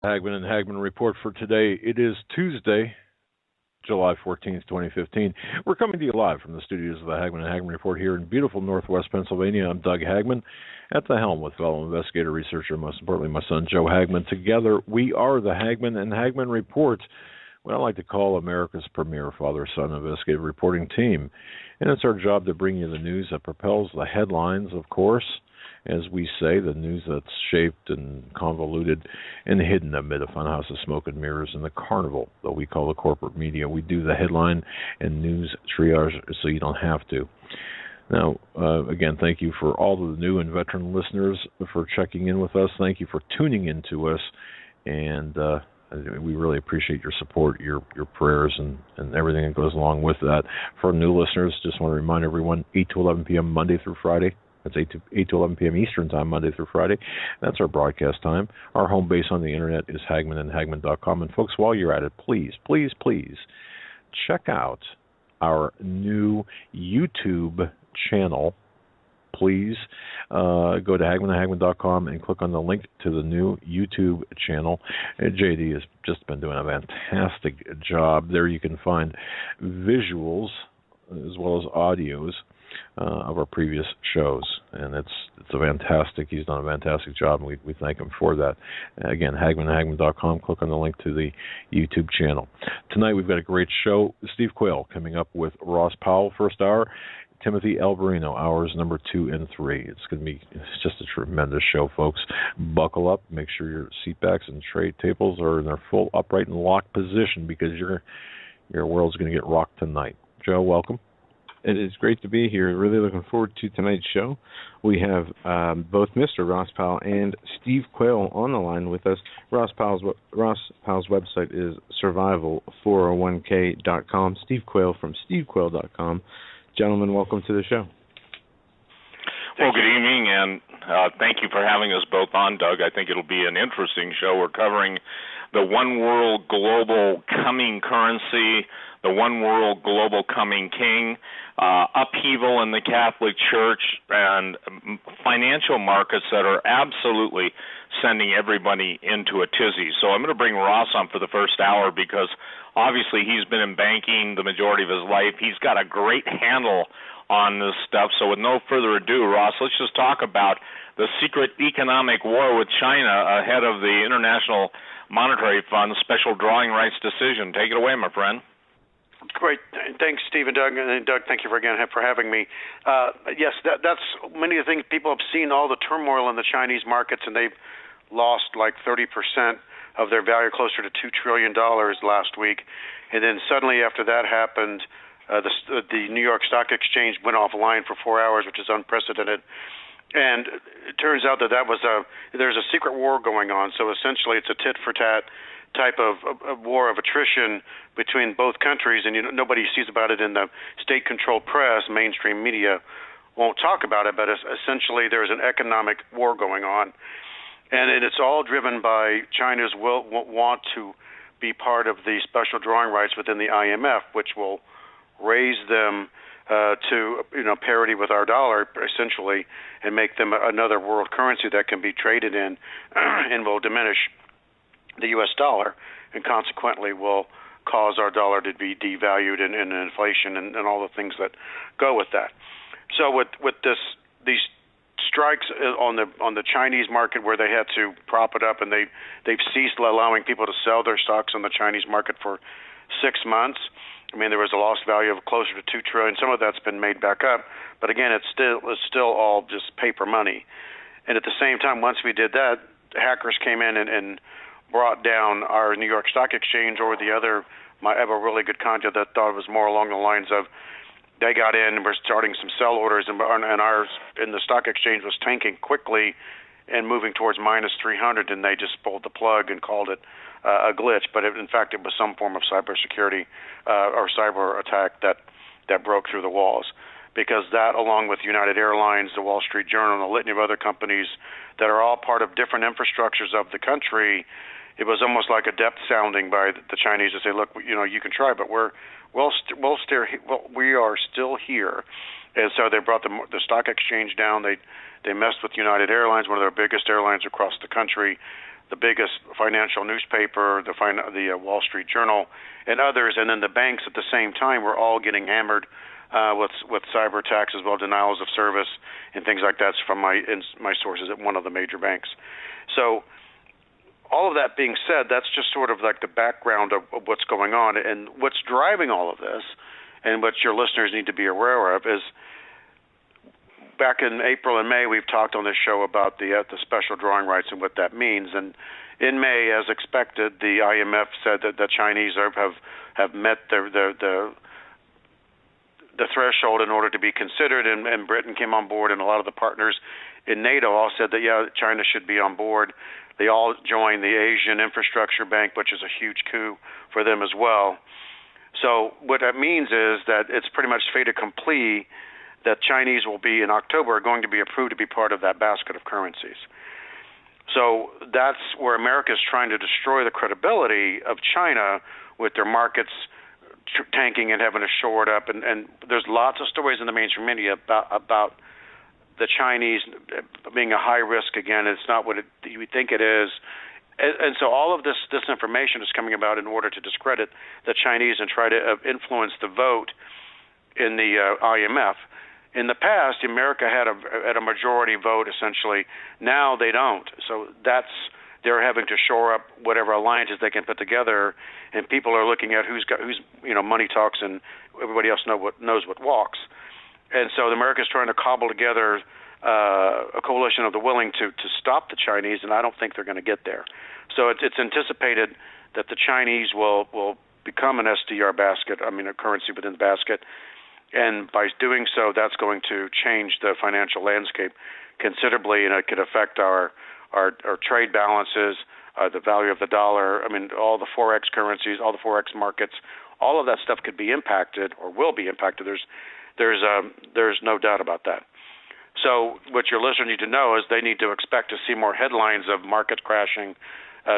Hagmann Hagmann report for today. It is Tuesday, July 14th, 2015. We're coming to you live from the studios of the Hagmann Hagmann report here in beautiful Northwest Pennsylvania. I'm Doug Hagmann at the helm with fellow investigator, researcher, most importantly, my son Joe Hagmann. Together, we are the Hagmann and Hagmann report, what I like to call America's premier father-son investigative reporting team. And it's our job to bring you the news that propels the headlines, of course. As we say, the news that's shaped and convoluted and hidden amid a funhouse of smoke and mirrors in the carnival that we call the corporate media. We do the headline and news triage so you don't have to. Now, again, thank you for all of the new and veteran listeners for checking in with us. Thank you for tuning in to us. And we really appreciate your support, your prayers, and everything that goes along with that. For new listeners, just want to remind everyone, 8 to 11 p.m. Monday through Friday. That's 8 to 11 p.m. Eastern Time, Monday through Friday. That's our broadcast time. Our home base on the Internet is hagmanandhagmann.com. And, folks, while you're at it, please check out our new YouTube channel. Please go to hagmanandhagmann.com and click on the link to the new YouTube channel. JD has just been doing a fantastic job. There you can find visuals as well as audios of our previous shows, and it's a fantastic. He's done a fantastic job, and we thank him for that. Again, hagmanandhagmann.com. Click on the link to the YouTube channel. Tonight we've got a great show. Steve Quayle coming up with Ross Powell first hour. Timothy Alberino, hours number 2 and 3. It's just a tremendous show, folks. Buckle up. Make sure your seat backs and tray tables are in their full upright and locked position, because your world's going to get rocked tonight. Joe, welcome. It is great to be here. Really looking forward to tonight's show. We have both Mr. Ross Powell and Steve Quayle on the line with us. Ross Powell's website is survival401k.com. Steve Quayle from stevequayle.com. Gentlemen, welcome to the show. Well, good evening, and thank you for having us both on, Doug. I think it'll be an interesting show. We're covering the one world global coming currency, the one world global coming king, upheaval in the Catholic Church, and financial markets that are absolutely sending everybody into a tizzy. So I'm going to bring Ross on for the first hour, because obviously he's been in banking the majority of his life. He's got a great handle on this stuff. So with no further ado, Ross, let's just talk about the secret economic war with China ahead of the International Monetary Fund's special drawing rights decision. Take it away, my friend. Great. Thanks, Steve and Doug. And Doug, thank you for having me. Yes, that's many of the things people have seen, all the turmoil in the Chinese markets, and they've lost like 30% of their value, closer to $2 trillion last week. And then suddenly after that happened, the New York Stock Exchange went offline for 4 hours, which is unprecedented. And it turns out that there's a secret war going on. So essentially it's a tit-for-tat type of war of attrition between both countries, and nobody sees about it in the state-controlled press. Mainstream media won't talk about it, but essentially there's an economic war going on. And it's all driven by China's want to be part of the special drawing rights within the IMF, which will raise them to parity with our dollar, essentially, and make them another world currency that can be traded in and will diminish the U.S. dollar, and consequently will cause our dollar to be devalued and inflation and all the things that go with that. So with these strikes on the Chinese market, where they had to prop it up, and they've ceased allowing people to sell their stocks on the Chinese market for 6 months. I mean, there was a lost value of closer to $2 trillion. Some of that's been made back up, but again, it's still all just paper money. And at the same time, once we did that, hackers came in and brought down our New York Stock Exchange, or the other. I have a really good contact that thought it was more along the lines of, they got in and were starting some sell orders, and ours in the stock exchange was tanking quickly and moving towards minus 300, and they just pulled the plug and called it a glitch. But in fact, it was some form of cybersecurity or cyber attack that broke through the walls. Because that, along with United Airlines, the Wall Street Journal, and a litany of other companies that are all part of different infrastructures of the country, it was almost like a depth sounding by the Chinese to say, look, you can try, but we are still here. And so they brought the stock exchange down. They messed with United Airlines, one of their biggest airlines across the country. the biggest financial newspaper, the Wall Street Journal, and others, and then the banks at the same time were all getting hammered with cyber attacks as well, denials of service and things like that from my sources at one of the major banks. So all of that being said, that's just sort of like the background of what's going on, and what's driving all of this, and what your listeners need to be aware of is. Back in April and May, we've talked on this show about the special drawing rights and what that means. And in May, as expected, the IMF said that the Chinese have met the threshold in order to be considered, and Britain came on board, and a lot of the partners in NATO all said that, yeah, China should be on board. They all joined the Asian Infrastructure Bank, which is a huge coup for them as well. So what that means is that it's pretty much fait accompli that Chinese will be, in October, are going to be approved to be part of that basket of currencies. So that's where America is trying to destroy the credibility of China with their markets tanking and having to shore it up. And there's lots of stories in the mainstream media about the Chinese being a high risk again. It's not what you would think it is. And so all of this information is coming about in order to discredit the Chinese and try to influence the vote in the IMF. In the past, America had a majority vote, essentially. Now they don't. So they're having to shore up whatever alliances they can put together, and people are looking at who's money talks, and everybody else knows what walks. And so America's trying to cobble together a coalition of the willing to stop the Chinese, and I don't think they're going to get there. So it's anticipated that the Chinese will become an SDR basket, a currency within the basket. And by doing so, that's going to change the financial landscape considerably, and it could affect our trade balances, the value of the dollar. All the forex currencies, all the forex markets, all of that stuff could be impacted or will be impacted. There's no doubt about that. So what your listeners need to know is they need to expect to see more headlines of market crashing,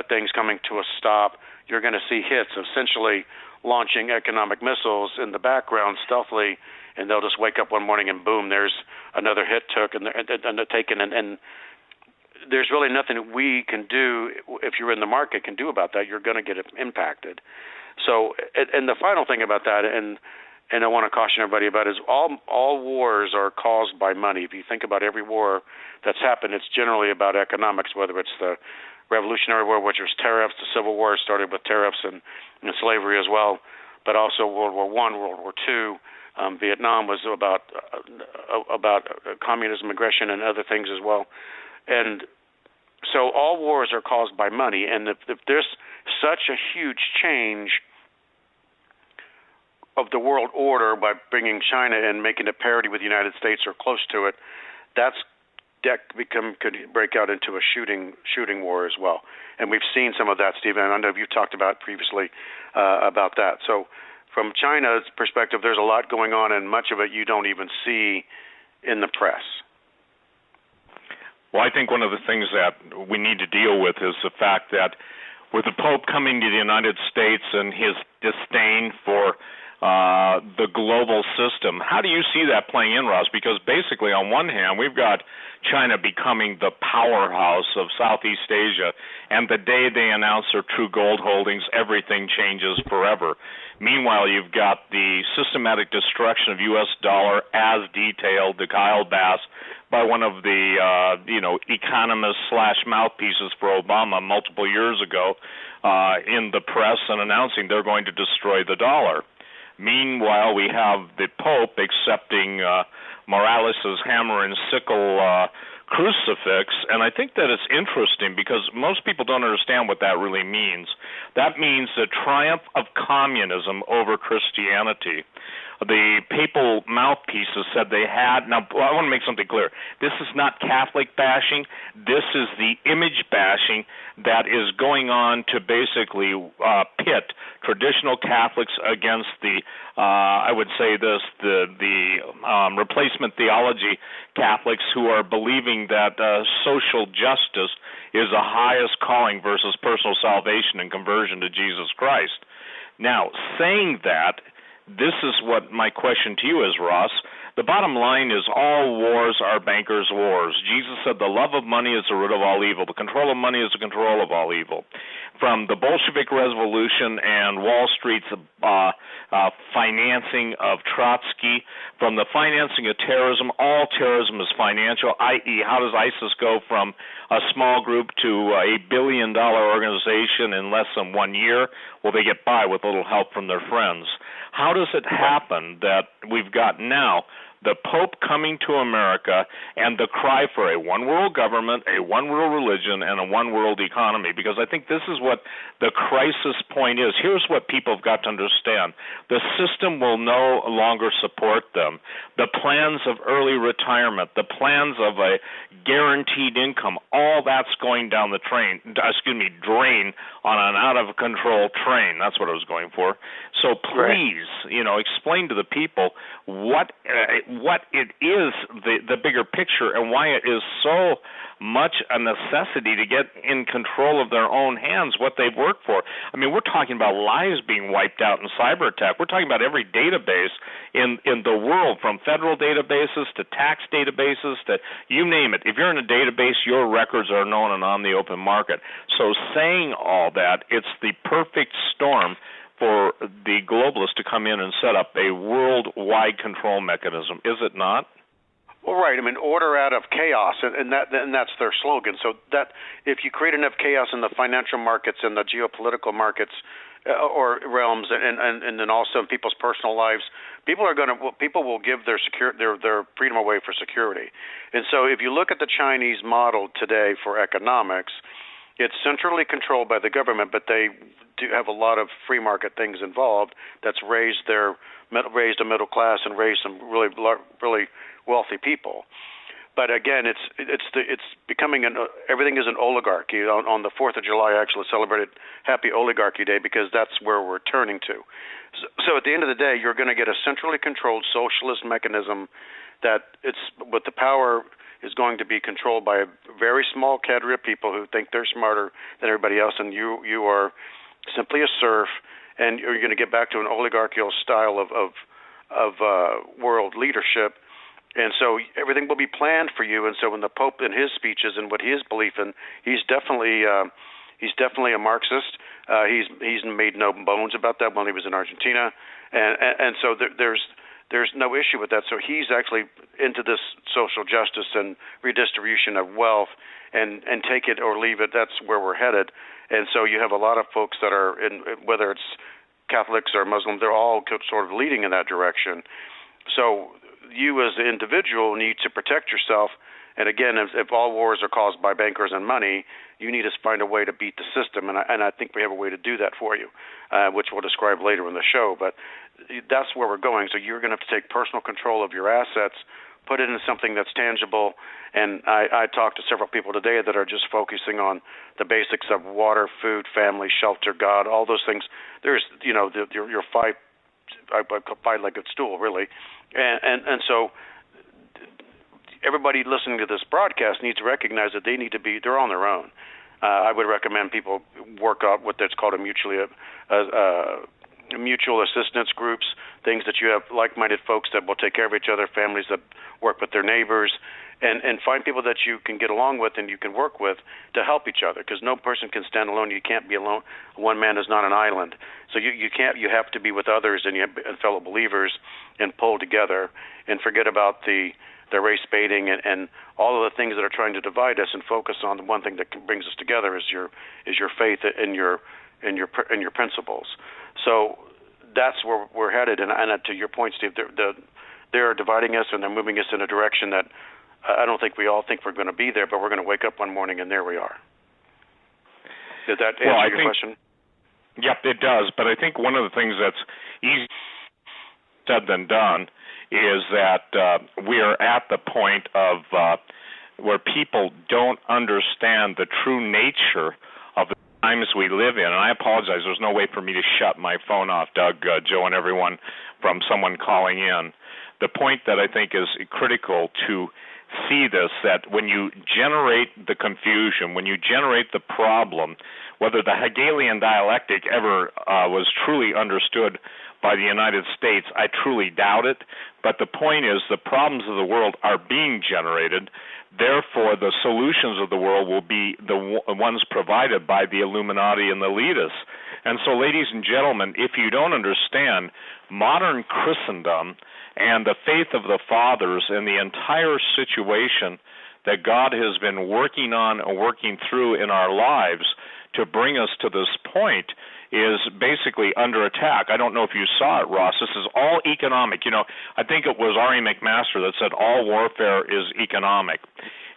things coming to a stop. You're going to see hits, essentially launching economic missiles in the background stealthily, and they'll just wake up one morning and boom, there's another hit taken, and there's really nothing we can do if you're in the market can do about that. You're going to get impacted. So, and the final thing about that, and I want to caution everybody about, is all wars are caused by money. If you think about every war that's happened, it's generally about economics, whether it's the Revolutionary War, which was tariffs. The Civil War started with tariffs and slavery as well, but also World War I, World War II. Vietnam was about communism, aggression, and other things as well. And so all wars are caused by money, and if there's such a huge change of the world order by bringing China in, making it parity with the United States or close to it, that could break out into a shooting war as well. And we've seen some of that, Stephen. I know you talked about previously about that. So from China's perspective, there's a lot going on, and much of it you don't even see in the press. Well, I think one of the things that we need to deal with is the fact that with the Pope coming to the United States and his disdain for the global system, how do you see that playing in, Ross? Because basically, on one hand, we've got China becoming the powerhouse of Southeast Asia, and the day they announce their true gold holdings, everything changes forever. Meanwhile, you've got the systematic destruction of U.S. dollar as detailed to Kyle Bass by one of the economists / mouthpieces for Obama multiple years ago in the press and announcing they're going to destroy the dollar. Meanwhile, we have the Pope accepting Morales' hammer and sickle crucifix, and I think that it's interesting because most people don't understand what that really means. That means the triumph of communism over Christianity. The papal mouthpieces said they had. Now, I want to make something clear. This is not Catholic bashing. This is the image bashing that is going on to basically pit traditional Catholics against the, I would say this, the replacement theology Catholics who are believing that social justice is the highest calling versus personal salvation and conversion to Jesus Christ. Now, saying that, this is what my question to you is, Ross. The bottom line is all wars are bankers' wars. Jesus said the love of money is the root of all evil. The control of money is the control of all evil. From the Bolshevik Revolution and Wall Street's financing of Trotsky, from the financing of terrorism, all terrorism is financial, i.e., how does ISIS go from a small group to a billion-dollar organization in less than 1 year? Well, they get by with a little help from their friends. How does it happen that we've got now the Pope coming to America and the cry for a one-world government, a one-world religion, and a one-world economy? Because I think this is what the crisis point is. Here's what people have got to understand. The system will no longer support them. The plans of early retirement, the plans of a guaranteed income, all that's going down the drain on an out-of-control train. That's what I was going for. So please, explain to the people what it is, the bigger picture, and why it is so much a necessity to get in control of their own hands what they've worked for. I mean, we're talking about lives being wiped out in cyber attack. We're talking about every database in the world, from federal databases to tax databases to you name it. If you're in a database, your records are known and on the open market. So saying all that, it's the perfect storm for the globalists to come in and set up a worldwide control mechanism, is it not? Well, right. I mean, order out of chaos, and that's their slogan. So that if you create enough chaos in the financial markets and the geopolitical markets or realms, and then also in people's personal lives, people will give their freedom away for security. And so, if you look at the Chinese model today for economics, it's centrally controlled by the government, but they do have a lot of free market things involved that's raised a middle class and raised some really wealthy people. But again, it's becoming everything is an oligarchy. On the 4th of July, I actually celebrated Happy Oligarchy Day because that's where we're turning to. So at the end of the day, you're going to get a centrally controlled socialist mechanism that with the power is going to be controlled by a very small cadre of people who think they're smarter than everybody else, and you are simply a serf, and you're going to get back to an oligarchical style of world leadership. And so everything will be planned for you. And so when the Pope in his speeches and what his belief in, he's definitely a Marxist. He's made no bones about that when he was in Argentina, and so there's no issue with that. So he's actually into this social justice and redistribution of wealth, and take it or leave it. That's where we're headed. And so you have a lot of folks that are whether it's Catholics or Muslims, they're all sort of leading in that direction. So you as an individual need to protect yourself. And again, if all wars are caused by bankers and money, you need to find a way to beat the system. And I think we have a way to do that for you, which we'll describe later in the show. But that's where we're going. So you're going to have to take personal control of your assets, put it in something that's tangible. And I talked to several people today that are just focusing on the basics of water, food, family, shelter, God, all those things. There's, your five-legged stool, really. And so everybody listening to this broadcast needs to recognize that they're on their own. I would recommend people work out what that's called a mutual assistance groups, things that you have like-minded folks that will take care of each other, families that work with their neighbors, and find people that you can get along with and you can work with to help each other, because no person can stand alone. You can't be alone. One man is not an island. So you have to be with others and fellow believers and pull together and forget about the race baiting and all of the things that are trying to divide us, and focus on the one thing that brings us together is your faith and your principles. So that's where we're headed. And to your point, Steve, they're dividing us and they're moving us in a direction that I don't think we all think we're going to be there, but we're going to wake up one morning and there we are. Did that answer your question? Yep, it does. But I think one of the things that's easier said than done is that we are at the point of where people don't understand the true nature of the times we live in. And I apologize, there's no way for me to shut my phone off, Doug, Joe, and everyone, from someone calling in. The point that I think is critical to see this, that when you generate the confusion, when you generate the problem, Whether the Hegelian dialectic ever was truly understood by the United States, I truly doubt it. But the point is, the problems of the world are being generated. Therefore, the solutions of the world will be the ones provided by the Illuminati and the elitists. And so, ladies and gentlemen, if you don't understand modern Christendom and the faith of the fathers and the entire situation that God has been working on and working through in our lives to bring us to this point, is basically under attack. I don't know if you saw it, Ross. This is all economic. You know, I think it was R.E. McMaster that said all warfare is economic.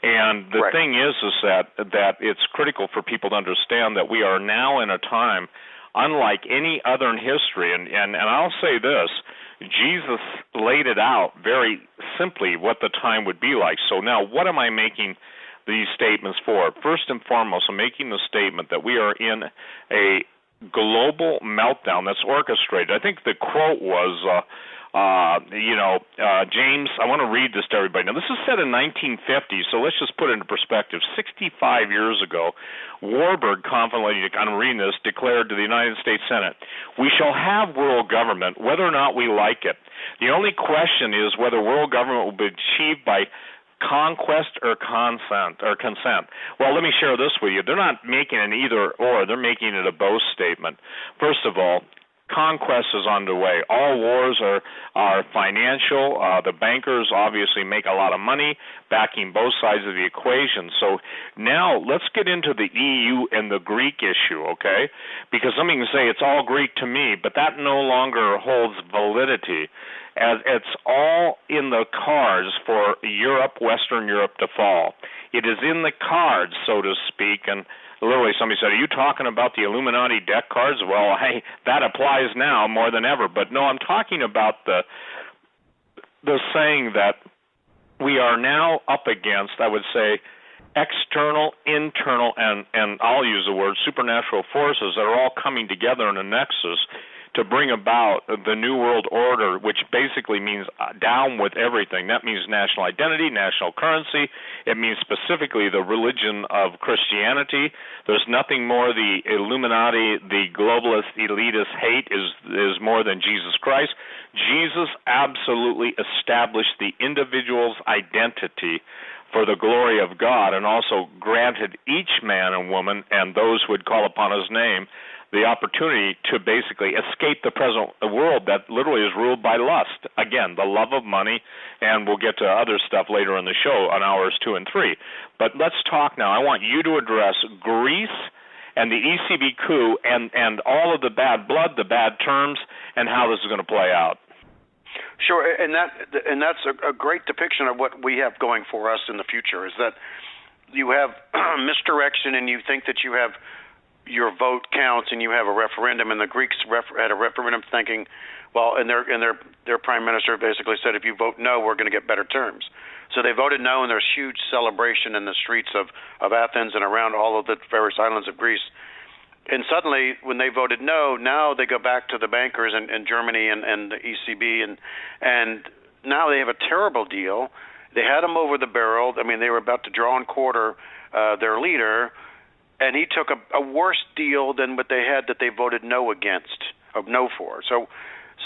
And the thing is that it's critical for people to understand that we are now in a time unlike any other in history. And I'll say this, Jesus laid it out very simply what the time would be like. So now what am I making these statements for? First and foremost, I'm making the statement that we are in a global meltdown that's orchestrated. I think the quote was, James, I want to read this to everybody. Now, this is said in 1950, so let's just put it into perspective. 65 years ago, Warburg, confidently, I'm reading this, declared to the United States Senate, "We shall have world government, whether or not we like it. The only question is whether world government will be achieved by conquest or consent. Well, let me share this with you. They're not making an either or. They're making it a both statement. First of all, conquest is underway. All wars are financial. The bankers obviously make a lot of money backing both sides of the equation. So now let's get into the EU and the Greek issue, okay? Because somebody can say it's all Greek to me, but that no longer holds validity, as it's all in the cards for Europe, Western Europe, to fall. It is in the cards, so to speak, and literally somebody said, are you talking about the Illuminati deck cards? Well, hey, that applies now more than ever. But no, I'm talking about the saying that we are now up against, I would say, external, internal, and I'll use the word supernatural forces that are all coming together in a nexus to bring about the New World Order, which basically means down with everything. That means national identity, national currency. It means specifically the religion of Christianity. There's nothing more the Illuminati, the globalist, elitist hate is more than Jesus Christ. Jesus absolutely established the individual's identity for the glory of God, and also granted each man and woman and those who would call upon his name the opportunity to basically escape the present world that literally is ruled by lust. Again, the love of money, and we'll get to other stuff later in the show on hours 2 and 3. But let's talk now. I want you to address Greece and the ECB coup and all of the bad blood, the bad terms, and how this is going to play out. Sure, and that's a great depiction of what we have going for us in the future, is that you have misdirection and you think that you have your vote counts and you have a referendum, and the Greeks had a referendum thinking, well, and their prime minister basically said, if you vote no, we're going to get better terms. So they voted no, and there's huge celebration in the streets of Athens and around all of the various islands of Greece. And suddenly, when they voted no, now they go back to the bankers in Germany and the ECB, and now they have a terrible deal. They had them over the barrel. I mean, they were about to draw and quarter their leader, and he took a worse deal than what they had that they voted no against, or no for. So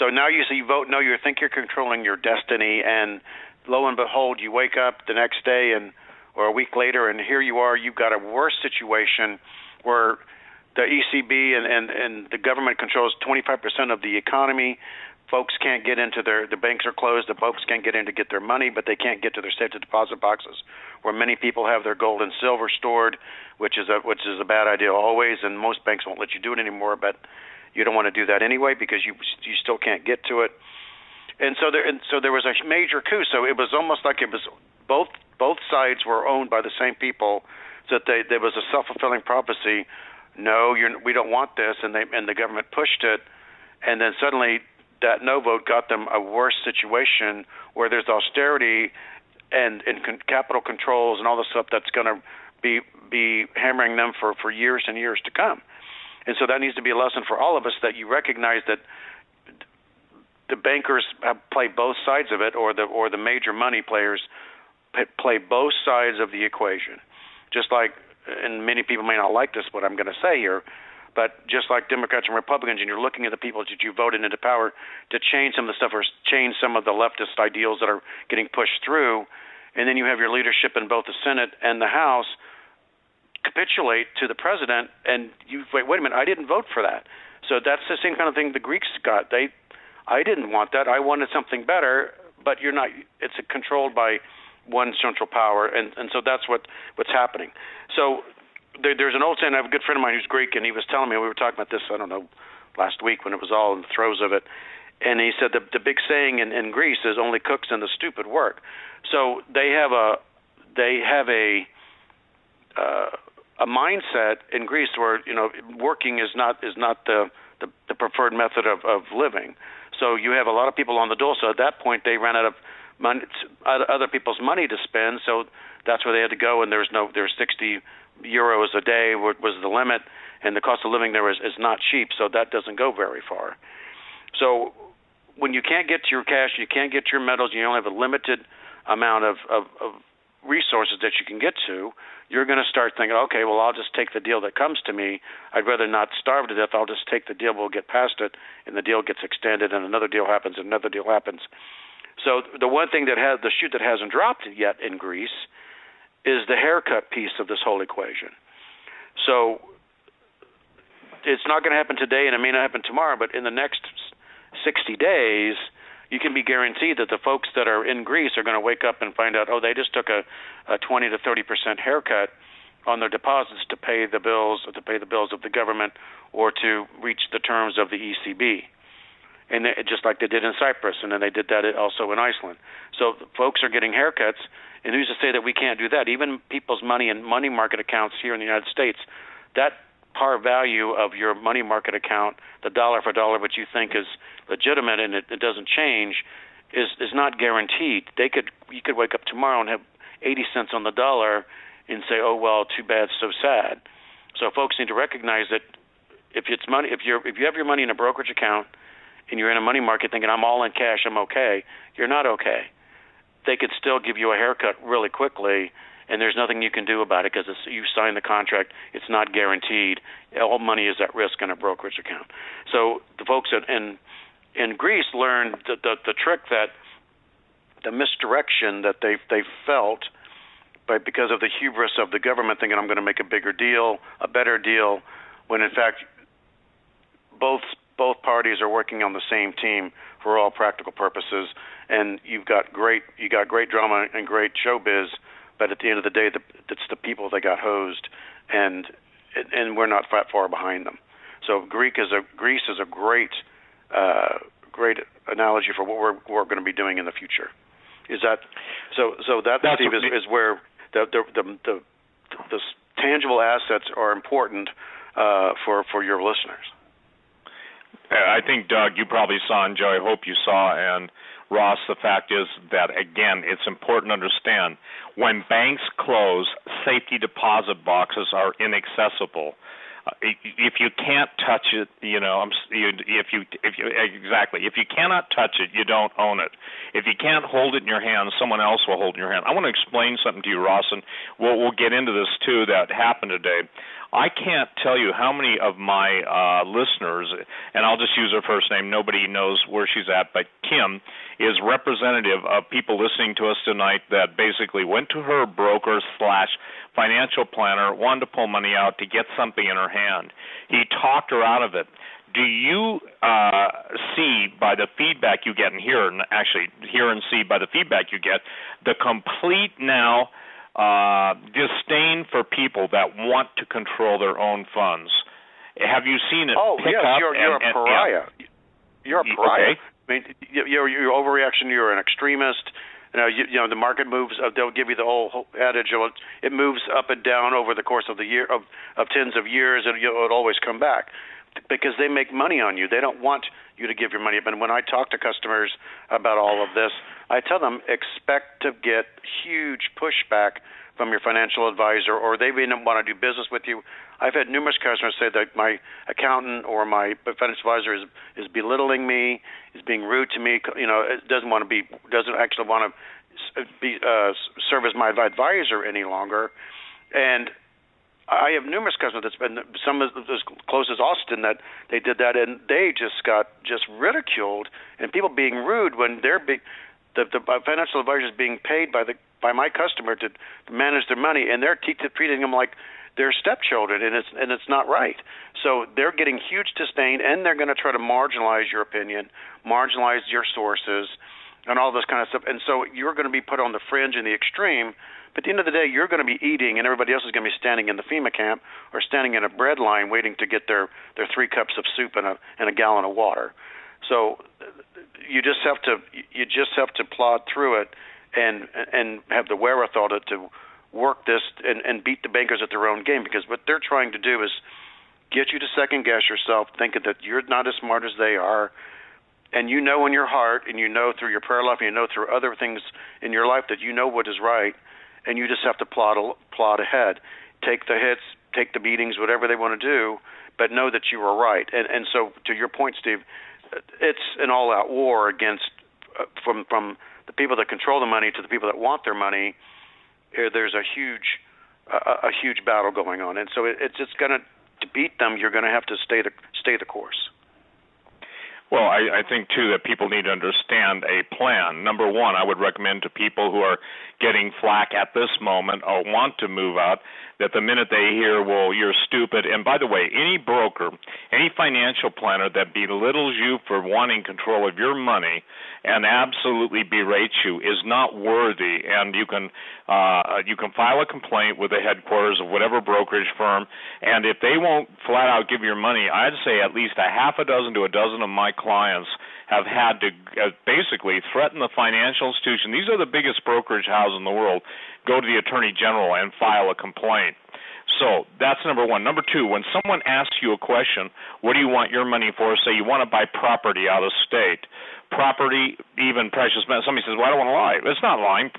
now you see, you vote no, you think you're controlling your destiny, and lo and behold, you wake up the next day or a week later, and here you are, you've got a worse situation where the ECB and the government controls 25% of the economy. Folks can't get into the banks are closed, the folks can't get in to get their money, but they can't get to their safety deposit boxes, where many people have their gold and silver stored, which is a bad idea always, and most banks won't let you do it anymore, but you don't want to do that anyway because you still can't get to it. And so there was a major coup. So it was almost like it was both sides were owned by the same people, so that there was a self-fulfilling prophecy. No, we don't want this, and the government pushed it, and then suddenly that no vote got them a worse situation where there's austerity and capital controls and all the stuff that's going to be hammering them for years and years to come. And so that needs to be a lesson for all of us, that you recognize that the bankers play both sides of it, or the major money players play both sides of the equation. Just like and many people may not like this, what I'm going to say here, but just like Democrats and Republicans, and you're looking at the people that you voted into power to change some of the stuff or change some of the leftist ideals that are getting pushed through, and then you have your leadership in both the Senate and the House capitulate to the president, and you wait a minute, I didn't vote for that. So that's the same kind of thing the Greeks got. I didn't want that. I wanted something better, but you're not. It's controlled by one central power, and so that's what's happening. So there's an old saying. I have a good friend of mine who's Greek, and he was telling me, we were talking about this, I don't know, last week when it was all in the throes of it, and he said the big saying in Greece is only cooks and the stupid work. So they have a mindset in Greece where working is not the preferred method of living. So you have a lot of people on the dole. So at that point they ran out of money, other people's money to spend. So that's where they had to go. And there's 60 euros a day was the limit, and the cost of living there is not cheap. So that doesn't go very far. So when you can't get to your cash, you can't get to your metals, you only have a limited amount of resources that you can get to, you're going to start thinking, okay, well, I'll just take the deal that comes to me. I'd rather not starve to death. I'll just take the deal. We'll get past it, and the deal gets extended, and another deal happens, and another deal happens. So the one thing the shoe that hasn't dropped yet in Greece is the haircut piece of this whole equation. So it's not going to happen today, and it may not happen tomorrow, but in the next 60 days, you can be guaranteed that the folks that are in Greece are going to wake up and find out, they just took a 20 to 30% haircut on their deposits to pay the bills of the government or to reach the terms of the ECB, and just like they did in Cyprus, and then they did that also in Iceland. So folks are getting haircuts, and who's to say that we can't do that? Even people's money in money market accounts here in the United States, that par value of your money market account, the dollar for dollar, which you think is legitimate and it doesn't change, is not guaranteed. You could wake up tomorrow and have 80 cents on the dollar and say, oh well, too bad, so sad. So folks need to recognize that if it's money, if you have your money in a brokerage account and you're in a money market thinking I'm all in cash, I'm okay, you're not okay. They could still give you a haircut really quickly, and there's nothing you can do about it because you signed the contract. It's not guaranteed. All money is at risk in a brokerage account. So the folks in Greece learned the trick, that the misdirection that they felt because of the hubris of the government thinking I'm going to make a bigger deal, a better deal, when in fact both parties are working on the same team for all practical purposes, and you got great drama and great showbiz. But at the end of the day, it's the people that got hosed, and we're not far behind them. So Greece is a great analogy for what we're going to be doing in the future. Is that so? That, Steve, is where the tangible assets are important for your listeners. I think, Doug, you probably saw, and Joe, I hope you saw, and Ross, the fact is that, again, it's important to understand when banks close, safety deposit boxes are inaccessible. If you can't touch it, if you cannot touch it, you don't own it. If you can't hold it in your hand, someone else will hold it in your hand. I want to explain something to you, Ross, and we'll get into this too. That happened today. I can't tell you how many of my listeners, and I'll just use her first name, nobody knows where she's at, but Kim is representative of people listening to us tonight that basically went to her broker/financial planner, wanted to pull money out to get something in her hand. He talked her out of it. Do you see by the feedback you get, and hear and see by the feedback you get, the complete now disdain for people that want to control their own funds? Have you seen it pick up? You're a pariah. You're a pariah. Okay. I mean, your overreaction. You're an extremist. The market moves. They'll give you the whole adage. It moves up and down over the course of the year of tens of years, and it'll always come back because they make money on you. They don't want you to give your money up. And when I talk to customers about all of this, I tell them expect to get huge pushback from your financial advisor, or they may not want to do business with you. I've had numerous customers say that my accountant or my financial advisor is belittling me, is being rude to me. Doesn't actually want to serve as my advisor any longer. And I have numerous customers that's been some as close as Austin that they did that, and they just got ridiculed, and people being rude when they're the financial advisor is being paid by my customer to manage their money, and they're treating them like they're stepchildren, and it's not right. So they're getting huge disdain, and they're going to try to marginalize your opinion, marginalize your sources, and all this kind of stuff. And so you're going to be put on the fringe and the extreme. But at the end of the day, you're going to be eating, and everybody else is going to be standing in the FEMA camp or standing in a bread line waiting to get their 3 cups of soup and a gallon of water. So you just have to plod through it and have the wherewithal to work this and beat the bankers at their own game, because what they're trying to do is get you to second guess yourself, thinking that you're not as smart as they are. And you know in your heart, and you know through your prayer life, and you know through other things in your life that you know what is right. And you just have to plod ahead, take the hits, take the beatings, whatever they want to do, but know that you are right. And so, to your point, Steve, it's an all-out war against from the people that control the money to the people that want their money. There's a huge battle going on, and so it's just going to beat them. You're going to have to stay the course. Well, I think, too, that people need to understand a plan. Number one, I would recommend to people who are getting flack at this moment or want to move out that the minute they hear, well, you're stupid. And by the way, any broker, any financial planner that belittles you for wanting control of your money and absolutely berates you is not worthy. And you can file a complaint with the headquarters of whatever brokerage firm. And if they won't flat out give your money, I'd say at least a half a dozen to a dozen of my clients have had to basically threaten the financial institution. These are the biggest brokerage houses in the world. Go to the Attorney General and file a complaint. So that's number one. Number two, when someone asks you a question, what do you want your money for? Say you want to buy property out of state. Property, even precious metals. Somebody says, well, I don't want to lie. It's not lying.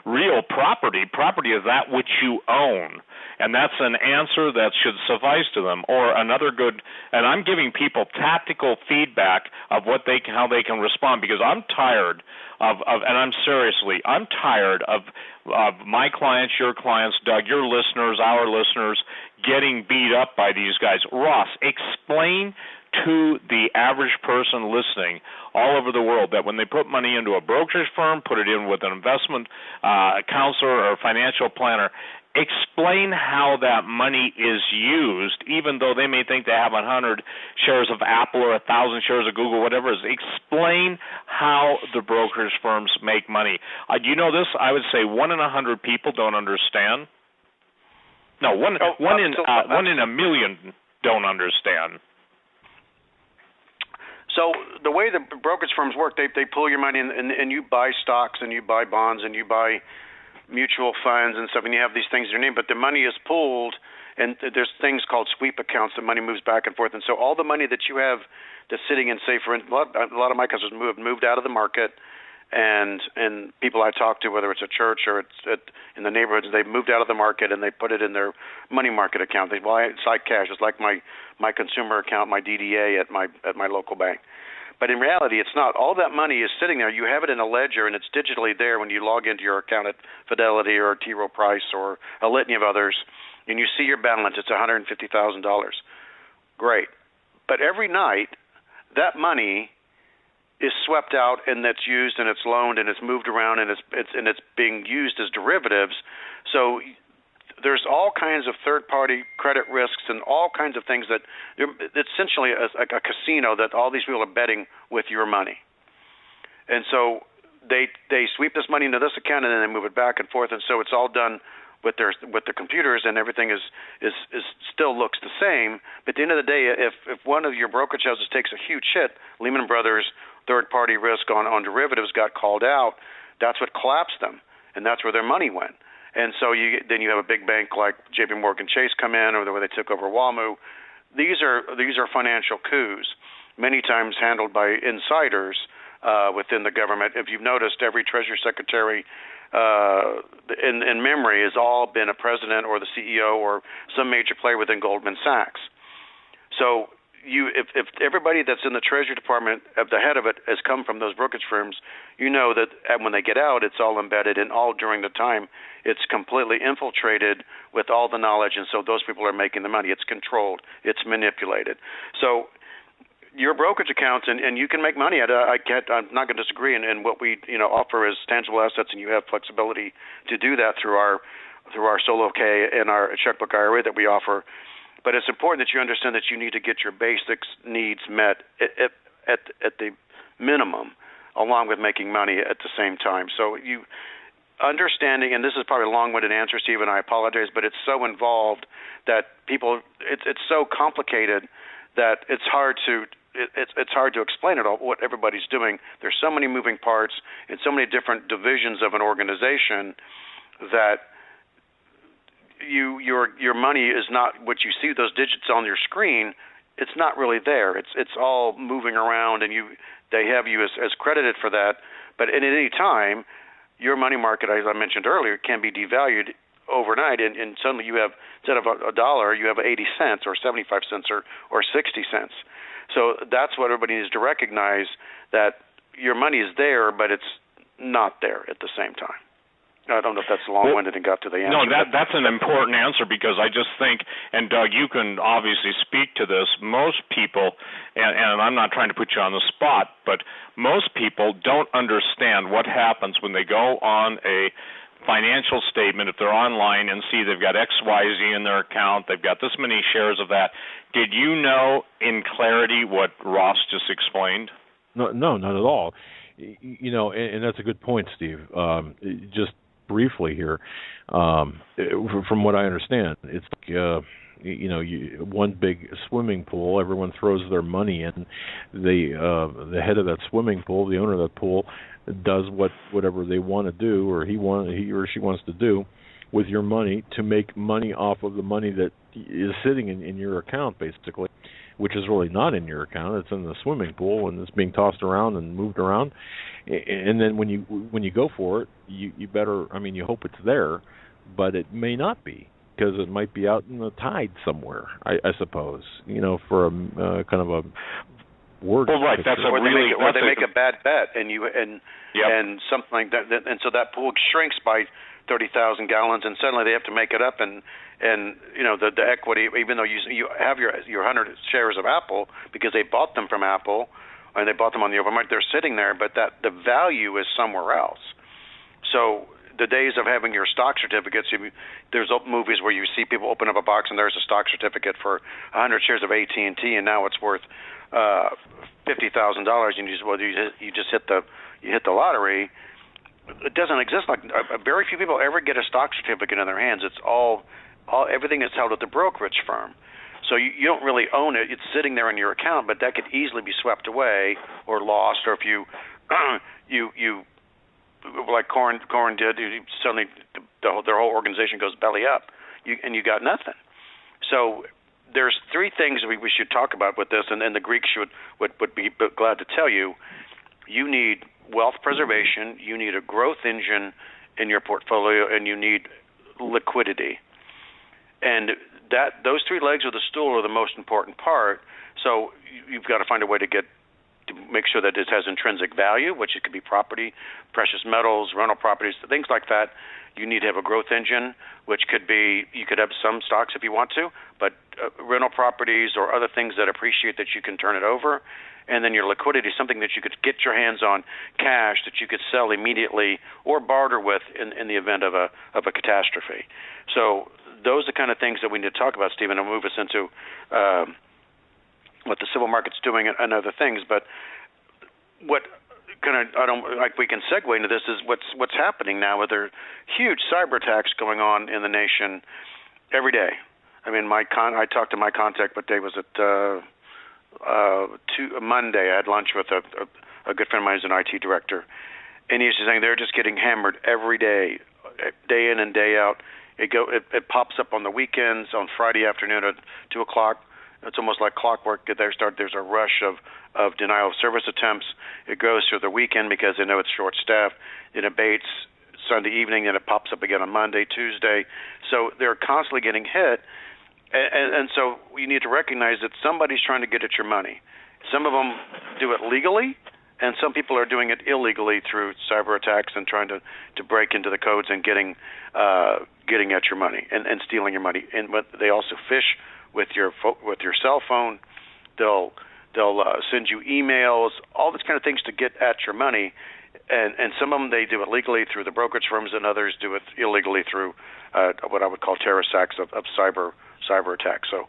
Real property. Property is that which you own. And that's an answer that should suffice to them. Or another good, and I'm giving people tactical feedback of how they can respond, because I'm tired of and I'm tired of my clients, your clients, Doug, your listeners, our listeners, getting beat up by these guys. Ross, explain to the average person listening all over the world that when they put money into a brokerage firm, put it in with an investment counselor or financial planner, explain how that money is used, even though they may think they have 100 shares of Apple or 1,000 shares of Google, whatever it is. Explain how the brokerage firms make money. Do you know this? I would say 1 in 100 people don't understand. No, one in a million don't understand. So the way the brokerage firms work, they pull your money and you buy stocks and you buy bonds and you buy mutual funds and stuff, and you have these things in your name, but the money is pooled, and there's things called sweep accounts. The money moves back and forth, and so all the money that you have that's sitting in, say, for a lot of my customers moved out of the market, and people I talk to, whether it's a church or it's in the neighborhoods, they've moved out of the market and they put it in their money market account. It's like cash. It's like my consumer account, my DDA at my local bank. But in reality, it's not. All that money is sitting there. You have it in a ledger, and it's digitally there when you log into your account at Fidelity or T. Rowe Price or a litany of others, and you see your balance. It's $150,000. Great. But every night, that money is swept out, and that's used, and it's loaned, and it's moved around, and it's being used as derivatives. So there's all kinds of third-party credit risks and all kinds of things that it's essentially a casino that all these people are betting with your money. And so they sweep this money into this account and then they move it back and forth, and so it's all done with the computers, and everything is still looks the same. But at the end of the day, if one of your brokerage houses takes a huge hit, Lehman Brothers third-party risk on derivatives got called out, that's what collapsed them, and that's where their money went. And so then you have a big bank like J.P. Morgan Chase come in, or the way they took over WAMU. These are financial coups, many times handled by insiders within the government. If you've noticed, every Treasury Secretary in memory has all been a president or the CEO or some major player within Goldman Sachs. So if everybody that's in the Treasury Department at the head of it has come from those brokerage firms, you know that when they get out, it's all embedded, and all during the time, it's completely infiltrated with all the knowledge, and so those people are making the money. It's controlled. It's manipulated. So your brokerage accounts, and you can make money at it. I'm not going to disagree. And what we offer is tangible assets, and you have flexibility to do that through our Solo K and our checkbook IRA that we offer. But it's important that you understand that you need to get your basic needs met at the minimum, along with making money at the same time. So you understanding, and this is probably a long-winded answer, Steve, and I apologize, but it's so involved that it's so complicated that it's hard to explain it all, what everybody's doing. There's so many moving parts and so many different divisions of an organization that your money is not what you see, those digits on your screen. It's not really there. It's all moving around, and they have you as credited for that. But at any time, your money market, as I mentioned earlier, can be devalued overnight, and suddenly you have, instead of $1, you have 80 cents or 75 cents or 60 cents. So that's what everybody needs to recognize, that your money is there, but it's not there at the same time. I don't know if that's long-winded and got to the answer. No, that's an important answer, because I just think, and Doug, you can obviously speak to this, most people, and I'm not trying to put you on the spot, but most people don't understand what happens when they go on a financial statement, if they're online, and see they've got XYZ in their account, they've got this many shares of that. Did you know in clarity what Ross just explained? No, not at all. And that's a good point, Steve. Just briefly here, from what I understand, it's like one big swimming pool. Everyone throws their money in. The head of that swimming pool, the owner of that pool, does whatever they want to do, or he or she wants to do with your money, to make money off of the money that is sitting in your account, basically, which is really not in your account. It's in the swimming pool, and it's being tossed around and moved around. And then when you go for it, you better, you hope it's there, but it may not be, because it might be out in the tide somewhere, I suppose, for a kind of a word. Well, right, that's or they make a bad bet, and something like that, and so that pool shrinks by 30,000 gallons, and suddenly they have to make it up, and the equity, even though you have your 100 shares of Apple because they bought them from Apple, and they bought them on the open market, they're sitting there, but that the value is somewhere else. So the days of having your stock certificates, there's movies where you see people open up a box and there's a stock certificate for 100 shares of AT&T, and now it's worth $50,000, and you just hit the lottery. It doesn't exist. Like very few people ever get a stock certificate in their hands. It's all everything is held at the brokerage firm. So you don't really own it. It's sitting there in your account, but that could easily be swept away or lost. Or if you like Corn did, suddenly their whole organization goes belly up, and you got nothing. So there's three things we should talk about with this, and the Greeks would be glad to tell you. You need wealth preservation, you need a growth engine in your portfolio, and you need liquidity. And those three legs of the stool are the most important part. So you've got to find a way to make sure that it has intrinsic value, which it could be property, precious metals, rental properties, things like that. You need to have a growth engine, which could be, you could have some stocks if you want to, but rental properties or other things that appreciate that you can turn it over. And then your liquidity, something that you could get your hands on, cash that you could sell immediately or barter with in the event of a catastrophe. So those are the kind of things that we need to talk about, Stephen, and move us into what the civil market's doing and other things. But what we can segue into this is what's happening now with there huge cyber attacks going on in the nation every day. I mean, I talked to my contact. What day was it? Monday. I had lunch with a good friend of mine who's an IT director, and he's just saying they're just getting hammered every day in and day out. It pops up on the weekends, on Friday afternoon at 2:00. It's almost like clockwork. There's a rush of denial of service attempts. It goes through the weekend because they know it's short-staffed. It abates Sunday evening, and it pops up again on Monday, Tuesday. So they're constantly getting hit. And so you need to recognize that somebody's trying to get at your money. Some of them do it legally, and some people are doing it illegally through cyber attacks and trying to break into the codes and getting at your money and stealing your money. And but they also phish with your cell phone. They'll send you emails, all these kind of things to get at your money. And some of them, they do it legally through the brokerage firms, and others do it illegally through what I would call terrorist acts of cyber attacks. So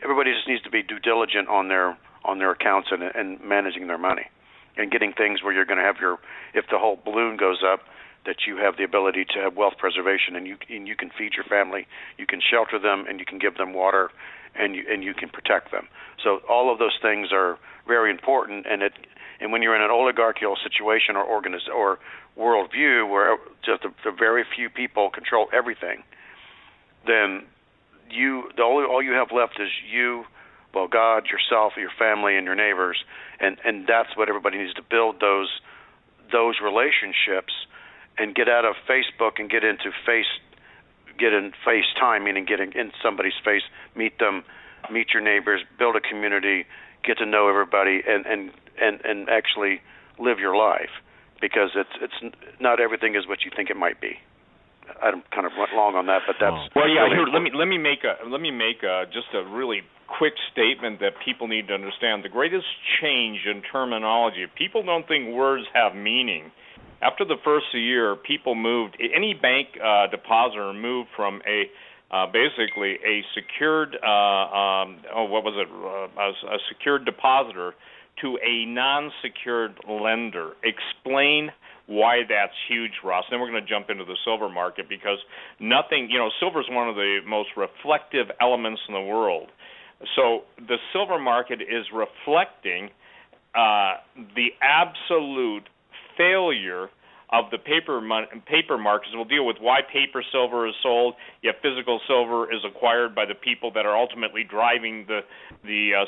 everybody just needs to be due diligent on their accounts and managing their money, and getting things where you're going to have if the whole balloon goes up, that you have the ability to have wealth preservation, and you can feed your family, you can shelter them, and you can give them water, and you can protect them. So all of those things are very important, and when you're in an oligarchical situation or worldview where just the very few people control everything, then all you have left is you, well, God, yourself, your family, and your neighbors, and that's what everybody needs to build those relationships, and get out of Facebook and get in FaceTime, meaning getting in somebody's face, meet them, meet your neighbors, build a community, get to know everybody, and actually live your life, because it's not everything is what you think it might be. I kind of went long on that, but that's well. Yeah, really here, let me make just a really quick statement that people need to understand. The greatest change in terminology. People don't think words have meaning. After the first year, people moved. Any bank depositor moved from basically a secured a secured depositor to a non-secured lender. Explain why that's huge, Ross. Then we're going to jump into the silver market, because silver is one of the most reflective elements in the world. So the silver market is reflecting the absolute failure of the paper markets. We'll deal with why paper silver is sold, yet physical silver is acquired by the people that are ultimately driving the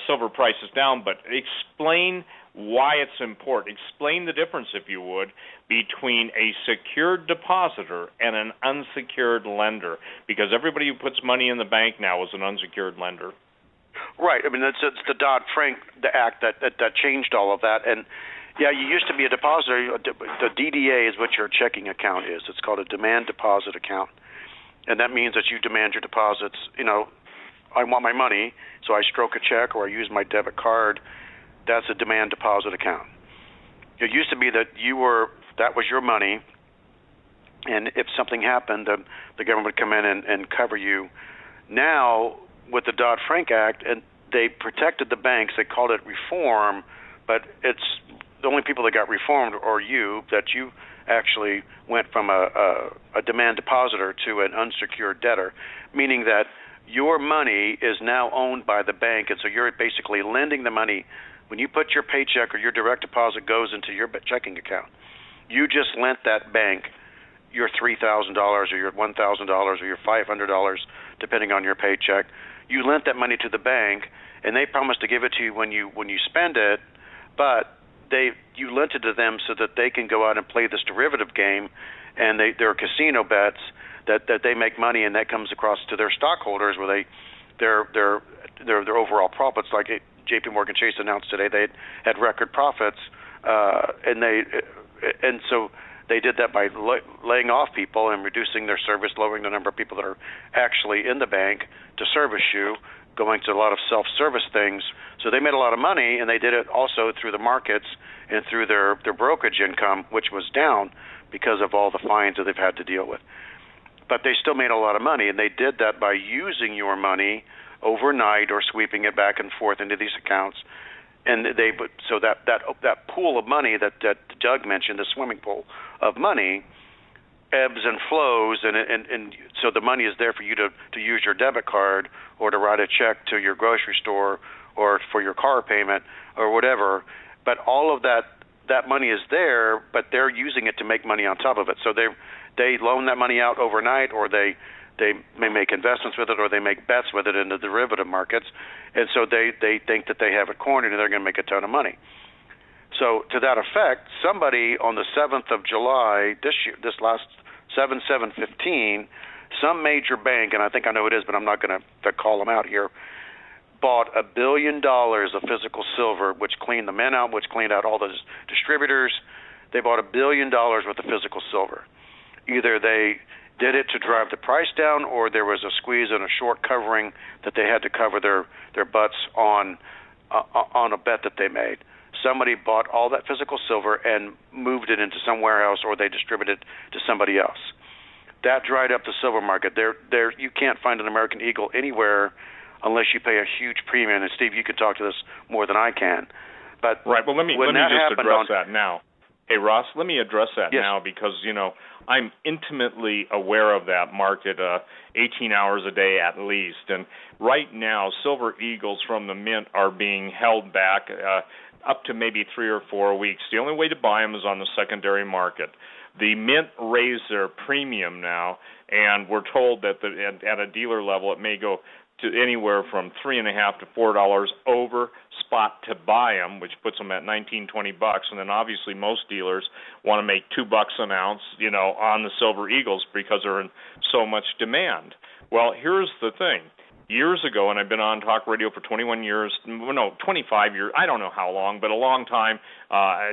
silver prices down. But explain why it's important. Explain the difference, if you would, between a secured depositor and an unsecured lender, because everybody who puts money in the bank now is an unsecured lender. Right. I mean, it's the Dodd-Frank Act that changed all of that. And yeah, you used to be a depositor. The DDA is what your checking account is. It's called a demand deposit account, and that means that you demand your deposits. I want my money, so I stroke a check or I use my debit card. That's a demand deposit account. It used to be that that was your money, and if something happened, the government would come in and cover you. Now, with the Dodd-Frank Act, and they protected the banks. They called it reform, but it's the only people that got reformed are that you actually went from a demand depositor to an unsecured debtor, meaning that your money is now owned by the bank, and so you're basically lending the money. When you put your paycheck or your direct deposit goes into your checking account, you just lent that bank your $3,000 or your $1,000 or your $500, depending on your paycheck. You lent that money to the bank, and they promise to give it to you when you spend it, but you lent it to them so that they can go out and play this derivative game, and there are casino bets that they make money, and that comes across to their stockholders, where their overall profits, like J.P. Morgan Chase announced today, they had record profits, and so they did that by laying off people and reducing their service, lowering the number of people that are actually in the bank to service you, going to a lot of self-service things. So they made a lot of money, and they did it also through the markets and through their brokerage income, which was down because of all the fines that they've had to deal with. But they still made a lot of money, and they did that by using your money overnight or sweeping it back and forth into these accounts. And so that pool of money that Doug mentioned, the swimming pool of money, ebbs and flows, and so the money is there for you to use your debit card or to write a check to your grocery store or for your car payment or whatever. But all of that money is there, but they're using it to make money on top of it. So they loan that money out overnight, or they may make investments with it, or they make bets with it in the derivative markets, and so they think that they have it cornered and they're going to make a ton of money. So to that effect, somebody on the 7th of July this last 7/7/15 some major bank, and I think I know who it is, but I'm not going to call them out here, bought $1 billion of physical silver, which cleaned the men out, which cleaned out all the distributors. They bought $1 billion worth of physical silver. Either they did it to drive the price down, or there was a squeeze and a short covering that they had to cover their butts on a bet that they made. Somebody bought all that physical silver and moved it into somewhere else, or they distributed it to somebody else. That dried up the silver market. You can't find an American Eagle anywhere unless you pay a huge premium. And Steve, you can talk to this more than I can. But right. Well, let me just address that now. Hey, Ross, let me address that now because, I'm intimately aware of that market 18 hours a day at least. And right now, silver eagles from the mint are being held back up to maybe 3 or 4 weeks. The only way to buy them is on the secondary market. The mint raised their premium now, and we're told that at a dealer level it may go to anywhere from $3.50 to $4 over spot to buy them, which puts them at $19-20. And then obviously most dealers want to make $2 an ounce, on the silver eagles because they're in so much demand. Well, here's the thing. Years ago, and I've been on talk radio for 25 years, I don't know how long, but a long time, I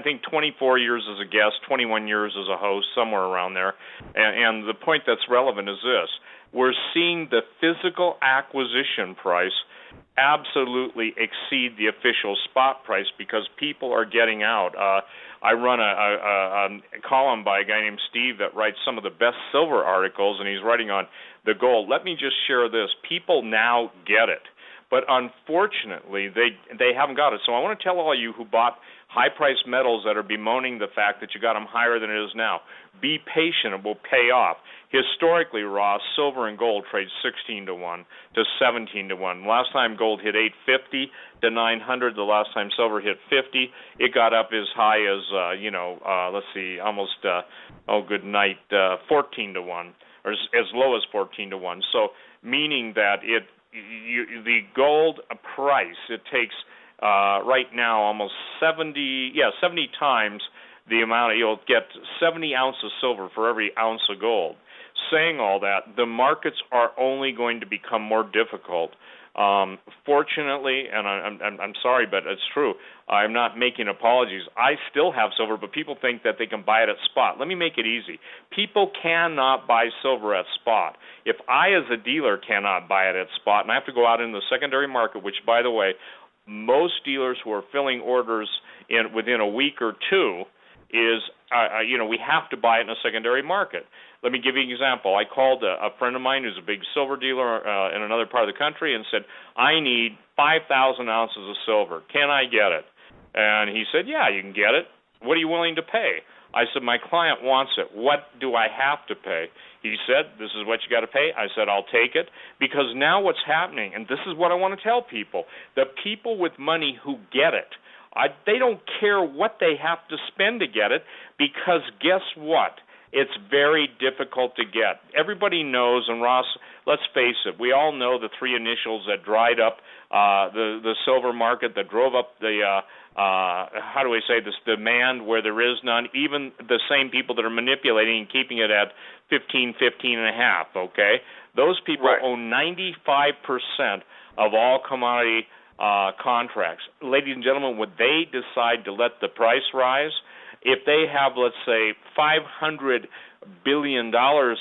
think 24 years as a guest, 21 years as a host, somewhere around there. And the point that's relevant is this. We're seeing the physical acquisition price absolutely exceed the official spot price because people are getting out. I run a column by a guy named Steve that writes some of the best silver articles, and he's writing on the gold. Let me just share this. People now get it, but unfortunately they haven't got it. So I want to tell all you who bought high-priced metals that are bemoaning the fact that you got them higher than it is now, be patient. It will pay off. Historically, Ross, silver and gold trade 16 to 1 to 17 to 1. Last time gold hit 850 to 900. The last time silver hit 50, it got up as high as almost 14 to 1, or as low as 14 to 1. So meaning that the gold price, it takes right now almost 70 times the amount. You'll get 70 ounces of silver for every ounce of gold. Saying all that, the markets are only going to become more difficult. Fortunately, and I'm sorry, but it's true, I'm not making apologies. I still have silver, but people think that they can buy it at spot. Let me make it easy. People cannot buy silver at spot. If I, as a dealer, cannot buy it at spot, and I have to go out in the secondary market, which, by the way, most dealers who are filling orders within a week or two is, we have to buy it in a secondary market. Let me give you an example. I called a friend of mine who's a big silver dealer in another part of the country and said, I need 5,000 ounces of silver. Can I get it? And he said, yeah, you can get it. What are you willing to pay? I said, my client wants it. What do I have to pay? He said, this is what you got to pay. I said, I'll take it. Because now what's happening, and this is what I want to tell people, the people with money who get it, they don't care what they have to spend to get it, because guess what? It's very difficult to get. Everybody knows, and Ross, let's face it, we all know the three initials that dried up the silver market, that drove up the, this demand where there is none, even the same people that are manipulating and keeping it at 15 and a half, okay? Those people own 95% of all commodity contracts. Ladies and gentlemen, would they decide to let the price rise? If they have, let's say, $500 billion, well,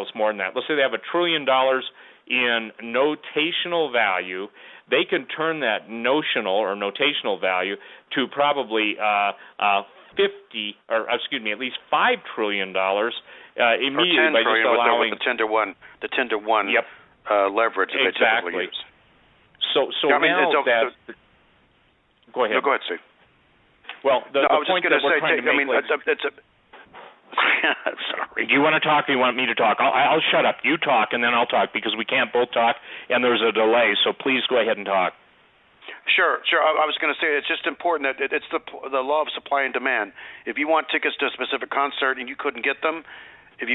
it's more than that. Let's say they have $1 trillion in notational value, they can turn that notational value to probably at least $5 trillion immediately by just allowing with the 10 to 1 leverage that they typically use. So go ahead. No, go ahead, Steve. Well, the point that we're trying to make, sorry. Do you want to talk or do you want me to talk? I'll shut up. You talk, and then I'll talk, because we can't both talk, and there's a delay, so please go ahead and talk. Sure. I was going to say it's just important that it's the law of supply and demand. If you want tickets to a specific concert and you couldn't get them, if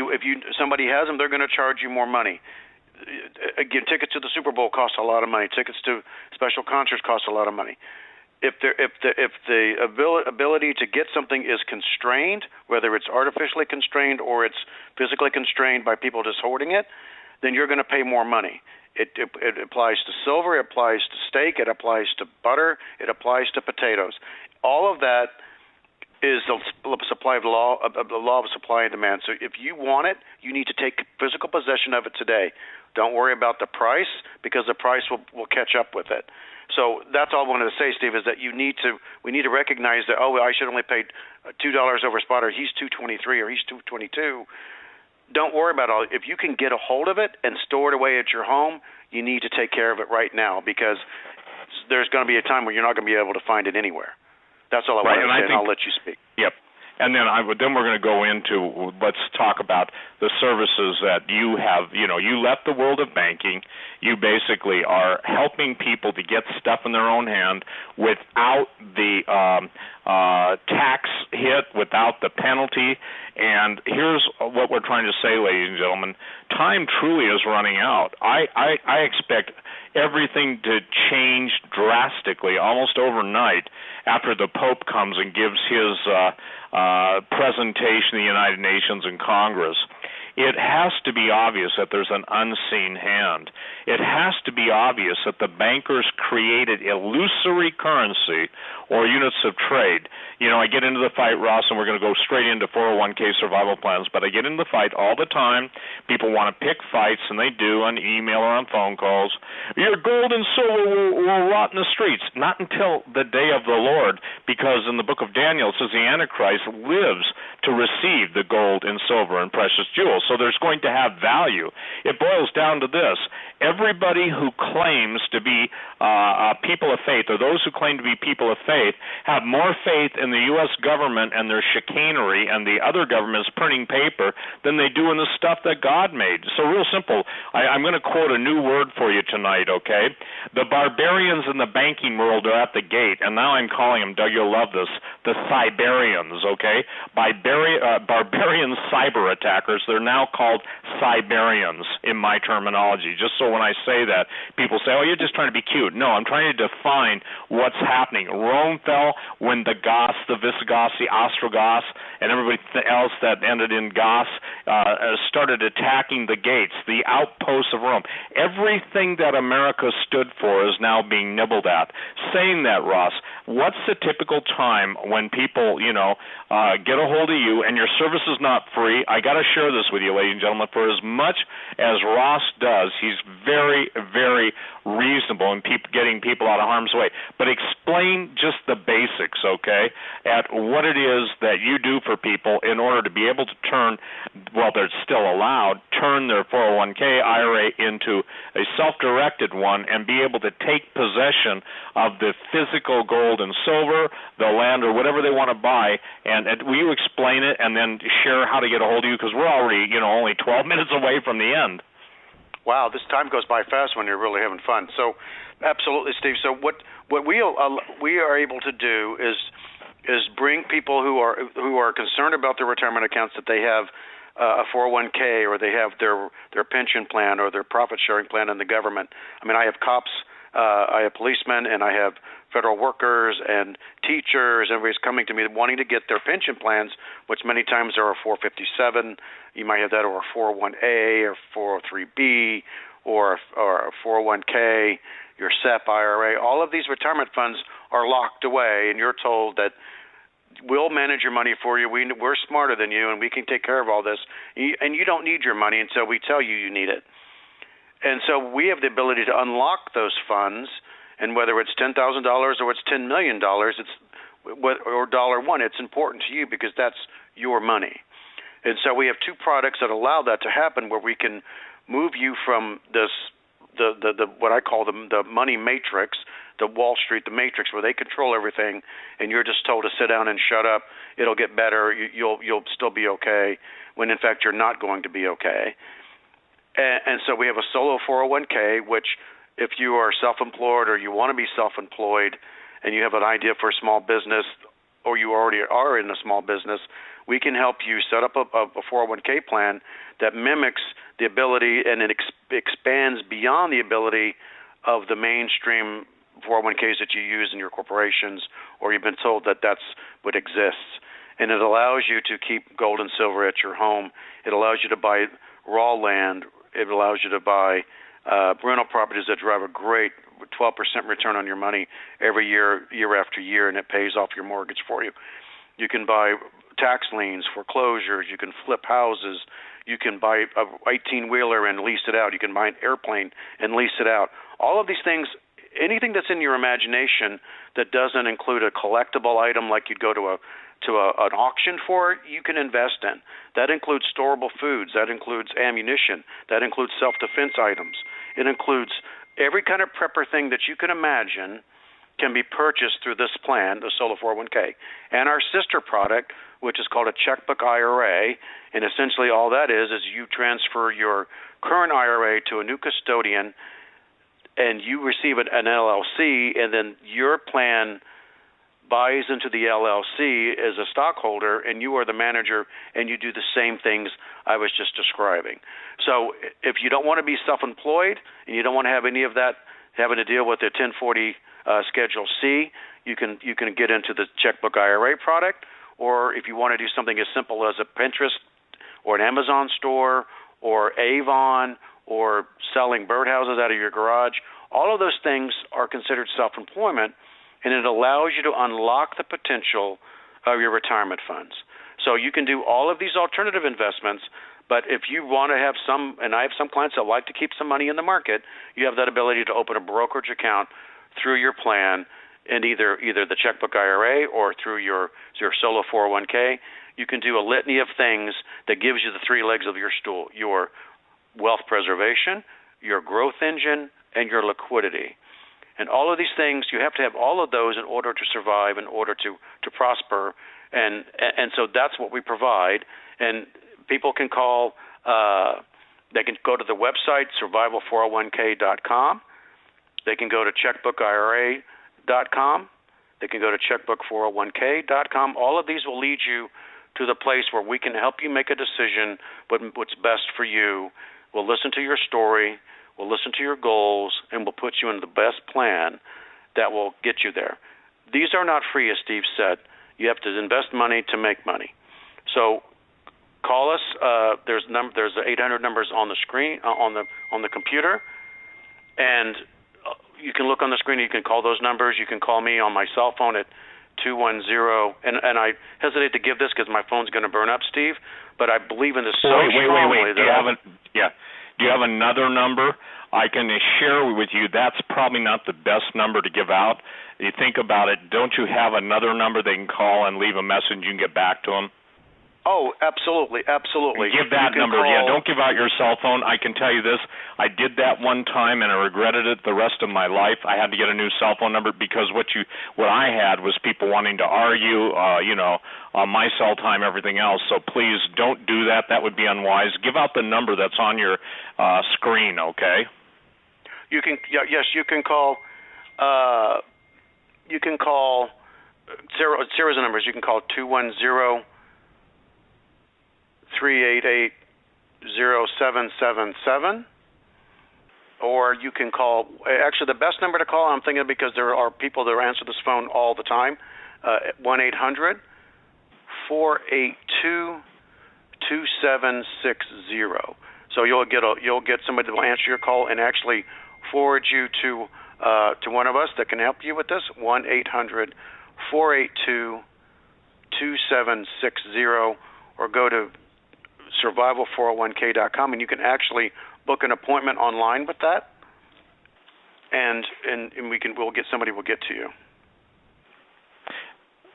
somebody has them, they're going to charge you more money. Again, tickets to the Super Bowl cost a lot of money. Tickets to special concerts cost a lot of money. if the ability to get something is constrained, whether it's artificially constrained or it's physically constrained by people just hoarding it, then you're going to pay more money. It applies to silver, it applies to steak, it applies to butter, it applies to potatoes. All of that is the supply of the law of supply and demand. So if you want it, you need to take physical possession of it today. Don't worry about the price, because the price will catch up with it. So that's all I wanted to say, Steve, is that we need to recognize that, I should only pay $2 over spot, or he's $2.23 or he's $2.22. Don't worry about all. If you can get a hold of it and store it away at your home, you need to take care of it right now, because there's going to be a time when you're not going to be able to find it anywhere. That's all I wanted to say, and I'll let you speak. Yep. And then we're going to go into, let's talk about the services that you have. You left the world of banking. You basically are helping people to get stuff in their own hand without the tax hit, without the penalty. And here's what we're trying to say, ladies and gentlemen. Time truly is running out. I expect everything to change drastically, almost overnight, after the Pope comes and gives his presentation to the United Nations and Congress. It has to be obvious that there's an unseen hand. It has to be obvious that the bankers created illusory currency or units of trade. I get into the fight, Ross, and we're going to go straight into 401k survival plans, but I get into the fight all the time. People want to pick fights, and they do on email or on phone calls. Your gold and silver will rot in the streets. Not until the day of the Lord, because in the book of Daniel it says the Antichrist lives to receive the gold and silver and precious jewels. So there's going to have value. It boils down to this. Everybody who claims to be people of faith, or those who claim to be people of faith, have more faith in the U.S. government and their chicanery and the other governments printing paper than they do in the stuff that God made. So real simple. I'm going to quote a new word for you tonight, okay? The barbarians in the banking world are at the gate, and now I'm calling them, Doug, you'll love this, the Cyberians, okay? Barbarian cyber attackers. They're now called Cyberians in my terminology, just so when I say that, people say, you're just trying to be cute. No, I'm trying to define what's happening. Rome fell when the Goths, the Visigoths, the Ostrogoths, and everybody else that ended in Goths started attacking the gates, the outposts of Rome. Everything that America stood for is now being nibbled at. Saying that, Ross, what's the typical time when people, get a hold of you and your service is not free? I got to share this with you, ladies and gentlemen. For as much as Ross does, he's very, very reasonable in getting people out of harm's way. But explain just the basics, okay, at what it is that you do for people in order to be able to turn, well, they're still allowed, turn their 401k IRA into a self-directed one and be able to take possession of the physical gold and silver, the land, or whatever they want to buy. And will you explain it and then share how to get a hold of you? Because we're already, only 12 minutes away from the end. Wow, this time goes by fast when you're really having fun. So, absolutely, Steve. So what we are able to do is bring people who are concerned about their retirement accounts, that they have a 401k, or they have their pension plan or their profit sharing plan in the government. I mean, I have cops, I have policemen, and I have federal workers and teachers. Everybody's coming to me wanting to get their pension plans, which many times are a 457. You might have that, or a 401A, or 403B, or a 401K, your SEP IRA. All of these retirement funds are locked away, and you're told that we'll manage your money for you. We're smarter than you, and we can take care of all this. And you don't need your money until we tell you need it. And so we have the ability to unlock those funds, and whether it's $10,000 or it's $10 million, or $1, it's important to you because that's your money. And so we have two products that allow that to happen, where we can move you from this, the what I call the money matrix, the Wall Street, the matrix, where they control everything, and you're just told to sit down and shut up. It'll get better. You'll still be okay, when in fact you're not going to be okay. And so we have a solo 401k, which if you are self-employed or you want to be self-employed and you have an idea for a small business, or you already are in a small business, we can help you set up a 401k plan that mimics the ability, and it expands beyond the ability of the mainstream 401ks that you use in your corporations, or you've been told that that's what exists. And it allows you to keep gold and silver at your home. It allows you to buy raw land. It allows you to buy rental properties that drive a great 12% return on your money every year, year after year, and it pays off your mortgage for you. You can buy tax liens, foreclosures. You can flip houses. You can buy a 18-wheeler and lease it out. You can buy an airplane and lease it out. All of these things, anything that's in your imagination that doesn't include a collectible item like you'd go to an auction for, you can invest in. That includes storable foods. That includes ammunition. That includes self-defense items. It includes every kind of prepper thing that you can imagine can be purchased through this plan, the Solo 401k. And our sister product, which is called a checkbook IRA, and essentially all that is you transfer your current IRA to a new custodian, and you receive an LLC, and then your plan buys into the LLC as a stockholder, and you are the manager, and you do the same things I was just describing. So if you don't want to be self-employed and you don't want to have any of that having to deal with the 1040 Schedule C, you can get into the checkbook IRA product, or if you want to do something as simple as a Pinterest or an Amazon store or Avon or selling birdhouses out of your garage, all of those things are considered self-employment, and it allows you to unlock the potential of your retirement funds. So you can do all of these alternative investments, but if you want to have some, and I have some clients that like to keep some money in the market, you have that ability to open a brokerage account through your plan in either the checkbook IRA or through your Solo 401k. You can do a litany of things that gives you the three legs of your stool: your wealth preservation, your growth engine, and your liquidity. And all of these things, you have to have all of those in order to survive, in order to prosper. And so that's what we provide. And people can call, they can go to the website, survival401k.com. They can go to checkbookira.com. They can go to checkbook401k.com. All of these will lead you to the place where we can help you make a decision what's best for you. We'll listen to your story. We'll listen to your goals, and we'll put you in the best plan that will get you there. These are not free, as Steve said. You have to invest money to make money. So call us. There's 800 numbers on the screen, on the computer, and you can look on the screen. You can call those numbers. You can call me on my cell phone at 210. And I hesitate to give this because my phone's going to burn up, Steve. But I believe in this so strongly. Wait. Do you have another number I can share with you? That's probably not the best number to give out. You think about it. Don't you have another number they can call and leave a message? You can get back to them. Oh, absolutely. Give that number. Yeah, don't give out your cell phone. I can tell you this. I did that one time, and I regretted it the rest of my life. I had to get a new cell phone number because what I had was people wanting to argue, on my cell time, everything else. So please don't do that. That would be unwise. Give out the number that's on your screen, okay? You can. Yes, you can call. You can call series of numbers. You can call 210-388-0777, or you can call. Actually, the best number to call, I'm thinking, because there are people that answer this phone all the time. 1-800-482-2760. So you'll get somebody that will answer your call and actually forward you to one of us that can help you with this. 1-800-482-2760, or go to survival401k.com, and you can actually book an appointment online with that, and we'll get somebody will get to you.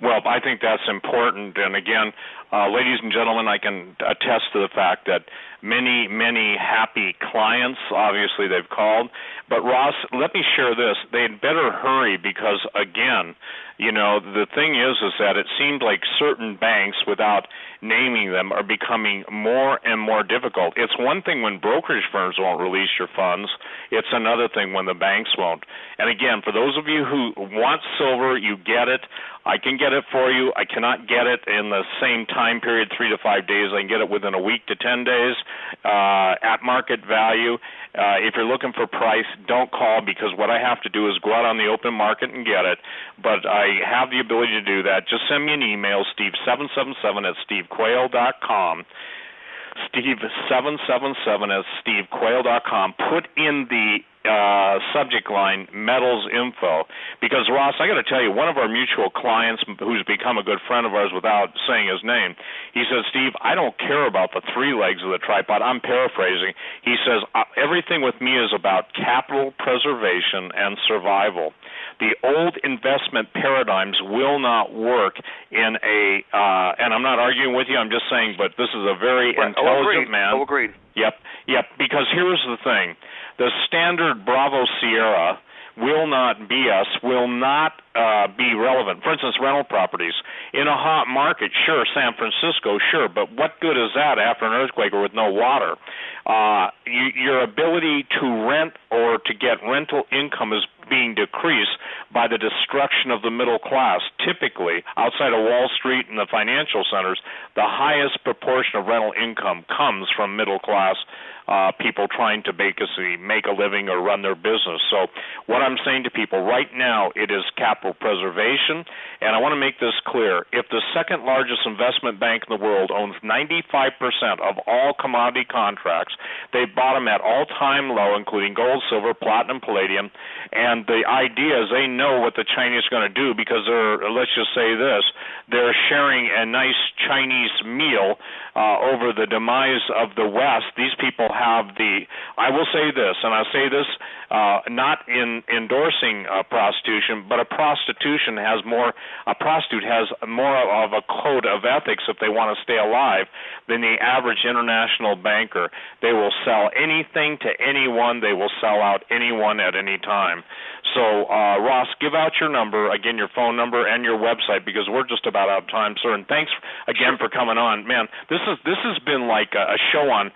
Well, I think that's important. And again, ladies and gentlemen, I can attest to the fact that many, many happy clients, obviously they've called. But Ross, let me share this. They'd better hurry because, again, the thing is that it seemed like certain banks, without naming them, are becoming more and more difficult. It's one thing when brokerage firms won't release your funds. It's another thing when the banks won't. And again, for those of you who want silver, you get it. I can get it for you. I cannot get it in the same time time period, 3 to 5 days. I can get it within a week to 10 days at market value. If you're looking for price, don't call, because what I have to do is go out on the open market and get it. But I have the ability to do that. Just send me an email, steve777@stevequayle.com. Steve777@stevequayle.com. Put in the subject line metals info, because Ross, I got to tell you, one of our mutual clients who's become a good friend of ours without saying his name, he says, Steve, I don't care about the three legs of the tripod. I'm paraphrasing. He says, everything with me is about capital preservation and survival. The old investment paradigms will not work in a and I'm not arguing with you, I'm just saying, but this is a very intelligent man. Oh, agreed. Yep, because here's the thing. The standard Bravo Sierra will not be relevant. For instance, rental properties. In a hot market, sure, San Francisco, sure, but what good is that after an earthquake or with no water? Your ability to rent or to get rental income is being decreased by the destruction of the middle class. Typically, outside of Wall Street and the financial centers, the highest proportion of rental income comes from middle class people trying to basically make a living or run their business. So what I'm saying to people right now, it is capital preservation, and I want to make this clear. If the second largest investment bank in the world owns 95% of all commodity contracts, they bought them at all-time low, including gold, silver, platinum, palladium, and the idea is they know what the Chinese are going to do, because let's just say this, they're sharing a nice Chinese meal over the demise of the West. These people have I will say this, and I'll say this not in endorsing prostitution, but a prostitute has more of a code of ethics if they want to stay alive than the average international banker. They will sell anything to anyone. They will sell out anyone at any time. So, Ross, give out your number, again, your phone number and your website, because we're just about out of time, sir. And thanks again for coming on. Man, this has been like a show on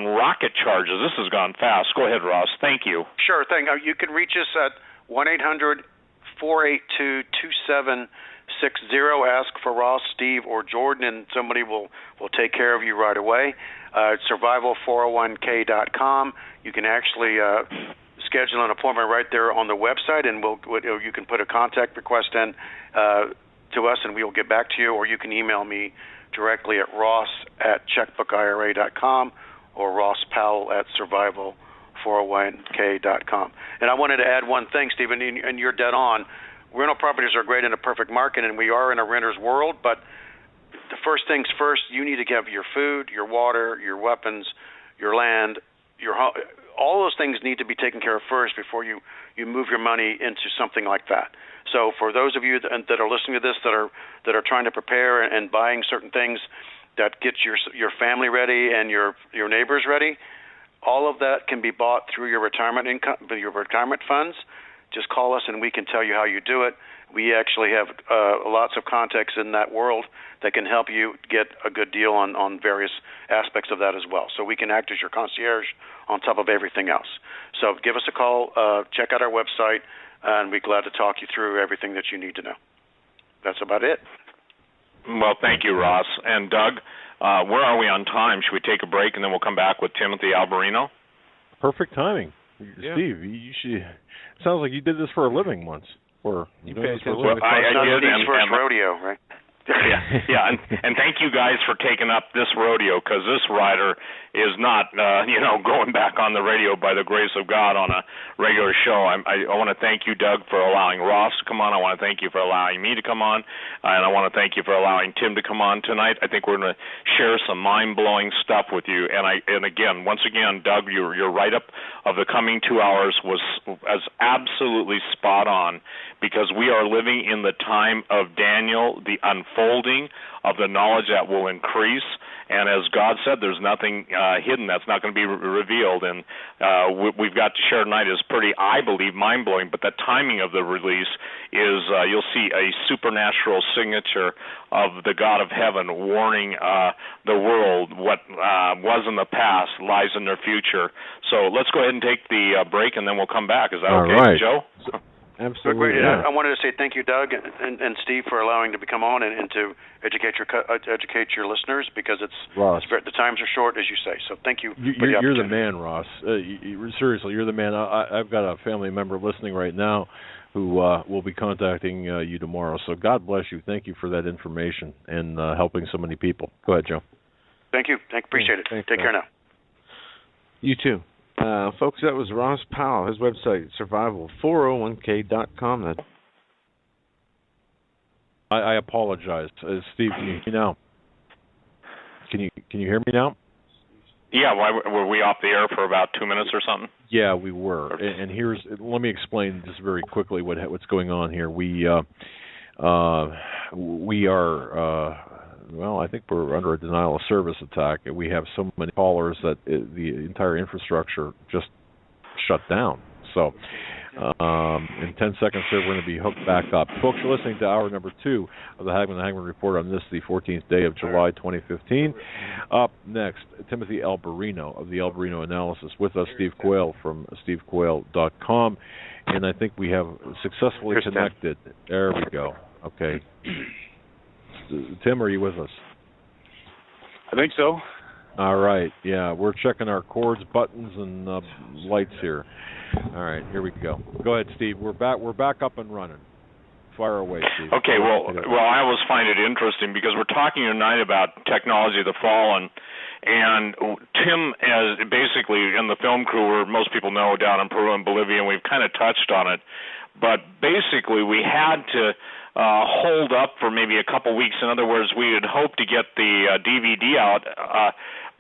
rocket charges. This has gone fast. Go ahead, Ross. Thank you. Sure thing. You can reach us at 1-800-482-2760. Ask for Ross, Steve, or Jordan, and somebody will take care of you right away. Survival401k.com. You can actually schedule an appointment right there on the website, and you can put a contact request in to us, and we will get back to you, or you can email me directly at ross@checkbookira.com or rosspowell@survival401k.com. And I wanted to add one thing, Stephen, and you're dead on. Rental properties are great in a perfect market, and we are in a renter's world, but the first things first, you need to have your food, your water, your weapons, your land, your home. All those things need to be taken care of first before you move your money into something like that. So for those of you that are listening to this that are trying to prepare and buying certain things that get your family ready and your neighbors ready, all of that can be bought through your retirement income, your retirement funds. Just call us and we can tell you how you do it. We actually have lots of contacts in that world that can help you get a good deal on various aspects of that as well. So we can act as your concierge on top of everything else. So give us a call, check out our website, and we're glad to talk you through everything that you need to know. That's about it. Well, thank you, Ross. And Doug, where are we on time? Should we take a break and then we'll come back with Timothy Alberino? Perfect timing. Yeah. Steve, you should. Sounds like you did this for a living once. Or you doing this for a well, living. I did. Steve's first rodeo, right? Yeah, and thank you guys for taking up this rodeo, because this rider is not, going back on the radio by the grace of God on a regular show. I want to thank you, Doug, for allowing Ross to come on. I want to thank you for allowing me to come on, and I want to thank you for allowing Tim to come on tonight. I think we're going to share some mind-blowing stuff with you. And again, once again, Doug, your write-up of the coming 2 hours was absolutely spot on, because we are living in the time of Daniel, the unfolding of the knowledge that will increase. And as God said, there's nothing hidden that's not going to be revealed. And we've got to share tonight is pretty, I believe, mind-blowing. But the timing of the release is you'll see a supernatural signature of the God of heaven warning the world what was in the past lies in their future. So let's go ahead and take the break, and then we'll come back. Is that okay, right. Joe? Absolutely. Great. Yeah. I wanted to say thank you, Doug and Steve, for allowing to come on and to educate your listeners, because it's the times are short, as you say. So thank you. You're the man, Ross. Seriously, you're the man. I've got a family member listening right now who will be contacting you tomorrow. So God bless you. Thank you for that information and helping so many people. Go ahead, Joe. Thank you. Appreciate it. Take care now. You too. Folks, that was Ross Powell. His website, survival401k.com. I apologize. Steve, can you hear me now? Can you hear me now? Yeah, were we off the air for about 2 minutes or something? Yeah, we were. And let me explain just very quickly what's going on here. We are well, I think we're under a denial of service attack. We have so many callers that the entire infrastructure just shut down. So in 10 seconds here, we're going to be hooked back up. Folks, you're listening to hour number 2 of the Hagmann Hagmann Report on this, the 14th day of July 2015. Up next, Timothy Alberino of the Alberino Analysis. With us, Steve Quayle from stevequayle.com. And I think we have successfully connected. There we go. Okay. Tim, are you with us? I think so. All right. Yeah, we're checking our cords, buttons, and lights here. All right, here we go. Go ahead, Steve. We're back up and running. Fire away, Steve. Okay. Well, I always find it interesting because we're talking tonight about technology of the fallen, and Tim, as basically in the film crew, where most people know down in Peru and Bolivia, and we've kind of touched on it, but basically we had to hold up for maybe a couple weeks. In other words, we had hoped to get the DVD out,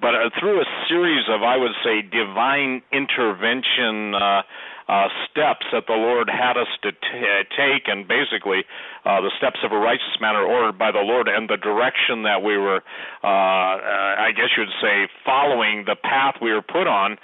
but through a series of, I would say, divine intervention steps that the Lord had us to take, and basically the steps of a righteous man are ordered by the Lord, and the direction that we were, I guess you'd say, following the path we were put on,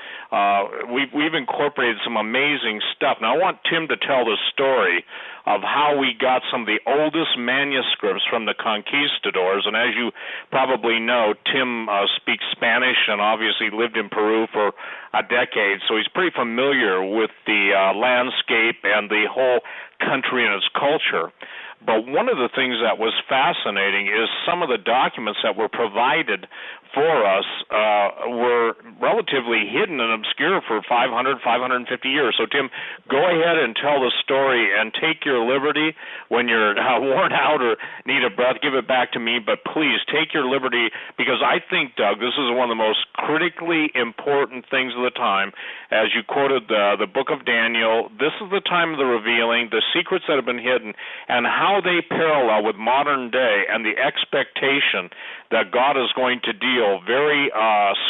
we've incorporated some amazing stuff. Now, I want Tim to tell the story of how we got some of the oldest manuscripts from the conquistadors. And as you probably know, Tim speaks Spanish and obviously lived in Peru for a decade, so he's pretty familiar with the landscape and the whole country and its culture. But one of the things that was fascinating is some of the documents that were provided for us were relatively hidden and obscure for 500, 550 years. So, Tim, go ahead and tell the story and take your liberty. When you're worn out or need a breath, give it back to me. But please take your liberty, because I think, Doug, this is one of the most critically important things of the time. As you quoted the book of Daniel, this is the time of the revealing, the secrets that have been hidden, and how they parallel with modern day and the expectation that God is going to deal very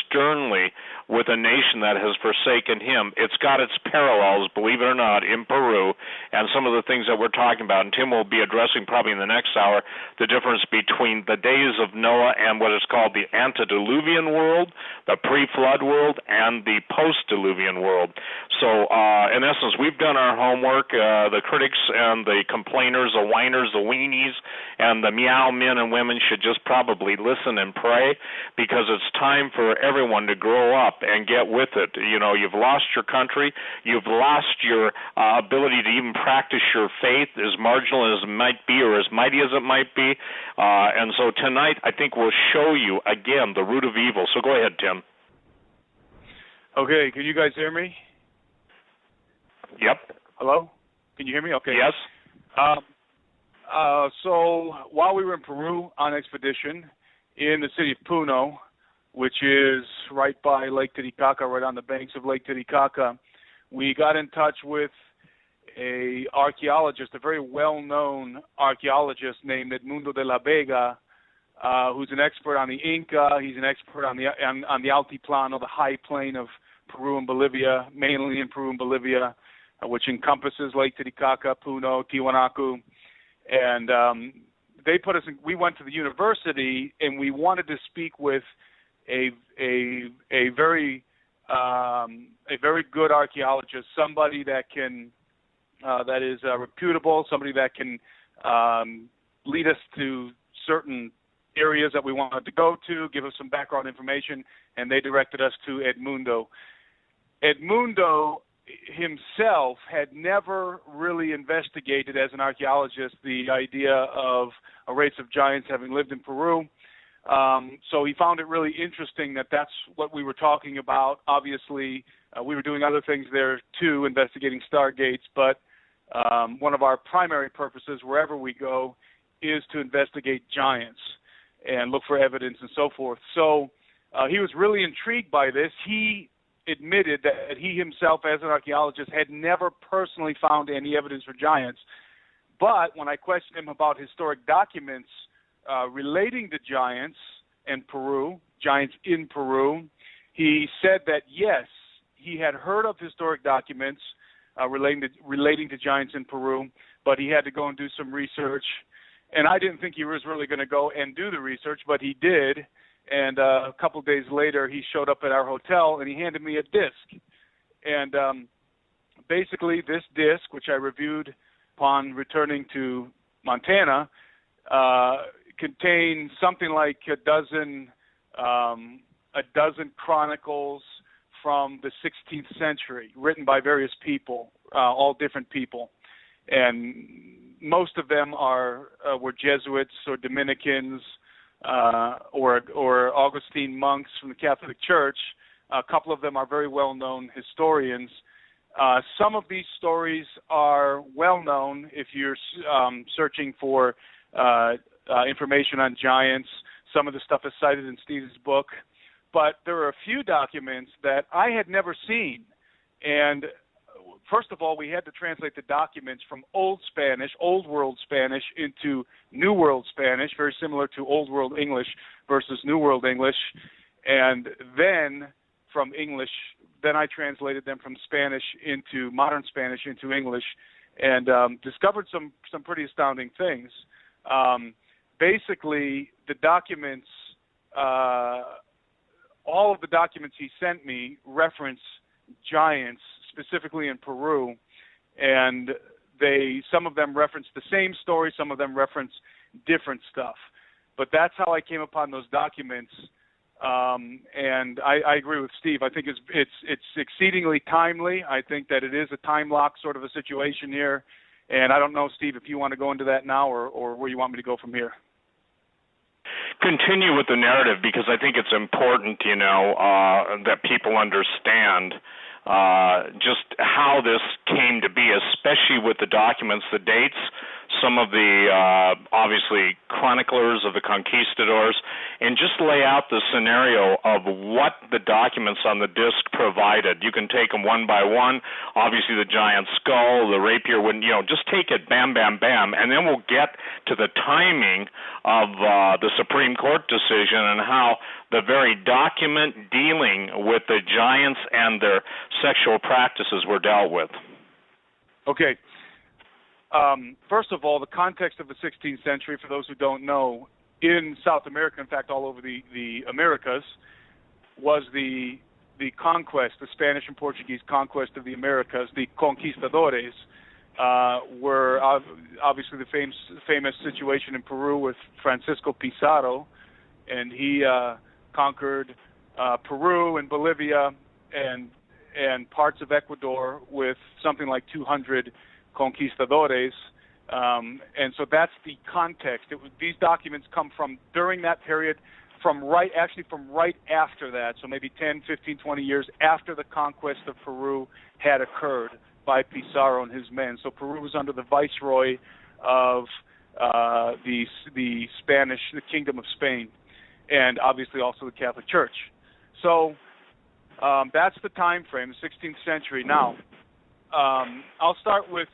sternly with a nation that has forsaken him. It's got its parallels, believe it or not, in Peru, and some of the things that we're talking about. And Tim will be addressing probably in the next hour the difference between the days of Noah and what is called the antediluvian world, the pre-flood world, and the post-diluvian world. So, in essence, we've done our homework. The critics and the complainers, the whiners, the weenies, and the meow men and women should just probably listen and pray, because it's time for everyone to grow up and get with it. You know, you've lost your country. You've lost your ability to even practice your faith, as marginal as it might be or as mighty as it might be. And so tonight, I think we'll show you, again, the root of evil. So go ahead, Tim. Okay, can you guys hear me? Yep. Hello? Can you hear me? Okay. Yes. So while we were in Peru on expedition in the city of Puno, which is right by Lake Titicaca, right on the banks of Lake Titicaca, we got in touch with a archaeologist, a very well-known archaeologist named Edmundo de la Vega, who's an expert on the Inca. He's an expert on the Altiplano, the high plain of Peru and Bolivia, mainly in Peru and Bolivia, which encompasses Lake Titicaca, Puno, Tiwanaku. And they put us in, we went to the university, and we wanted to speak with a very good archaeologist, somebody that can that is reputable, somebody that can lead us to certain areas that we wanted to go to, give us some background information, and they directed us to Edmundo. Edmundo himself had never really investigated as an archaeologist the idea of a race of giants having lived in Peru. So he found it really interesting that that's what we were talking about. Obviously, we were doing other things there too, investigating stargates, but one of our primary purposes wherever we go is to investigate giants and look for evidence and so forth. So he was really intrigued by this. He admitted that he himself, as an archaeologist, had never personally found any evidence for giants. But when I questioned him about historic documents relating to giants in Peru, giants in Peru, he said that yes, he had heard of historic documents relating to giants in Peru, but he had to go and do some research. And I didn't think he was really going to go and do the research, but he did. And a couple of days later, he showed up at our hotel, and he handed me a disc. And basically, this disc, which I reviewed upon returning to Montana, contained something like a dozen chronicles from the 16th century, written by various people, all different people. And most of them were Jesuits or Dominicans, or Augustine monks from the Catholic Church. A couple of them are very well-known historians. Some of these stories are well-known if you're searching for information on giants. Some of the stuff is cited in Steve's book. But there are a few documents that I had never seen. And first of all, we had to translate the documents from Old World Spanish, into New World Spanish, very similar to Old World English versus New World English. And then from English, then I translated them from Spanish into modern Spanish into English, and discovered some pretty astounding things. Basically, the documents, all of the documents he sent me reference giants, specifically in Peru, and some of them reference the same story, some of them reference different stuff. But that's how I came upon those documents, and I agree with Steve. I think it's exceedingly timely. I think that it is a time lock sort of a situation here, and I don't know, Steve, if you want to go into that now or where you want me to go from here. Continue with the narrative, because I think it's important, that people understand just how this came to be, especially with the documents, the dates, some of the, obviously, chroniclers of the conquistadors, and just lay out the scenario of what the documents on the disc provided. You can take them one by one. Obviously, the giant skull, the rapier, just take it, bam, bam, bam, and then we'll get to the timing of the Supreme Court decision and how the very document dealing with the giants and their sexual practices were dealt with. Okay. First of all, the context of the 16th century, for those who don't know, in South America, in fact, all over the Americas, was the conquest, the Spanish and Portuguese conquest of the Americas. The conquistadores were obviously the famous situation in Peru with Francisco Pizarro, and he conquered Peru and Bolivia and parts of Ecuador with something like 200 conquistadores, and so that's the context. These documents come from during that period, from right after that, so maybe 10, 15, 20 years after the conquest of Peru had occurred by Pizarro and his men. So Peru was under the viceroy of the Kingdom of Spain, and obviously also the Catholic Church. So that's the time frame, the 16th century. Now, I'll start with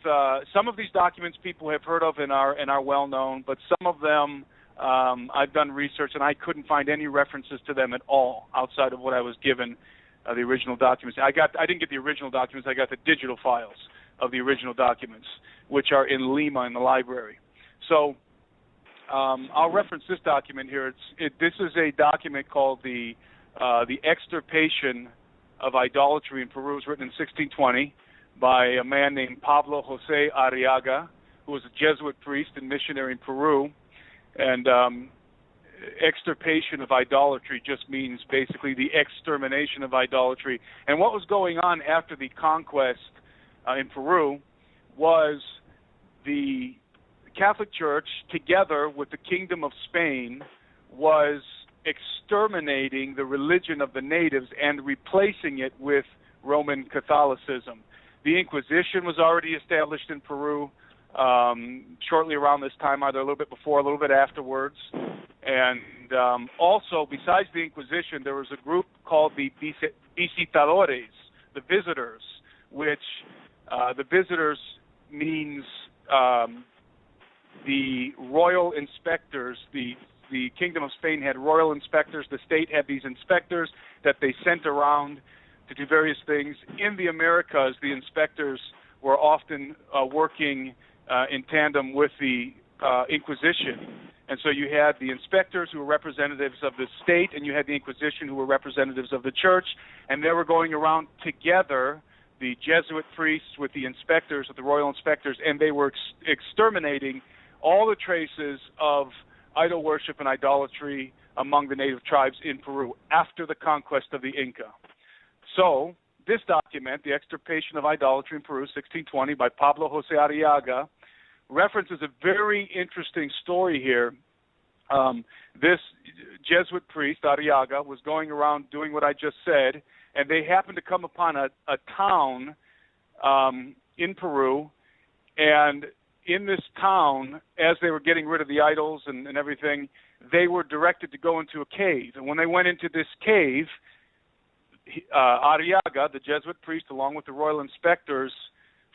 some of these documents people have heard of and are well known, but some of them I've done research and I couldn't find any references to them at all outside of what I was given, the original documents. I didn't get the original documents. I got the digital files of the original documents, which are in Lima in the library. So I'll reference this document here. This is a document called the Extirpation of Idolatry in Peru. It was written in 1620 by a man named Pablo Jose Arriaga, who was a Jesuit priest and missionary in Peru. And extirpation of idolatry just means basically the extermination of idolatry. And what was going on after the conquest in Peru was the Catholic Church, together with the Kingdom of Spain, was exterminating the religion of the natives and replacing it with Roman Catholicism. The Inquisition was already established in Peru shortly around this time, either a little bit before, a little bit afterwards. And also, besides the Inquisition, there was a group called the visitadores, the visitors, which the visitors means the royal inspectors. The Kingdom of Spain had royal inspectors. The state had these inspectors that they sent around to do various things. In the Americas, the inspectors were often working in tandem with the Inquisition. And so you had the inspectors who were representatives of the state, and you had the Inquisition who were representatives of the church, and they were going around together, the Jesuit priests with the inspectors, with the royal inspectors, and they were exterminating all the traces of idol worship and idolatry among the native tribes in Peru after the conquest of the Inca. So this document, The Extirpation of Idolatry in Peru, 1620, by Pablo José Arriaga, references a very interesting story here. This Jesuit priest, Arriaga, was going around doing what I just said, and they happened to come upon a town in Peru, and in this town, as they were getting rid of the idols and everything, they were directed to go into a cave. And when they went into this cave, Arriaga, the Jesuit priest, along with the royal inspectors,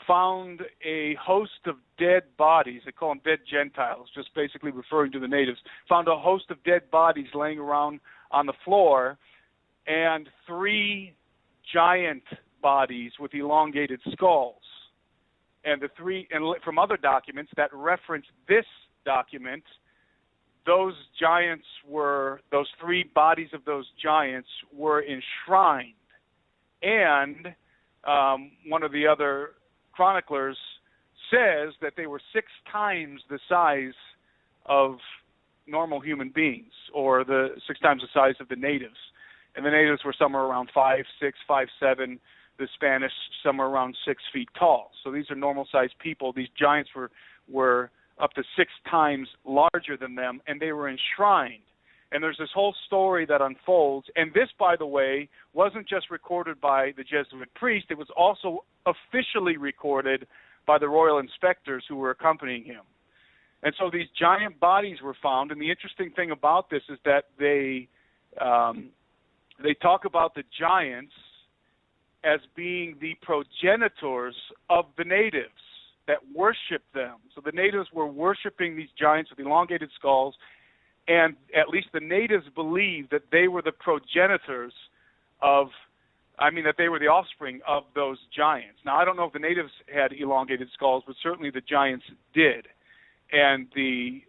found a host of dead bodies. They call them dead Gentiles, just basically referring to the natives. Found a host of dead bodies laying around on the floor, and 3 giant bodies with elongated skulls. And from other documents that reference this document, those 3 bodies of those giants were enshrined. And one of the other chroniclers says that they were 6 times the size of normal human beings, or the 6 times the size of the natives. And the natives were somewhere around 5'6", 5'7". The Spanish somewhere around 6 feet tall. So these are normal-sized people. These giants were up to 6 times larger than them, and they were enshrined. And there's this whole story that unfolds. And this, by the way, wasn't just recorded by the Jesuit priest. It was also officially recorded by the royal inspectors who were accompanying him. And so these giant bodies were found. And the interesting thing about this is that they talk about the giants as being the progenitors of the natives that worshiped them. So the natives were worshiping these giants with elongated skulls, and at least the natives believed that they were the progenitors that they were the offspring of those giants. Now, I don't know if the natives had elongated skulls, but certainly the giants did. And the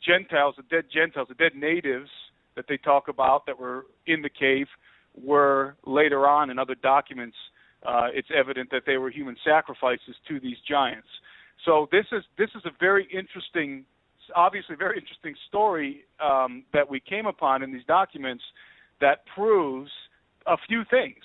Gentiles, the dead natives that they talk about that were in the cave, were later on in other documents, it's evident that they were human sacrifices to these giants. So this is a very interesting, obviously very interesting story that we came upon in these documents that proves a few things.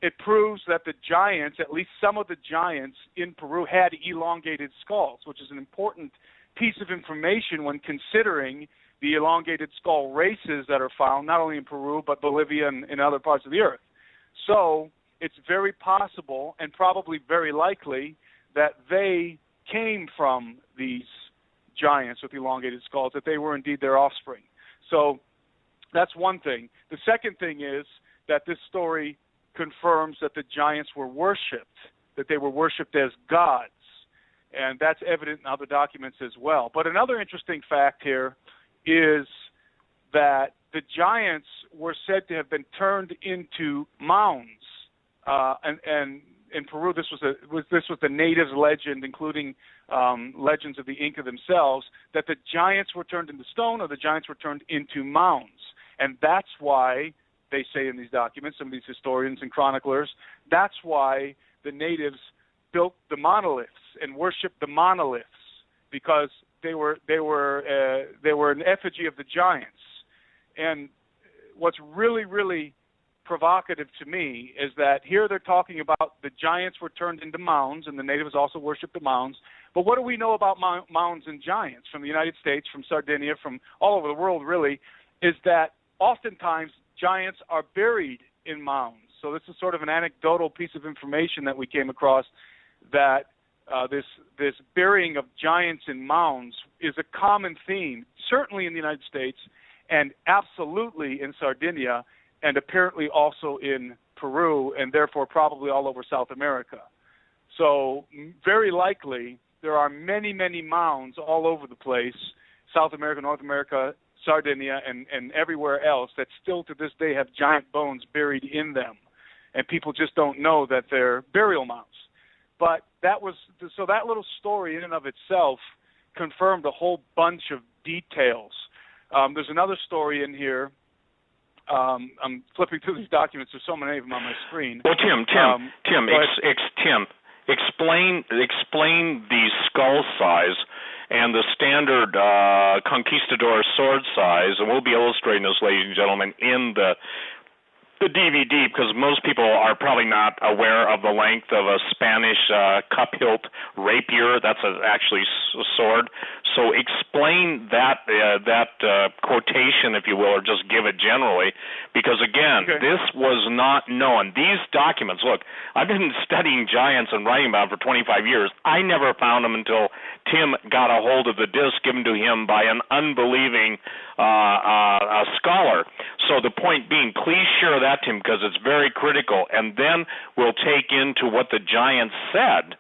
It proves that the giants, at least some of the giants in Peru, had elongated skulls, which is an important piece of information when considering the elongated skull races that are found not only in Peru but Bolivia and in other parts of the earth. So it's very possible and probably very likely that they came from these giants with elongated skulls, that they were indeed their offspring. So that's one thing. The second thing is that this story confirms that the giants were worshipped, that they were worshipped as gods. And that's evident in other documents as well. But another interesting fact here is that the giants were said to have been turned into mounds, and in Peru, this was the natives' legend, including legends of the Inca themselves, that the giants were turned into stone or the giants were turned into mounds, and that's why they say in these documents, some of these historians and chroniclers, that's why the natives built the monoliths and worshipped the monoliths, because they were an effigy of the giants. And what's really, really provocative to me is that here they're talking about the giants were turned into mounds, and the natives also worshipped the mounds. But what do we know about mounds and giants from the United States, from Sardinia, from all over the world, really, is that oftentimes giants are buried in mounds. So this is sort of an anecdotal piece of information that we came across, that this burying of giants in mounds is a common theme, certainly in the United States, and absolutely in Sardinia, and apparently also in Peru, and therefore probably all over South America. So very likely there are many, many mounds all over the place, South America, North America, Sardinia, and everywhere else, that still to this day have giant bones buried in them. And people just don't know that they're burial mounds. But that little story in and of itself confirmed a whole bunch of details. There's another story in here. I'm flipping through these documents. There's so many of them on my screen. Well, Tim, explain the skull size and the standard conquistador sword size, and we'll be illustrating this, ladies and gentlemen, in the DVD, because most people are probably not aware of the length of a Spanish cup-hilt rapier. That's actually a sword. So explain that quotation, if you will, or just give it generally, because, again, This was not known. These documents, look, I've been studying giants and writing about them for 25 years. I never found them until Tim got a hold of the disc given to him by an unbelieving scholar. So the point being, please share that, Tim, because it's very critical, and then we'll take into what the giants said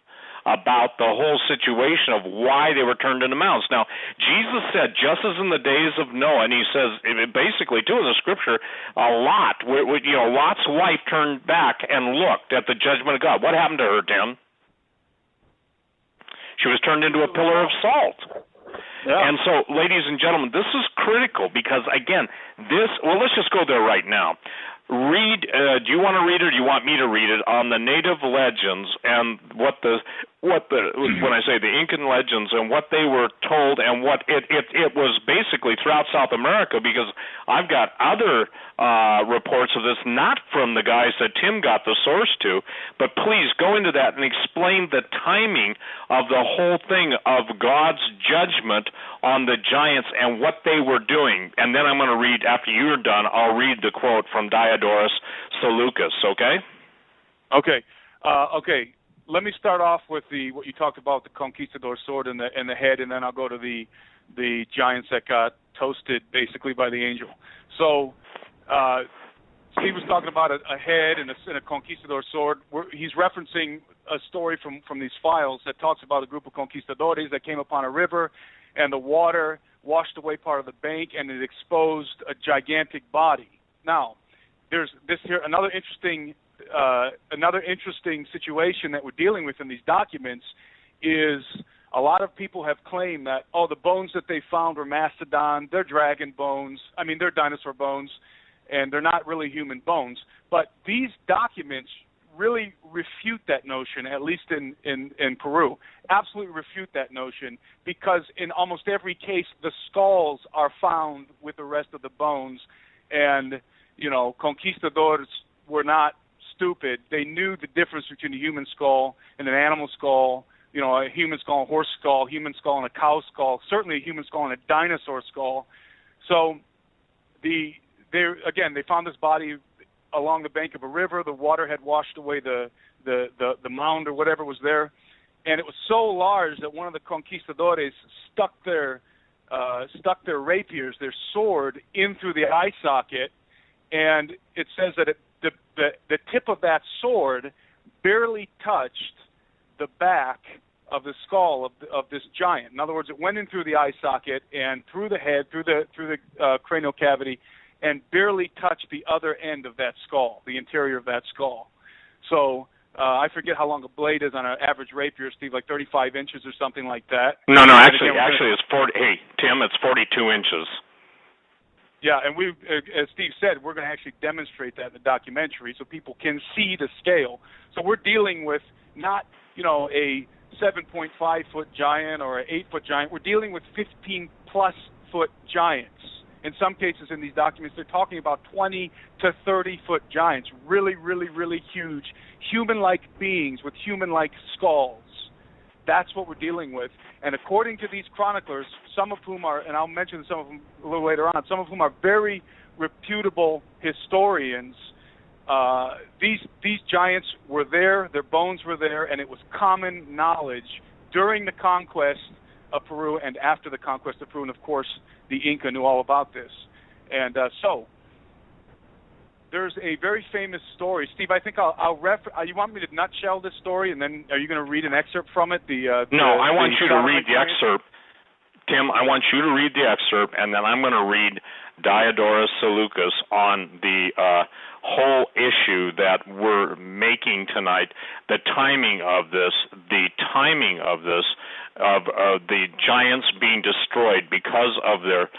about the whole situation of why they were turned into mounds. Now, Jesus said, just as in the days of Noah, and he says, basically, too, in the Scripture, Lot's wife turned back and looked at the judgment of God. What happened to her, Tim? She was turned into a pillar of salt. Yeah. And so, ladies and gentlemen, this is critical because, again, let's just go there right now. Read. Do you want to read it, or do you want me to read it on the native legends and when I say the Incan legends and what they were told and what it was basically throughout South America, because I've got other reports of this, not from the guys that Tim got the source to, but please go into that and explain the timing of the whole thing of God's judgment on the giants and what they were doing. And then I'm going to read, after you're done, I'll read the quote from Diodorus Seleucus, okay? Okay. Let me start off with what you talked about, the conquistador sword and the head, and then I'll go to the giants that got toasted basically by the angel. So Steve was talking about a head and a conquistador sword. He's referencing a story from these files that talks about a group of conquistadores that came upon a river, and the water washed away part of the bank, and it exposed a gigantic body. Now, there's another interesting situation that we're dealing with in these documents is a lot of people have claimed that, the bones that they found were mastodon, they're dragon bones, they're dinosaur bones, and they're not really human bones. But these documents really refute that notion, at least in Peru. Absolutely refute that notion, because in almost every case, the skulls are found with the rest of the bones, and, conquistadors were not stupid. They knew the difference between a human skull and an animal skull, a human skull and a horse skull, human skull and a cow skull, certainly a human skull and a dinosaur skull. So they found this body along the bank of a river. The water had washed away the mound or whatever was there, and it was so large that one of the conquistadores stuck their rapiers, their sword, in through the eye socket, and it says that the tip of that sword barely touched the back of the skull of this giant. In other words, it went in through the eye socket and through the head, through the cranial cavity, and barely touched the other end of that skull, the interior of that skull. So I forget how long a blade is on an average rapier, Steve, like 35 inches or something like that. No, actually it's 40. Hey, Tim, it's 42 inches. Yeah, and as Steve said, we're going to actually demonstrate that in the documentary so people can see the scale. So we're dealing with not, a 7.5 foot giant or an 8 foot giant. We're dealing with 15 plus foot giants. In some cases in these documents, they're talking about 20 to 30 foot giants, really, really, really huge, human-like beings with human-like skulls. That's what we're dealing with. And according to these chroniclers, some of whom are, and I'll mention some of them a little later on, some of whom are very reputable historians, these giants were there, their bones were there, and it was common knowledge during the conquest of Peru and after the conquest of Peru. And, of course, the Inca knew all about this. And so there's a very famous story. Steve, I think I'll you want me to nutshell this story, and then are you going to read an excerpt from it? No, I want you to read the excerpt. Tim, I want you to read the excerpt, and then I'm going to read Diodorus Seleucus on the whole issue that we're making tonight, the timing of this, of the giants being destroyed because of their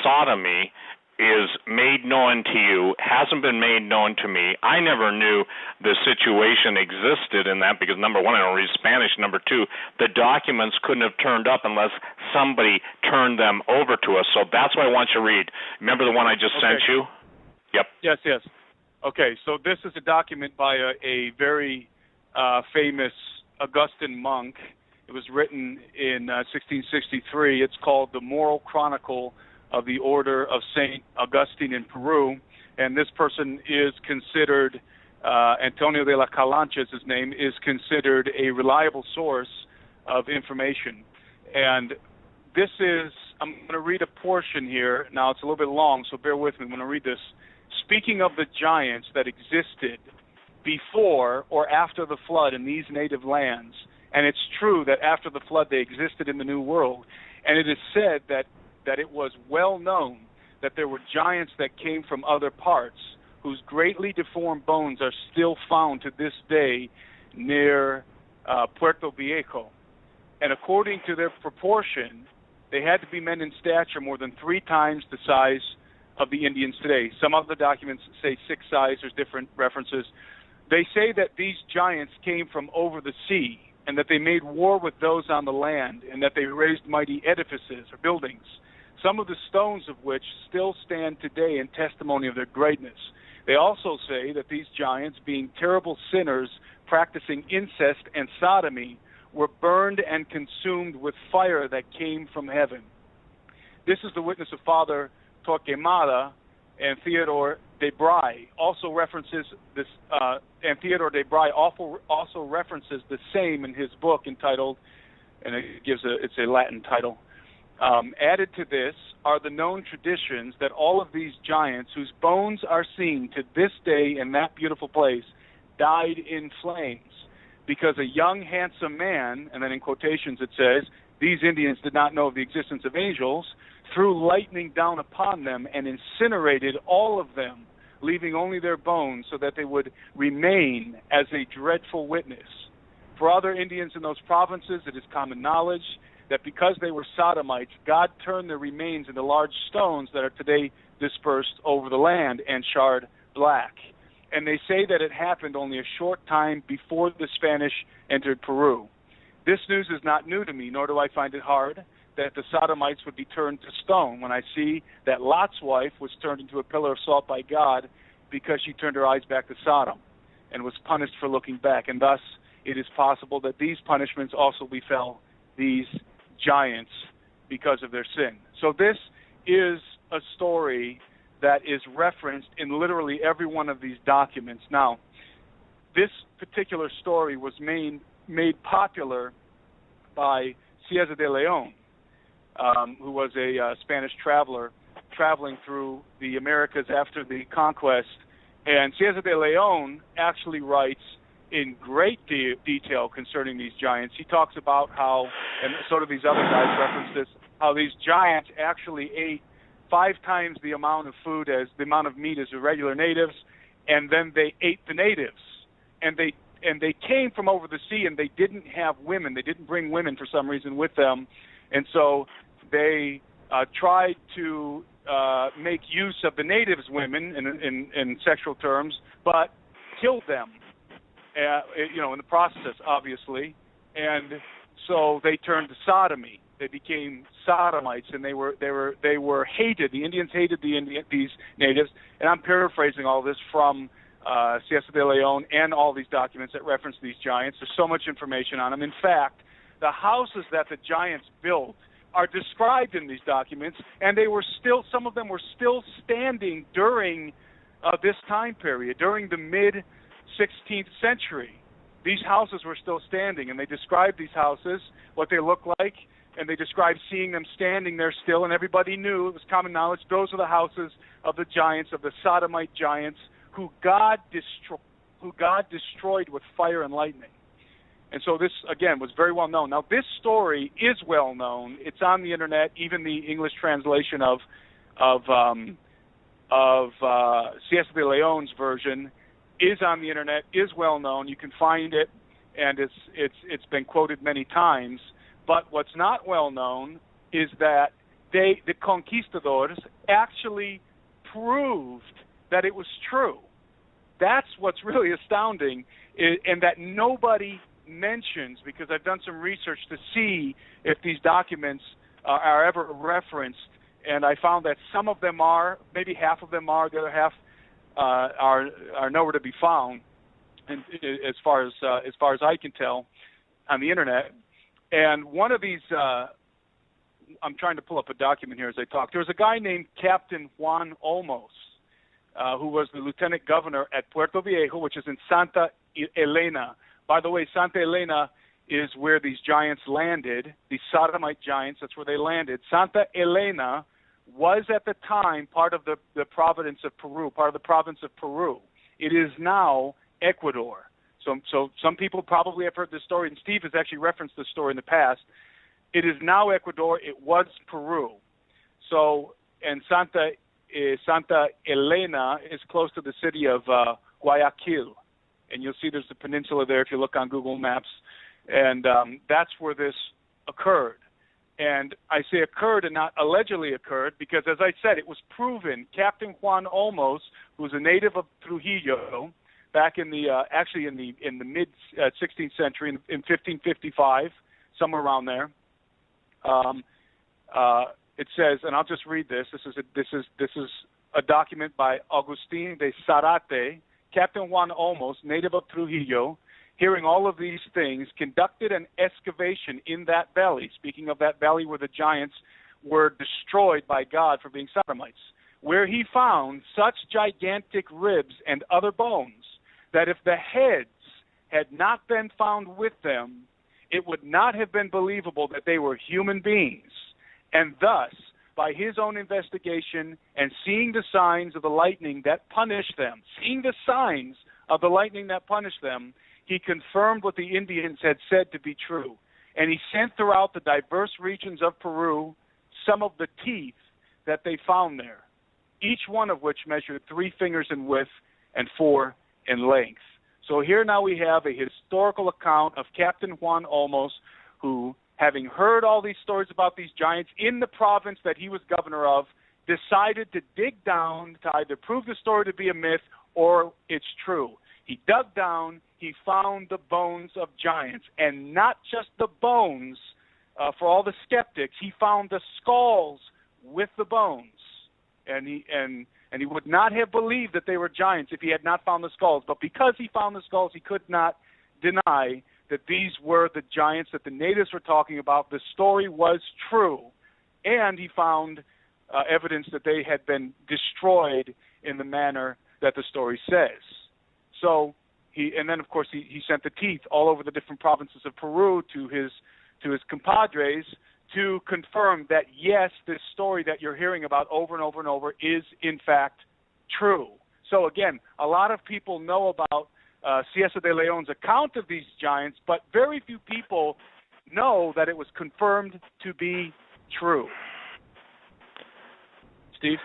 sodomy is made known to you, hasn't been made known to me. I never knew the situation existed in that because, number one, I don't read Spanish. Number two, the documents couldn't have turned up unless somebody turned them over to us. So that's what I want you to read. Remember the one I just sent you? Yep. Yes. Okay, so this is a document by a very famous Augustan monk. It was written in 1663. It's called The Moral Chronicle of the Order of St. Augustine in Peru, and this person is considered, Antonio de la Calancha is his name, is considered a reliable source of information. And this is, I'm going to read a portion here. Now, it's a little bit long, so bear with me. I'm going to read this. Speaking of the giants that existed before or after the flood in these native lands, and it's true that after the flood they existed in the New World, and it is said that it was well known that there were giants that came from other parts whose greatly deformed bones are still found to this day near Puerto Viejo. And according to their proportion, they had to be men in stature more than 3 times the size of the Indians today. Some of the documents say 6 size. There's different references. They say that these giants came from over the sea and that they made war with those on the land and that they raised mighty edifices or buildings, some of the stones of which still stand today in testimony of their greatness. They also say that these giants, being terrible sinners, practicing incest and sodomy, were burned and consumed with fire that came from heaven. This is the witness of Father Torquemada, and Theodore de Bry also references this, and Theodore de Bry also references the same in his book entitled, and it's a Latin title. Added to this are the known traditions that all of these giants, whose bones are seen to this day in that beautiful place, died in flames because a young, handsome man, and then in quotations it says, these Indians did not know of the existence of angels, threw lightning down upon them and incinerated all of them, leaving only their bones so that they would remain as a dreadful witness. For other Indians in those provinces, it is common knowledge that because they were sodomites, God turned their remains into large stones that are today dispersed over the land and charred black. And they say that it happened only a short time before the Spanish entered Peru. This news is not new to me, nor do I find it hard that the sodomites would be turned to stone when I see that Lot's wife was turned into a pillar of salt by God because she turned her eyes back to Sodom and was punished for looking back. And thus it is possible that these punishments also befell these giants because of their sin. So this is a story that is referenced in literally every one of these documents. Now, this particular story was made popular by Cieza de León, who was a Spanish traveler traveling through the Americas after the conquest. And Cieza de León actually writes in great detail concerning these giants. He talks about how, and so do these other guys reference this, how these giants actually ate 5 times the amount of food as the amount of meat as the regular natives, and then they ate the natives. And they came from over the sea, and they didn't have women. They didn't bring women for some reason with them. And so they tried to make use of the natives' women in sexual terms, but killed them, in the process, obviously. and so they turned to sodomy. They became sodomites, and they were hated. The Indians hated these natives, and I'm paraphrasing all this from Cieza de Leon and all these documents that reference these giants. There's so much information on them. In fact, the houses that the giants built are described in these documents, and some of them were still standing during this time period, during the mid-16th century. These houses were still standing, and they described these houses, what they look like, and they described seeing them standing there still, and everybody knew, it was common knowledge, those are the houses of the giants, of the sodomite giants, who God destroyed with fire and lightning. And so this, again, was very well known. Now, this story is well known. It's on the internet. Even the English translation of Cieza de Leon's version is on the internet, is well known. You can find it, and it's been quoted many times. But what's not well known is that the conquistadors actually proved that it was true. That's what's really astounding, and that nobody mentions, because I've done some research to see if these documents are ever referenced, and I found that some of them are, maybe half of them are, the other half are nowhere to be found, and as far as I can tell, on the internet. And one of these, I'm trying to pull up a document here as I talk. There was a guy named Captain Juan Olmos, who was the lieutenant governor at Puerto Viejo, which is in Santa Elena. By the way, Santa Elena is where these giants landed, these sodomite giants. That's where they landed. Santa Elena was at the time part of the province of Peru, part of the province of Peru. It is now Ecuador. So some people probably have heard this story, and Steve has actually referenced this story in the past. It is now Ecuador. It was Peru. So, and Santa Elena is close to the city of Guayaquil, and you'll see there's a peninsula there if you look on Google Maps, and that's where this occurred. And I say occurred and not allegedly occurred because, as I said, it was proven. Captain Juan Olmos, who's a native of Trujillo, back in the in the mid 16th century, in 1555, somewhere around there. It says, and I'll just read this. This is a document by Agustin de Zarate. Captain Juan Olmos, native of Trujillo, hearing all of these things, conducted an excavation in that valley. Speaking of that valley where the giants were destroyed by God for being sodomites, where he found such gigantic ribs and other bones that if the heads had not been found with them, it would not have been believable that they were human beings. And thus, by his own investigation and seeing the signs of the lightning that punished them, he confirmed what the Indians had said to be true. And he sent throughout the diverse regions of Peru some of the teeth that they found there, each one of which measured 3 fingers in width and 4 in length. So here now we have a historical account of Captain Juan Olmos, who, having heard all these stories about these giants in the province that he was governor of, decided to dig down to either prove the story to be a myth or it's true. He dug down, he found the bones of giants, and not just the bones. For all the skeptics, he found the skulls with the bones, and he would not have believed that they were giants if he had not found the skulls. But because he found the skulls, he could not deny that these were the giants that the natives were talking about. The story was true, and he found evidence that they had been destroyed in the manner that the story says. So then of course he sent the teeth all over the different provinces of Peru to his compadres to confirm that yes, this story that you're hearing about over and over and over is in fact true. So again, a lot of people know about Cieza de Leon's account of these giants, but very few people know that it was confirmed to be true. Steve?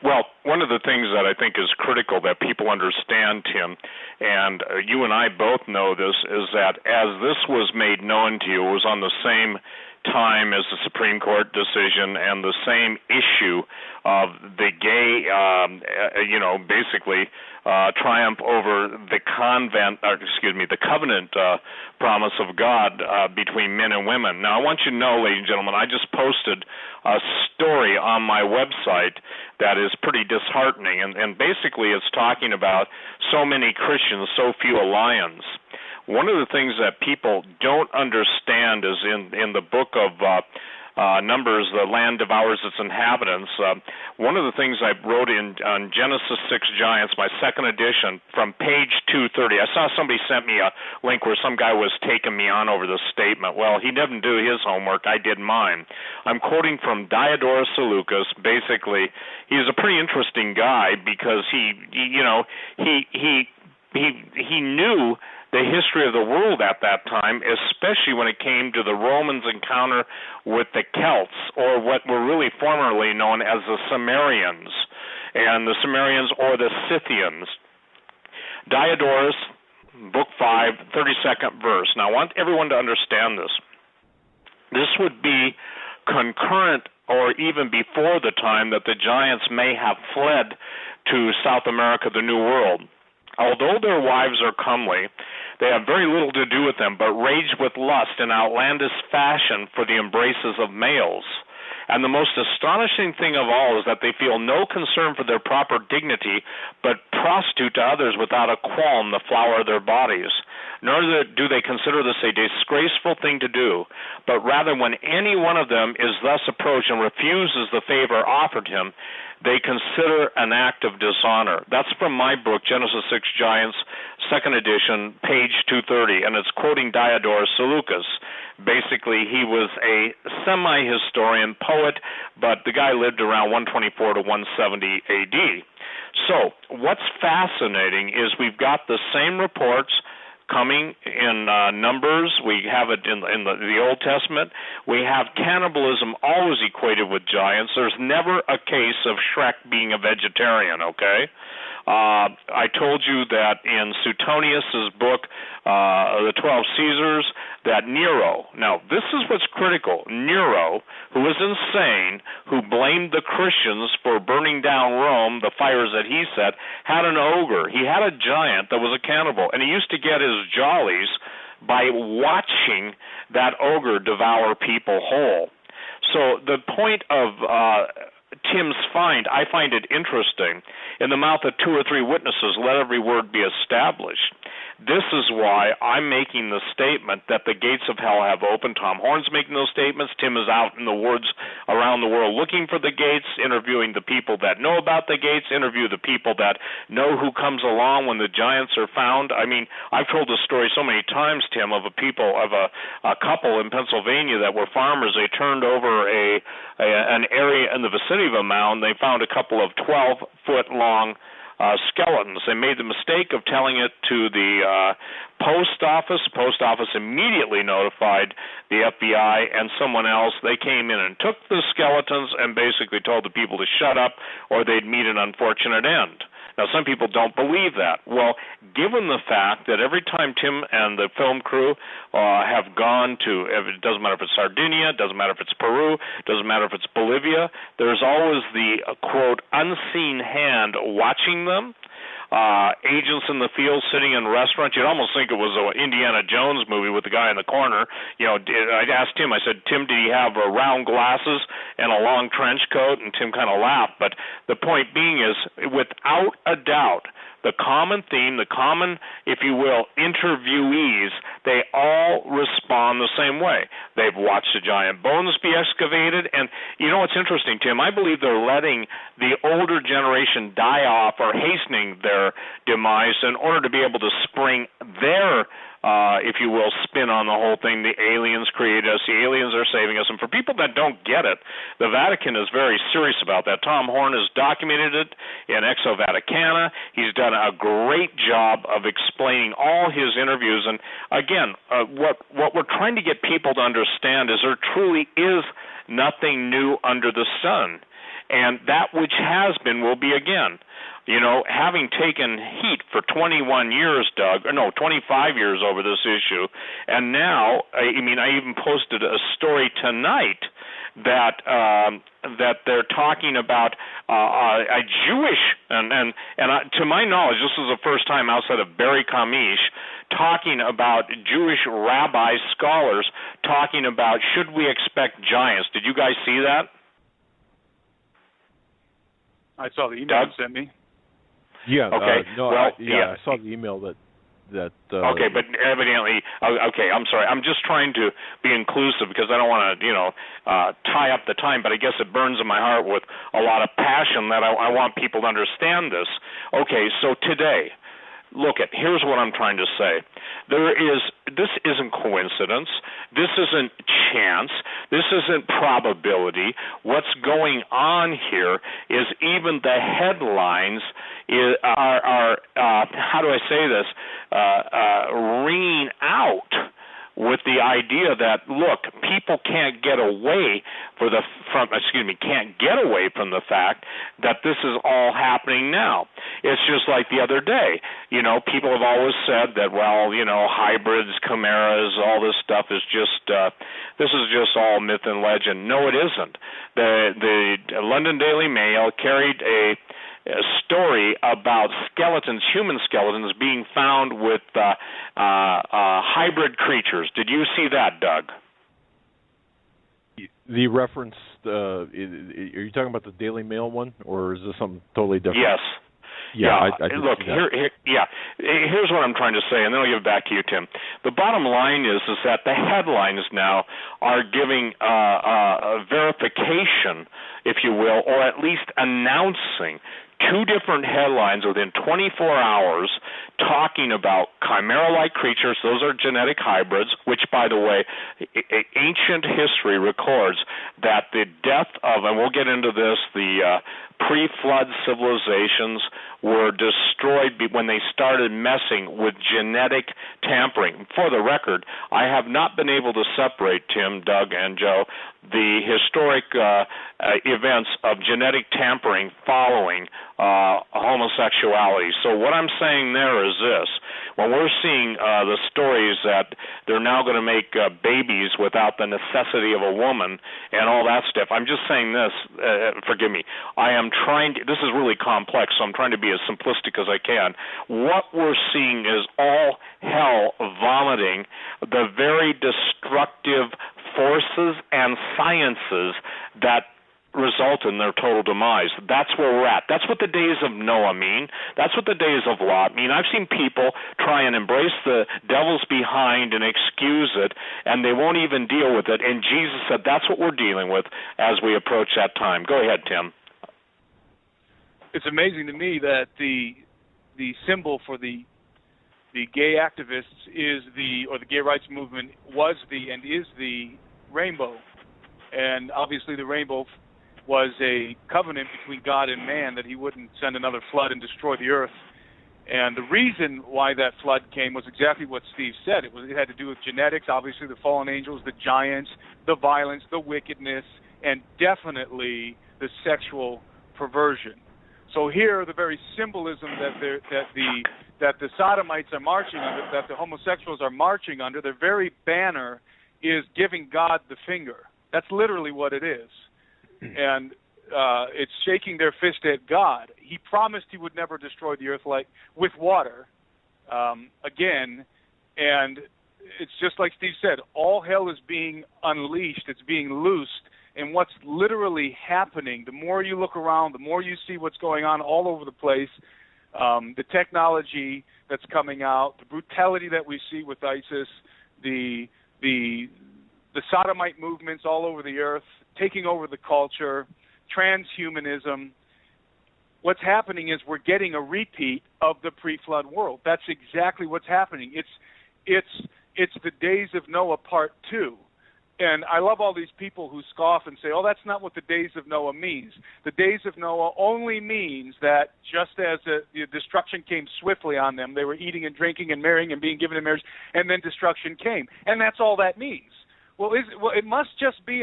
Well, one of the things that I think is critical that people understand, Tim, and you and I both know this, is that as this was made known to you, it was on the same time as the Supreme Court decision, and the same issue of the gay, basically triumph over the the covenant promise of God between men and women. Now, I want you to know, ladies and gentlemen, I just posted a story on my website that is pretty disheartening, and basically it's talking about so many Christians, so few Lions. One of the things that people don't understand is in the book of Numbers, the land devours its inhabitants. One of the things I wrote on Genesis 6 Giants, my second edition, from page 230. I saw somebody sent me a link where some guy was taking me on over this statement. Well, he didn't do his homework. I did mine. I'm quoting from Diodorus Seleucus. Basically, he's a pretty interesting guy because he knew the history of the world at that time, especially when it came to the Romans' encounter with the Celts, or what were really formerly known as the Sumerians, and the Sumerians or the Scythians. Diodorus, Book 5, 32nd verse. Now, I want everyone to understand this. This would be concurrent or even before the time that the giants may have fled to South America, the New World. Although their wives are comely, they have very little to do with them, but rage with lust in outlandish fashion for the embraces of males. And the most astonishing thing of all is that they feel no concern for their proper dignity, but prostitute to others without a qualm the flower of their bodies. Nor do they consider this a disgraceful thing to do, but rather when any one of them is thus approached and refuses the favor offered him, they consider an act of dishonor. That's from my book, Genesis 6 Giants, second edition, page 230, and it's quoting Diodorus Seleucus. Basically, he was a semi-historian poet, but the guy lived around 124 to 170 AD. So what's fascinating is we've got the same reports coming in Numbers. We have it in the Old Testament. We have cannibalism always equated with giants. There's never a case of Shrek being a vegetarian, okay? I told you that in Suetonius's book, The 12 Caesars, that Nero, now this is what's critical, Nero, who was insane, who blamed the Christians for burning down Rome, the fires that he set, had an ogre. He had a giant that was a cannibal, and he used to get his jollies by watching that ogre devour people whole. So the point of Tim's find, I find it interesting. In the mouth of two or three witnesses, let every word be established. This is why I'm making the statement that the gates of hell have opened. Tom Horn's making those statements. Tim is out in the woods around the world looking for the gates, interviewing the people that know about the gates, interview the people that know who comes along when the giants are found. I mean, I've told this story so many times, Tim, of a couple in Pennsylvania that were farmers. They turned over an area in the vicinity of a mound. They found a couple of 12-foot-long skeletons. They made the mistake of telling it to the post office. The post office immediately notified the FBI and someone else. They came in and took the skeletons and basically told the people to shut up or they'd meet an unfortunate end. Now, some people don't believe that. Well, given the fact that every time Tim and the film crew have gone to, it doesn't matter if it's Sardinia, it doesn't matter if it's Peru, it doesn't matter if it's Bolivia, there's always the, quote, unseen hand watching them. Agents in the field sitting in restaurants. You'd almost think it was an Indiana Jones movie with the guy in the corner. You know, I asked Tim, I said, Tim, did he have round glasses and a long trench coat? And Tim kind of laughed. But the point being is, without a doubt, the common theme, the common, if you will, interviewees, they all respond the same way. They've watched the giant bones be excavated, and you know what's interesting, Tim? I believe they're letting the older generation die off or hastening their demise in order to be able to spring their if you will, spin on the whole thing. The aliens created us. The aliens are saving us. And for people that don't get it, the Vatican is very serious about that. Tom Horn has documented it in Exo Vaticana. He's done a great job of explaining all his interviews. And again, what we're trying to get people to understand is there truly is nothing new under the sun. and that which has been will be again. You know, having taken heat for 21 years, Doug, or no, 25 years over this issue, and now, I even posted a story tonight that they're talking about a Jewish, and to my knowledge, this is the first time outside of Barry Kamish talking about Jewish rabbi scholars talking about should we expect giants. Did you guys see that? I saw the email you sent me. Yeah. Okay. I saw the email that. Okay, but evidently, okay. I'm sorry. I'm just trying to be inclusive because I don't want to, tie up the time. But I guess it burns in my heart with a lot of passion that I want people to understand this. Okay, so today, here's what I'm trying to say. This isn't coincidence. This isn't chance. This isn't probability. What's going on here is even the headlines are how do I say this, ringing out with the idea that, look, people can't get away from the fact that this is all happening now. It's just like the other day. People have always said that, hybrids, chimeras, all this stuff is just this is just all myth and legend. No, it isn't. The London Daily Mail carried a story about human skeletons being found with hybrid creatures. Did you see that, Doug? The reference, are you talking about the Daily Mail one, or is this something totally different? Yes. Yeah. Look, here's what I'm trying to say, and then I'll give it back to you, Tim. The bottom line is that the headlines now are giving a verification, if you will, or at least announcing two different headlines within 24 hours talking about chimera-like creatures. Those are genetic hybrids, which, by the way, ancient history records that the death of, and we'll get into this, the pre-flood civilizations were destroyed when they started messing with genetic tampering. For the record, I have not been able to separate, Tim, Doug, and Joe, the historic events of genetic tampering following homosexuality. So what I'm saying there is this. When we're seeing the stories that they're now going to make babies without the necessity of a woman and all that stuff, I'm just saying this, forgive me, this is really complex, so I'm trying to be as simplistic as I can. What we're seeing is all hell vomiting the very destructive forces and sciences that result in their total demise. That's where we're at. That's what the days of Noah mean. That's what the days of Lot mean. I've seen people try and embrace the devil's behind and excuse it, and they won't even deal with it. And Jesus said that's what we're dealing with as we approach that time. Go ahead, Tim. It's amazing to me that the symbol for the gay activists or the gay rights movement was and is the rainbow. And obviously the rainbow was a covenant between God and man that he wouldn't send another flood and destroy the earth. And the reason why that flood came was exactly what Steve said. It had to do with genetics, obviously the fallen angels, the giants, the violence, the wickedness, and definitely the sexual perversion. So here, the very symbolism that the sodomites are marching under, that the homosexuals are marching under, their very banner is giving God the finger. That's literally what it is. And it's shaking their fist at God. He promised he would never destroy the earth with water again. And it's just like Steve said, all hell is being unleashed. It's being loosed. And what's literally happening, the more you look around, the more you see what's going on all over the place, the technology that's coming out, the brutality that we see with ISIS, the sodomite movements all over the earth, taking over the culture, transhumanism. What's happening is we're getting a repeat of the pre-flood world. That's exactly what's happening. It's the days of Noah part 2. And I love all these people who scoff and say, oh, that's not what the days of Noah means. The days of Noah only means that just as the destruction came swiftly on them, they were eating and drinking and marrying and being given in marriage, and then destruction came. And that's all that means. Well, it must just be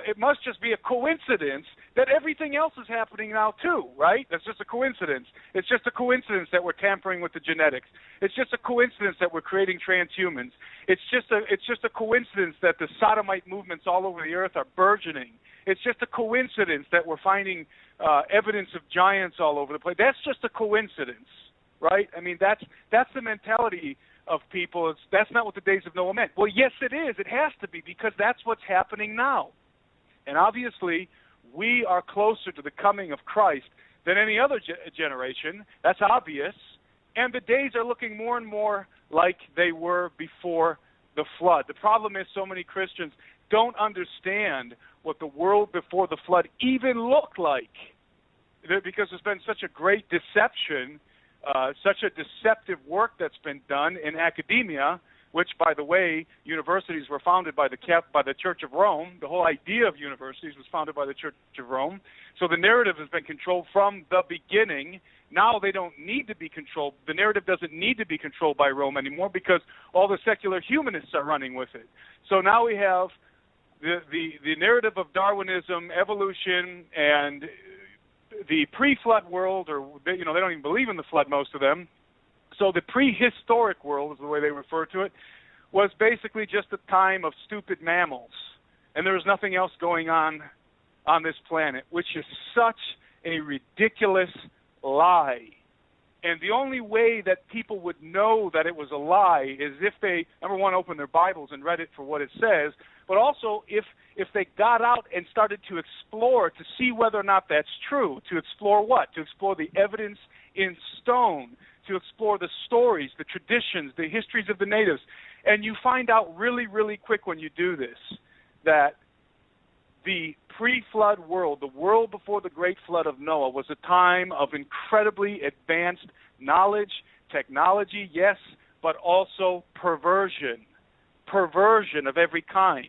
it must just be a coincidence that everything else is happening now too, right? That's just a coincidence. It's just a coincidence that we're tampering with the genetics. It's just a coincidence that we're creating transhumans. It's just a coincidence that the sodomite movements all over the earth are burgeoning. It's just a coincidence that we're finding evidence of giants all over the place. That's just a coincidence, right? I mean, that's the mentality of people. That's not what the days of Noah meant. Well, yes, it is. It has to be, because that's what's happening now. And obviously, we are closer to the coming of Christ than any other generation. That's obvious. And the days are looking more and more like they were before the flood. The problem is so many Christians don't understand what the world before the flood even looked like, because there's been such a great deception, such a deceptive work that's been done in academia, which, by the way, universities were founded by the Church of Rome. The whole idea of universities was founded by the Church of Rome. So the narrative has been controlled from the beginning. Now they don't need to be controlled. The narrative doesn't need to be controlled by Rome anymore, because all the secular humanists are running with it. So now we have the narrative of Darwinism, evolution, and the pre-flood world, or they don't even believe in the flood, most of them. So the prehistoric world, is the way they refer to it, was basically just a time of stupid mammals, and there was nothing else going on this planet, which is such a ridiculous lie. And the only way that people would know that it was a lie is if they, number one, opened their Bibles and read it for what it says, but also if they got out and started to explore to see whether or not that's true. To explore what? To explore the evidence in stone, to explore the stories, the traditions, the histories of the natives. And you find out really, really quick when you do this that the pre-flood world, the world before the great flood of Noah, was a time of incredibly advanced knowledge, technology, yes, but also perversion of every kind.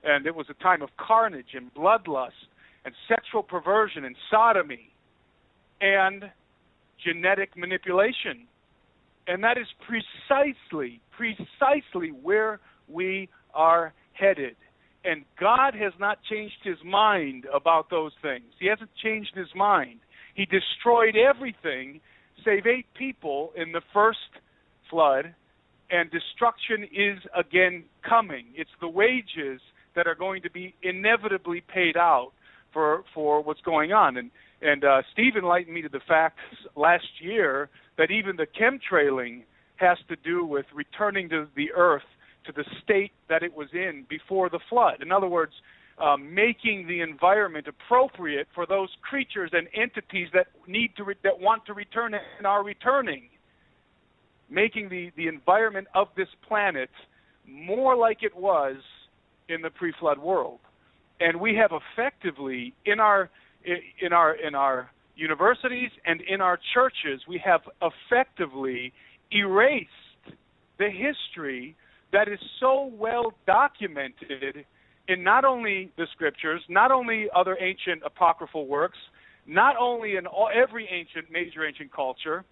And it was a time of carnage and bloodlust and sexual perversion and sodomy and genetic manipulation. And that is precisely where we are headed. And God has not changed his mind about those things. He hasn't changed his mind. He destroyed everything save 8 people in the first flood, and destruction is again coming. It's the wages that are going to be inevitably paid out for what's going on. And Steve enlightened me to the fact last year that even the chemtrailing has to do with returning to the earth to the state that it was in before the flood. In other words, making the environment appropriate for those creatures and entities that want to return and are returning. Making the environment of this planet more like it was in the pre-flood world. And we have effectively in our universities and in our churches, we have effectively erased the history that is so well documented in not only the scriptures, not only other ancient apocryphal works, not only in every major ancient culture,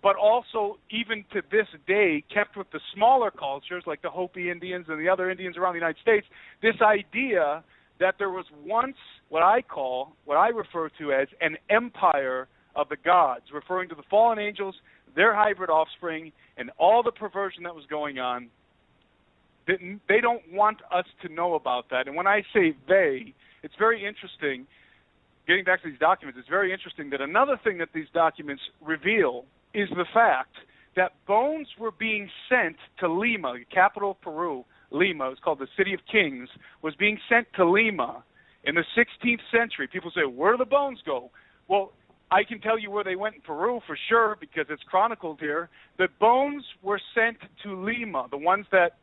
but also even to this day kept with the smaller cultures like the Hopi Indians and the other Indians around the United States, this idea that there was once what I refer to as an empire of the gods, referring to the fallen angels, their hybrid offspring, and all the perversion that was going on. They don't want us to know about that. And when I say they, it's very interesting, getting back to these documents, it's very interesting that another thing that these documents reveal is the fact that bones were being sent to Lima, the capital of Peru. Lima, it's called the City of Kings, was being sent to Lima in the 16th century. People say, where do the bones go? Well, I can tell you where they went in Peru for sure because it's chronicled here. The bones were sent to Lima, the ones that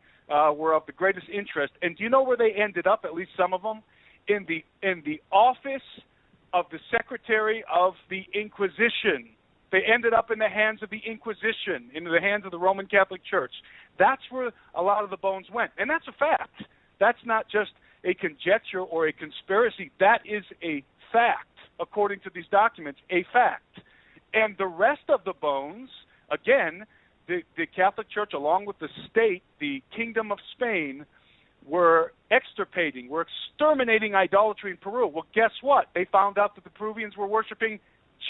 were of the greatest interest. And do you know where they ended up, at least some of them? In the office of the Secretary of the Inquisition. They ended up in the hands of the Inquisition, in the hands of the Roman Catholic Church. That's where a lot of the bones went. And that's a fact. That's not just a conjecture or a conspiracy. That is a fact, according to these documents, a fact. And the rest of the bones, again, the Catholic Church, along with the state, the Kingdom of Spain, were extirpating, were exterminating idolatry in Peru. Well, guess what? They found out that the Peruvians were worshiping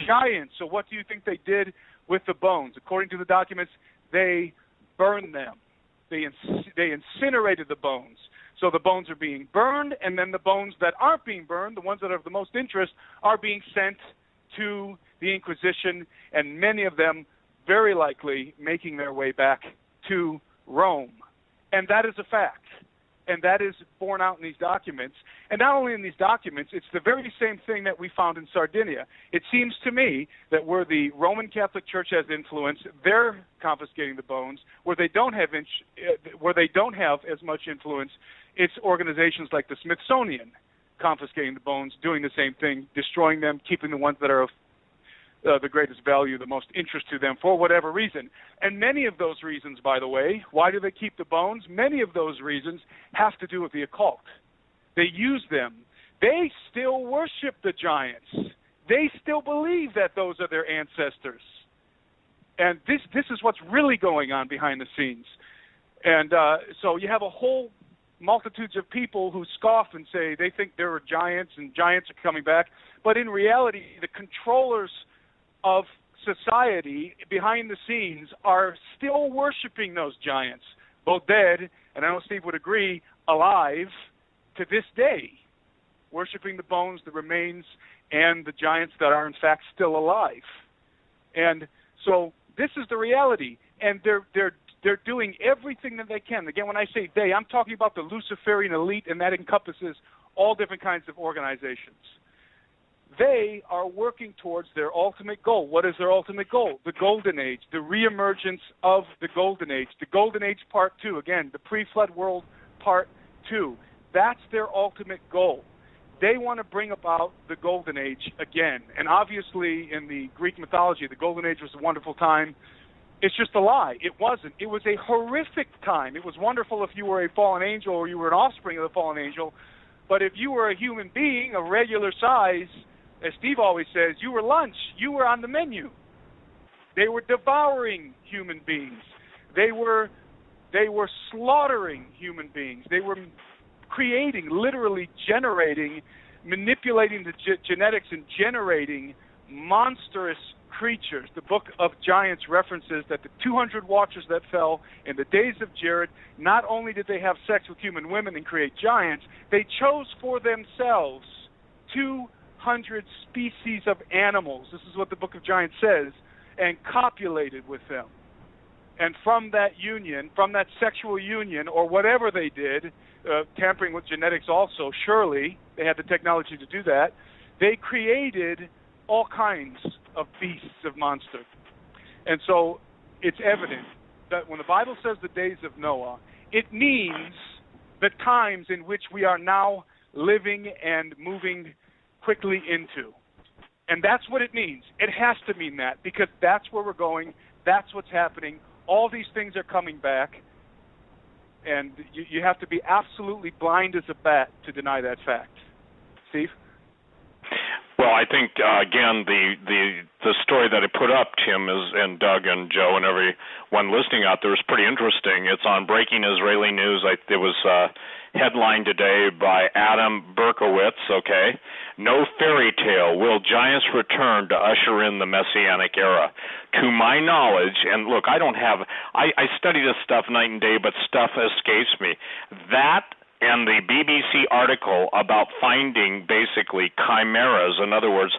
giants. So what do you think they did with the bones? According to the documents, they burned them. They incinerated the bones. So the bones are being burned, and then the bones that aren't being burned, the ones that are of the most interest, are being sent to the Inquisition, and many of them very likely making their way back to Rome. And that is a fact. And that is borne out in these documents. And not only in these documents, it's the very same thing that we found in Sardinia. It seems to me that where the Roman Catholic Church has influence, they're confiscating the bones. Where they don't have as much influence, it's organizations like the Smithsonian confiscating the bones, doing the same thing, destroying them, keeping the ones that are of the greatest value, the most interest to them for whatever reason. And many of those reasons, by the way, why do they keep the bones? Many of those reasons have to do with the occult. They use them. They still worship the giants. They still believe that those are their ancestors. And this is what's really going on behind the scenes. And so you have a whole multitudes of people who scoff and say they think there are giants and giants are coming back. But in reality, the controllers of society behind the scenes are still worshiping those giants, both dead, and I know Steve would agree, alive to this day, worshiping the bones, the remains, and the giants that are in fact still alive. And so this is the reality, and they're doing everything that they can. Again, when I say they, I'm talking about the Luciferian elite, and that encompasses all different kinds of organizations. They are working towards their ultimate goal. What is their ultimate goal? The Golden Age, the reemergence of the Golden Age. The Golden Age Part 2, again, the pre-flood world Part 2. That's their ultimate goal. They want to bring about the Golden Age again. And obviously, in the Greek mythology, the Golden Age was a wonderful time. It's just a lie. It wasn't. It was a horrific time. It was wonderful if you were a fallen angel or you were an offspring of the fallen angel. But if you were a human being of regular size, as Steve always says, you were lunch. You were on the menu. They were devouring human beings. They were slaughtering human beings. They were creating, literally generating, manipulating the genetics and generating monstrous creatures. The Book of Giants references that the 200 watchers that fell in the days of Jared, not only did they have sex with human women and create giants, they chose for themselves 200 species of animals. This is what the Book of Giants says, and copulated with them. And from that union, from that sexual union, or whatever they did, tampering with genetics also, surely, they had the technology to do that, they created all kinds of beasts, of monsters. And so it's evident that when the Bible says the days of Noah, it means the times in which we are now living and moving quickly into. And that's what it means. It has to mean that, because that's where we're going. That's what's happening. All these things are coming back. And you have to be absolutely blind as a bat to deny that fact. Steve? Well, I think, again, the story that I put up, Tim, and Doug and Joe and everyone listening out there is pretty interesting. It's on Breaking Israeli News. It was headlined today by Adam Berkowitz, okay? No fairy tale. Will giants return to usher in the Messianic era? To my knowledge, and look, I study this stuff night and day, but stuff escapes me. That and the BBC article about finding basically chimeras, in other words,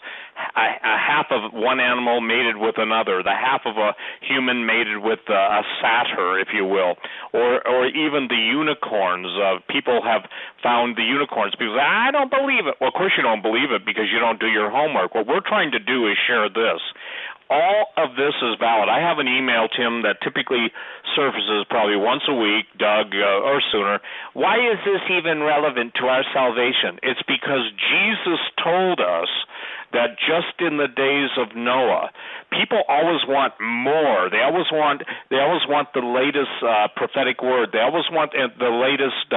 a half of one animal mated with another, the half of a human mated with a satyr, if you will, or even the unicorns. People have found the unicorns. People say, I don't believe it. Well, of course you don't believe it because you don't do your homework. What we're trying to do is share this. All of this is valid. I have an email, Tim, that typically surfaces probably once a week, Doug, or sooner. Why is this even relevant to our salvation? It's because Jesus told us that just in the days of Noah, people always want more. They always want the latest prophetic word. They always want the latest,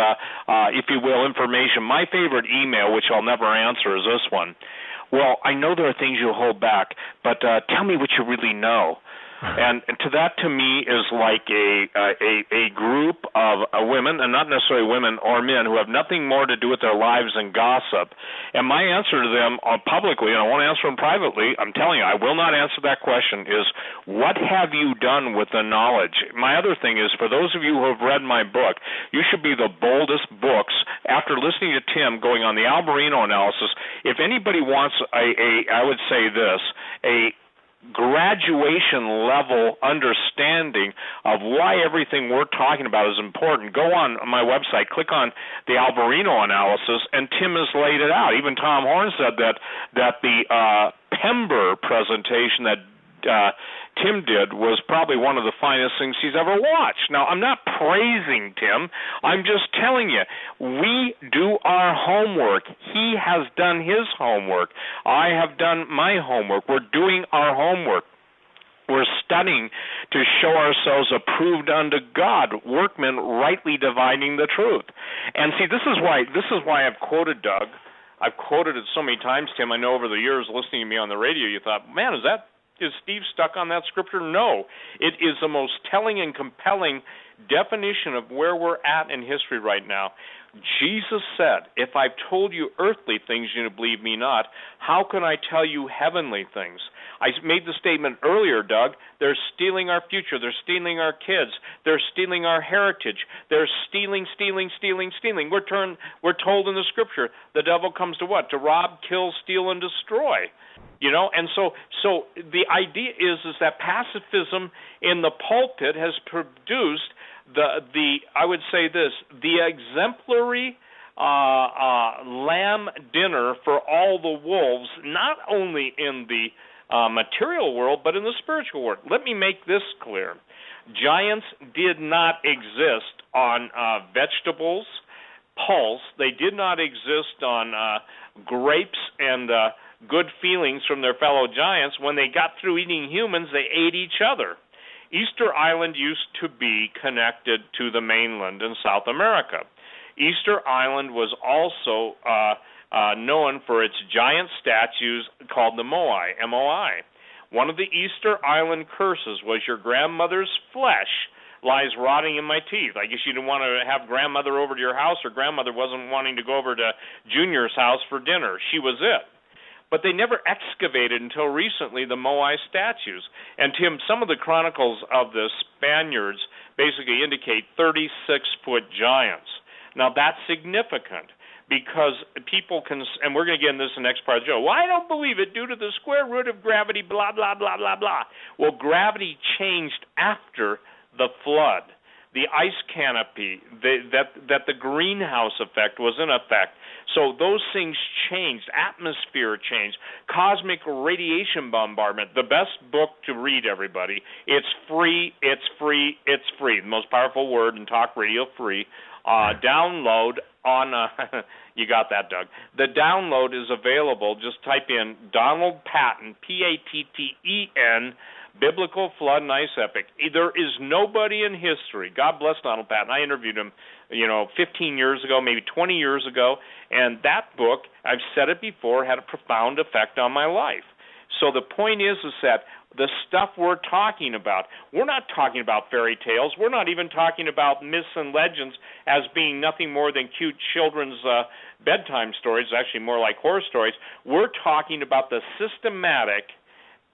if you will, information. My favorite email, which I'll never answer, is this one. Well, I know there are things you hold back, but tell me what you really know. And to me is like a group of women, and not necessarily women or men, who have nothing more to do with their lives than gossip. And my answer to them publicly, and I won't answer them privately, I'm telling you, I will not answer that question, is what have you done with the knowledge? My other thing is, for those of you who have read my book, you should be the boldest books, after listening to Tim going on the Alberino analysis. If anybody wants I would say this, a graduation level understanding of why everything we're talking about is important, go on my website, click on the Alberino analysis, and Tim has laid it out. Even Tom Horn said that the Pember presentation that Tim did was probably one of the finest things he's ever watched. Now, I'm not praising Tim. I'm just telling you, we do our homework. He has done his homework. I have done my homework. We're doing our homework. We're studying to show ourselves approved unto God, workmen rightly dividing the truth. And see, this is why I've quoted Doug. I've quoted it so many times, Tim. I know over the years listening to me on the radio, you thought, man, is Steve stuck on that scripture? No. It is the most telling and compelling definition of where we're at in history right now. Jesus said, if I've told you earthly things, you believe me not, how can I tell you heavenly things? I made the statement earlier, Doug, they're stealing our future. They're stealing our kids. They're stealing our heritage. They're stealing. We're told in the scripture, the devil comes to what? To rob, kill, steal, and destroy. And so the idea is that pacifism in the pulpit has produced I would say this, the exemplary lamb dinner for all the wolves, not only in the material world, but in the spiritual world. Let me make this clear. Giants did not exist on vegetables, pulse. They did not exist on grapes and good feelings from their fellow giants. When they got through eating humans, they ate each other. Easter Island used to be connected to the mainland in South America. Easter Island was also known for its giant statues called the Moai, M-O-I. One of the Easter Island curses was your grandmother's flesh lies rotting in my teeth. I guess you didn't want to have grandmother over to your house, or grandmother wasn't wanting to go over to Junior's house for dinner. She was it. But they never excavated until recently the Moai statues. And Tim, some of the chronicles of the Spaniards basically indicate 36-foot giants. Now that's significant because people can, and we're going to get into this in the next part of the show. Well, I don't believe it due to the square root of gravity, blah, blah, blah, blah, blah. Well, gravity changed after the flood. The ice canopy, that the greenhouse effect was in effect. So those things changed. Atmosphere changed. Cosmic radiation bombardment. The best book to read, everybody. It's free. It's free. It's free. The most powerful word in talk radio, free. Download on, you got that, Doug. The download is available. Just type in Donald Patton, P-A-T-T-E-N, Biblical Flood and Ice Epic. There is nobody in history. God bless Donald Patton. I interviewed him, 15 years ago, maybe 20 years ago, and that book, I've said it before, had a profound effect on my life. So the point is that the stuff we're talking about, we're not talking about fairy tales. We're not even talking about myths and legends as being nothing more than cute children's bedtime stories, actually more like horror stories. We're talking about the systematic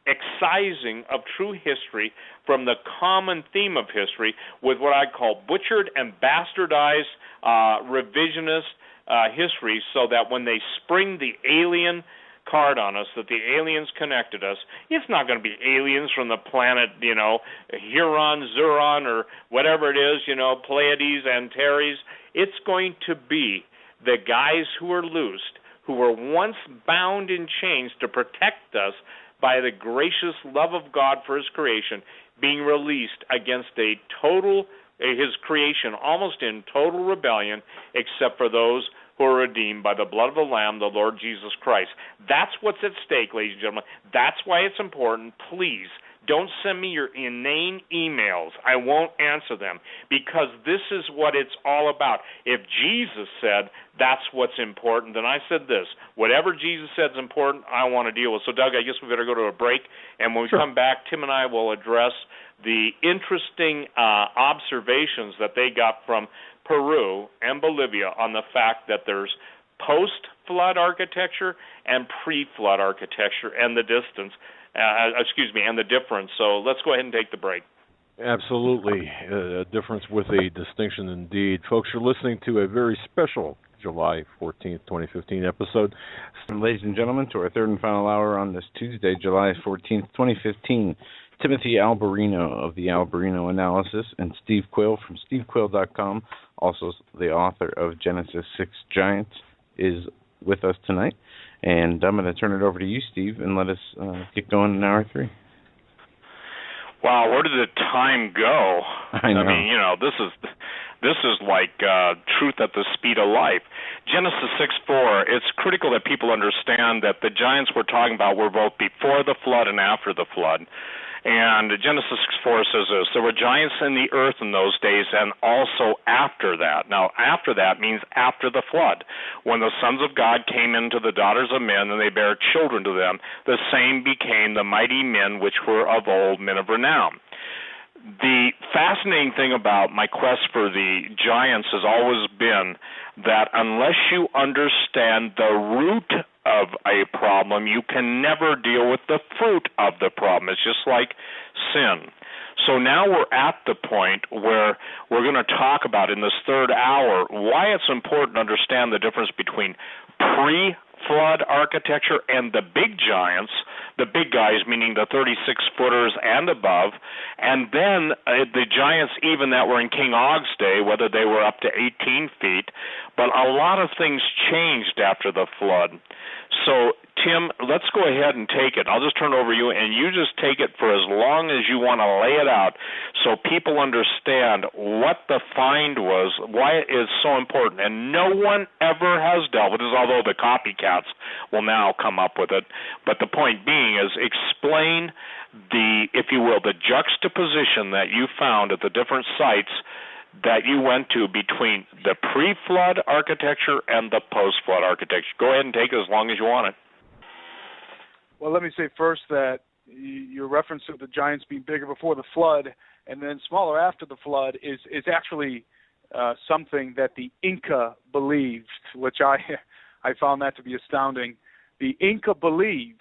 excising of true history from the common theme of history with what I call butchered and bastardized revisionist history, so that when they spring the alien card on us, that the aliens connected us, it's not going to be aliens from the planet, Huron, Zuron, or whatever it is, Pleiades, Antares. It's going to be the guys who are loosed, who were once bound in chains to protect us by the gracious love of God for his creation, being released against his creation, almost in total rebellion, except for those who are redeemed by the blood of the Lamb, the Lord Jesus Christ. That's what's at stake, ladies and gentlemen. That's why it's important. Please Don't send me your inane emails. I won't answer them, because this is what it's all about. If Jesus said that's what's important, then I said this. Whatever Jesus said is important, I want to deal with. So, Doug, I guess we better go to a break, and when we come back, Tim and I will address the interesting observations that they got from Peru and Bolivia on the fact that there's post-flood architecture and pre-flood architecture, and the distance, and the difference. So let's go ahead and take the break. Absolutely. A difference with a distinction indeed. Folks, you're listening to a very special July 14th, 2015 episode. Ladies and gentlemen, to our third and final hour on this Tuesday, July 14th, 2015. Timothy Alberino of the Alberino Analysis and Steve Quayle from stevequayle.com, also the author of Genesis 6 Giants, is with us tonight. And I'm going to turn it over to you, Steve, and let us get going in hour 3. Wow, where did the time go? I know. I mean, this is like truth at the speed of life. Genesis 6:4. It's critical that people understand that the giants we're talking about were both before the flood and after the flood. And Genesis 6:4 says this: there were giants in the earth in those days, and also after that. Now, after that means after the flood, when the sons of God came into the daughters of men, and they bare children to them. The same became the mighty men which were of old, men of renown. The fascinating thing about my quest for the giants has always been that unless you understand the root of a problem, you can never deal with the fruit of the problem. It's just like sin. So now we're at the point where we're going to talk about in this third hour why it's important to understand the difference between pre-flood architecture and the big giants, the big guys meaning the 36-footers and above, and then the giants even that were in King Og's day, whether they were up to 18 feet. But a lot of things changed after the flood. So, Tim, let's go ahead and take it. I'll just turn it over to you, and you just take it for as long as you want to lay it out so people understand what the find was, why it is so important. And no one ever has dealt with this, although the copycats will now come up with it. But the point being is explain the, if you will, the juxtaposition that you found at the different sites that you went to between the pre-flood architecture and the post-flood architecture. Go ahead and take it as long as you want it. Well, let me say first that your reference to the giants being bigger before the flood and then smaller after the flood is actually something that the Inca believed, which I found that to be astounding. The Inca believed,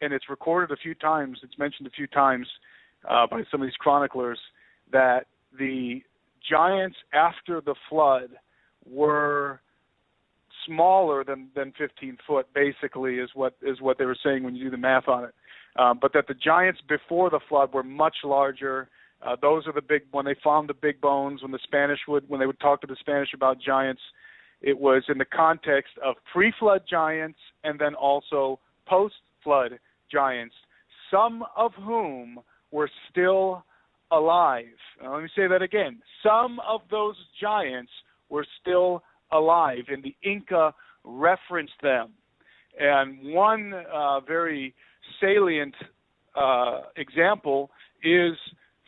and it's recorded a few times, it's mentioned a few times by some of these chroniclers, that the giants after the flood were smaller than 15 foot, basically, is what they were saying when you do the math on it. But that the giants before the flood were much larger. Those are the big, when they found the big bones, when they would talk to the Spanish about giants, it was in the context of pre-flood giants and then also post-flood giants, some of whom were still alive. Now, let me say that again. Some of those giants were still alive, and the Inca referenced them. And one very salient example is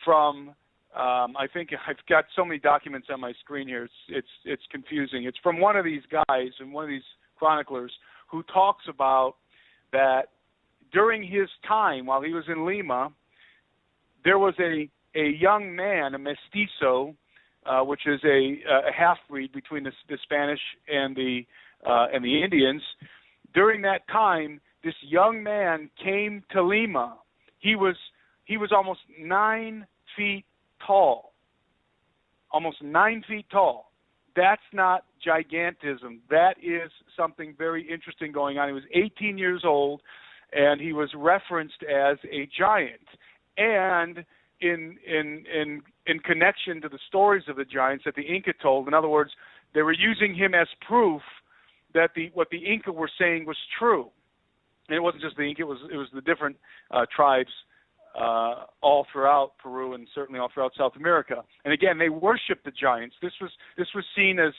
from, I think I've got so many documents on my screen here, it's confusing. It's from one of these guys and one of these chroniclers who talks about that during his time while he was in Lima, there was a young man, a mestizo, which is a half-breed between the Spanish and the Indians. During that time, this young man came to Lima. He was almost 9 feet tall. Almost 9 feet tall. That's not gigantism. That is something very interesting going on. He was 18 years old, and he was referenced as a giant. And in connection to the stories of the giants that the Inca told, in other words, they were using him as proof that what the Inca were saying was true. And it wasn't just the Inca; it was the different tribes all throughout Peru and certainly all throughout South America. And again, they worshiped the giants. This was seen as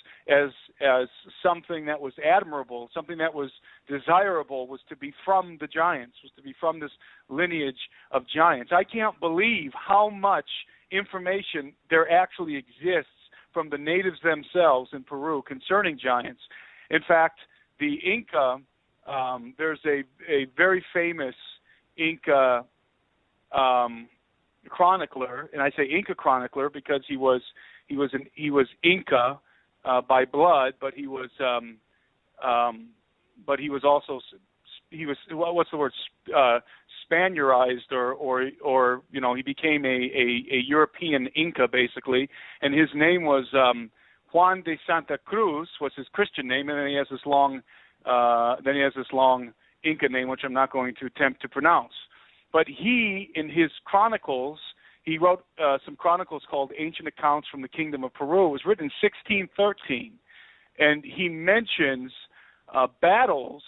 something that was admirable, something that was desirable, was to be from the giants, was to be from this lineage of giants. I can't believe how much information there actually exists from the natives themselves in Peru concerning giants. In fact, the Inca, there's a very famous Inca chronicler, and I say Inca chronicler because he was Inca by blood, but he was also what's the word, Spaniardized or he became a European Inca basically, and his name was Juan de Santa Cruz was his Christian name, and then he has this long Inca name which I'm not going to attempt to pronounce. But he, in his chronicles, he wrote some chronicles called Ancient Accounts from the Kingdom of Peru. It was written in 1613, and he mentions battles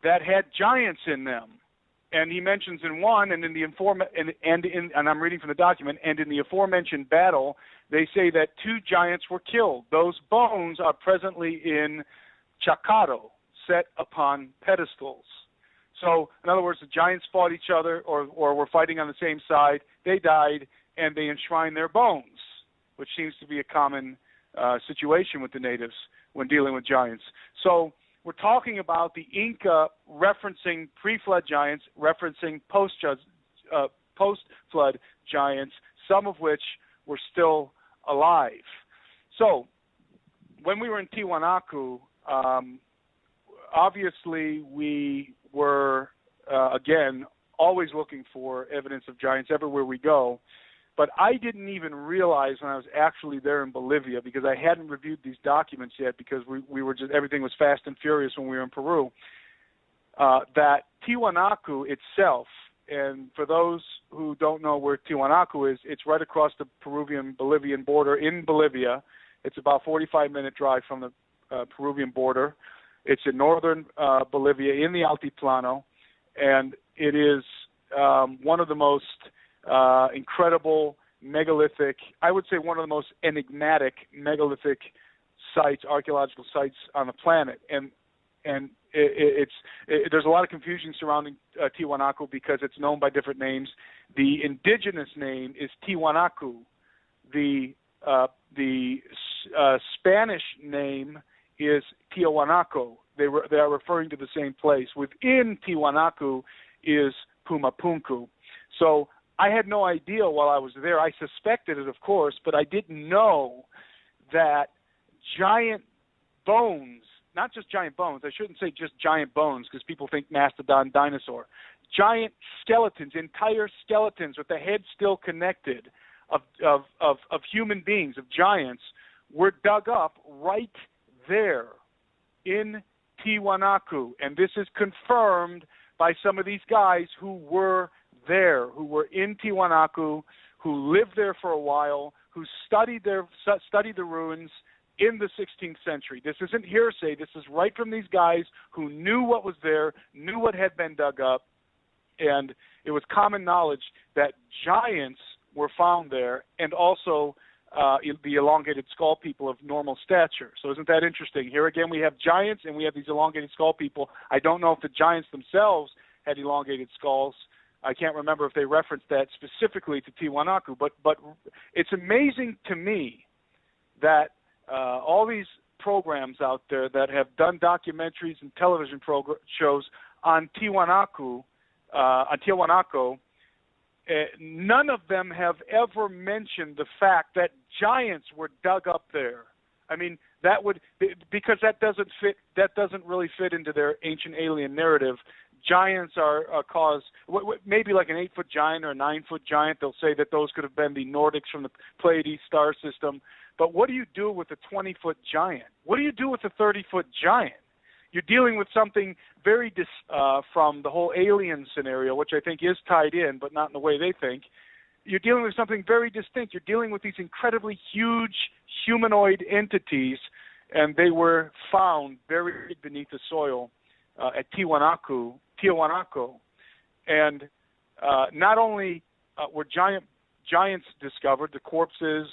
that had giants in them. And he mentions in one, and in the and I'm reading from the document, and in the aforementioned battle, they say that 2 giants were killed. Those bones are presently in Chacaro, set upon pedestals. So, in other words, the giants fought each other or were fighting on the same side. They died, and they enshrined their bones, which seems to be a common situation with the natives when dealing with giants. So we're talking about the Inca referencing pre-flood giants, referencing post-flood giants, some of which were still alive. So when we were in Tiwanaku, obviously we were, again, always looking for evidence of giants everywhere we go. But I didn't even realize when I was actually there in Bolivia, because I hadn't reviewed these documents yet, because we were just, everything was fast and furious when we were in Peru, that Tiwanaku itself, and for those who don't know where Tiwanaku is, it's right across the Peruvian-Bolivian border in Bolivia. It's about a 45-minute drive from the Peruvian border. It's in northern Bolivia in the Altiplano, and it is one of the most incredible megalithic, I would say one of the most enigmatic megalithic sites, archaeological sites on the planet. And there's a lot of confusion surrounding Tiwanaku because it's known by different names. The indigenous name is Tiwanaku. The Spanish name is Tiahuanaco. They are referring to the same place. Within Tiwanaku is Pumapunku. So I had no idea while I was there. I suspected it, of course, but I didn't know that giant bones, not just giant bones, I shouldn't say just giant bones because people think mastodon dinosaur, giant skeletons, entire skeletons with the head still connected of human beings, of giants, were dug up right there in Tiwanaku. And this is confirmed by some of these guys who were there, who were in Tiwanaku, who lived there for a while, who studied the ruins in the 16th century. This isn't hearsay. This is right from these guys who knew what was there, knew what had been dug up, and it was common knowledge that giants were found there, and also the elongated skull people of normal stature. So isn't that interesting? Here again we have giants and we have these elongated skull people. I don't know if the giants themselves had elongated skulls. I can't remember if they referenced that specifically to Tiwanaku, but it's amazing to me that all these programs out there that have done documentaries and television shows on Tiwanaku, none of them have ever mentioned the fact that giants were dug up there. I mean, that would, because that doesn't really fit into their ancient alien narrative. Giants are caused, maybe like an 8-foot giant or a 9-foot giant. They'll say that those could have been the Nordics from the Pleiades star system. But what do you do with a 20-foot giant? What do you do with a 30-foot giant? You're dealing with something very from the whole alien scenario, which I think is tied in, but not in the way they think. You're dealing with something very distinct. You're dealing with these incredibly huge humanoid entities, and they were found buried beneath the soil at Tiwanaku. And not only were giants discovered, the corpses.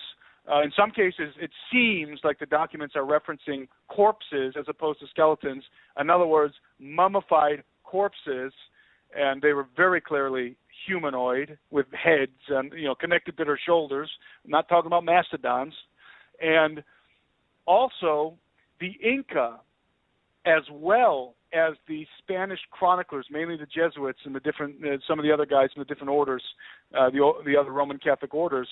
In some cases, it seems like the documents are referencing corpses as opposed to skeletons. In other words, mummified corpses, and they were very clearly humanoid with heads and connected to their shoulders. I'm not talking about mastodons. And also the Inca, as well as the Spanish chroniclers, mainly the Jesuits and the different some of the other guys in the different orders, the other Roman Catholic orders.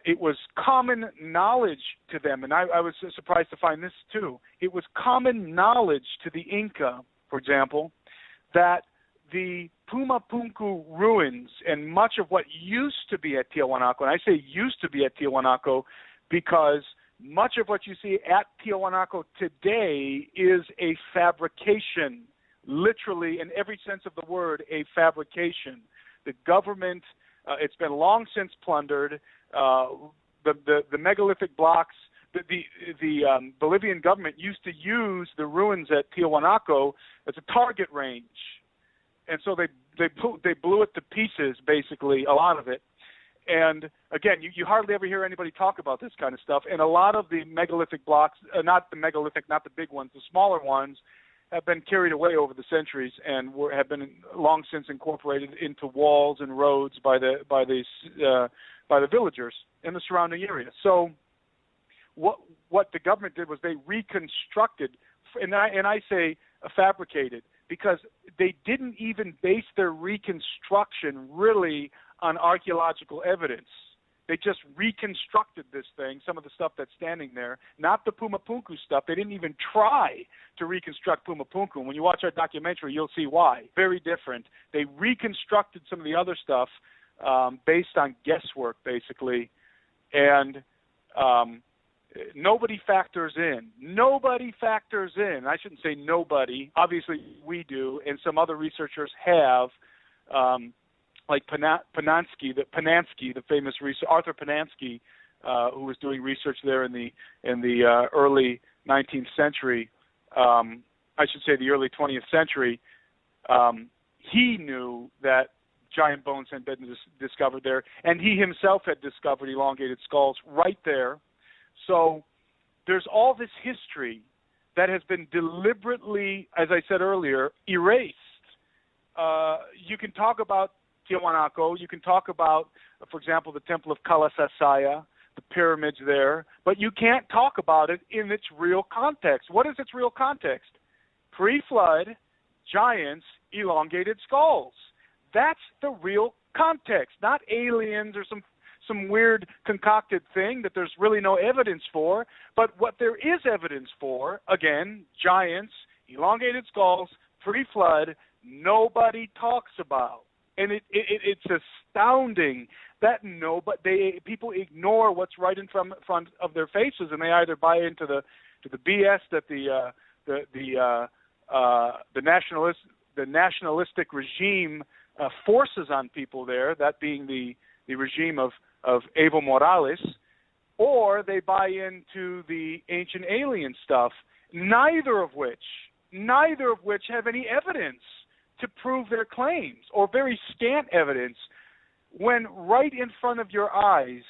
It was common knowledge to them, and I was surprised to find this too. It was common knowledge to the Inca, for example, that the Pumapunku ruins and much of what used to be at Tiahuanaco, and I say used to be at Tiahuanaco because much of what you see at Tiahuanaco today is a fabrication, literally in every sense of the word, a fabrication. The government, it's been long since plundered. The megalithic blocks, the Bolivian government used to use the ruins at Tiahuanaco as a target range. And so they blew it to pieces, basically, a lot of it. And again, you hardly ever hear anybody talk about this kind of stuff. And a lot of the megalithic blocks, not the megalithic, not the big ones, the smaller ones, have been carried away over the centuries and have been long since incorporated into walls and roads by the villagers in the surrounding area. So what the government did was they reconstructed, and I say fabricated, because they didn't even base their reconstruction really on archaeological evidence. They just reconstructed this thing, some of the stuff that's standing there, not the Pumapunku stuff. They didn't even try to reconstruct Pumapunku. When you watch our documentary, you'll see why. Very different. They reconstructed some of the other stuff based on guesswork, basically, and nobody factors in. Nobody factors in. I shouldn't say nobody. Obviously, we do, and some other researchers have, like Panansky, the famous Arthur Panansky, who was doing research there in the early 19th century. I should say the early 20th century. He knew that giant bones had been discovered there, and he himself had discovered elongated skulls right there. So there's all this history that has been deliberately, as I said earlier, erased. You can talk about Tiahuanaco, you can talk about, for example, the Temple of Kalasasaya, the pyramids there, but you can't talk about it in its real context. What is its real context? Pre-flood, giants, elongated skulls. That's the real context, not aliens or some weird concocted thing that there's really no evidence for. But what there is evidence for, again, giants, elongated skulls, pre-flood, nobody talks about. And it's astounding that people ignore what's right in front of their faces, and they either buy into the BS that the nationalistic regime forces on people there, that being the regime of Evo Morales, or they buy into the ancient alien stuff, neither of which have any evidence to prove their claims, or very scant evidence, when right in front of your eyes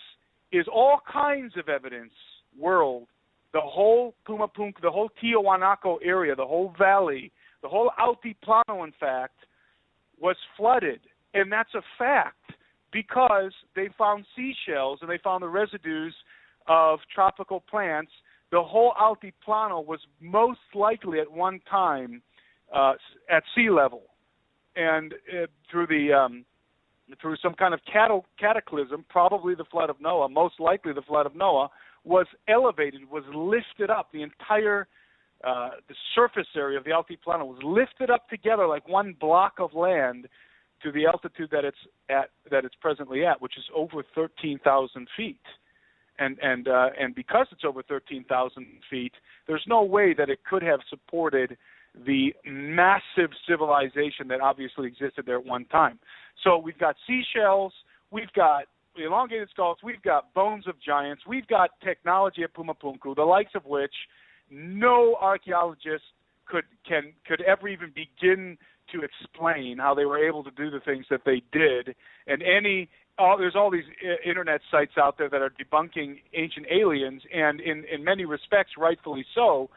is all kinds of evidence, the whole Pumapunku, the whole Tiahuanaco area, the whole valley, the whole Altiplano, in fact, was flooded. And that's a fact, because they found seashells and they found the residues of tropical plants. The whole Altiplano was most likely at one time at sea level. And through some kind of cataclysm, probably the flood of Noah, most likely the flood of Noah, was elevated, was lifted up. The entire the surface area of the Altiplano was lifted up together like one block of land to the altitude that it's presently at, which is over 13,000 feet. And because it's over 13,000 feet, there's no way that it could have supported the massive civilization that obviously existed there at one time. So we've got seashells, we've got elongated skulls, we've got bones of giants, we've got technology at Pumapunku, the likes of which no archaeologist could ever even begin to explain how they were able to do the things that they did. And there's all these internet sites out there that are debunking ancient aliens, and in many respects, rightfully so,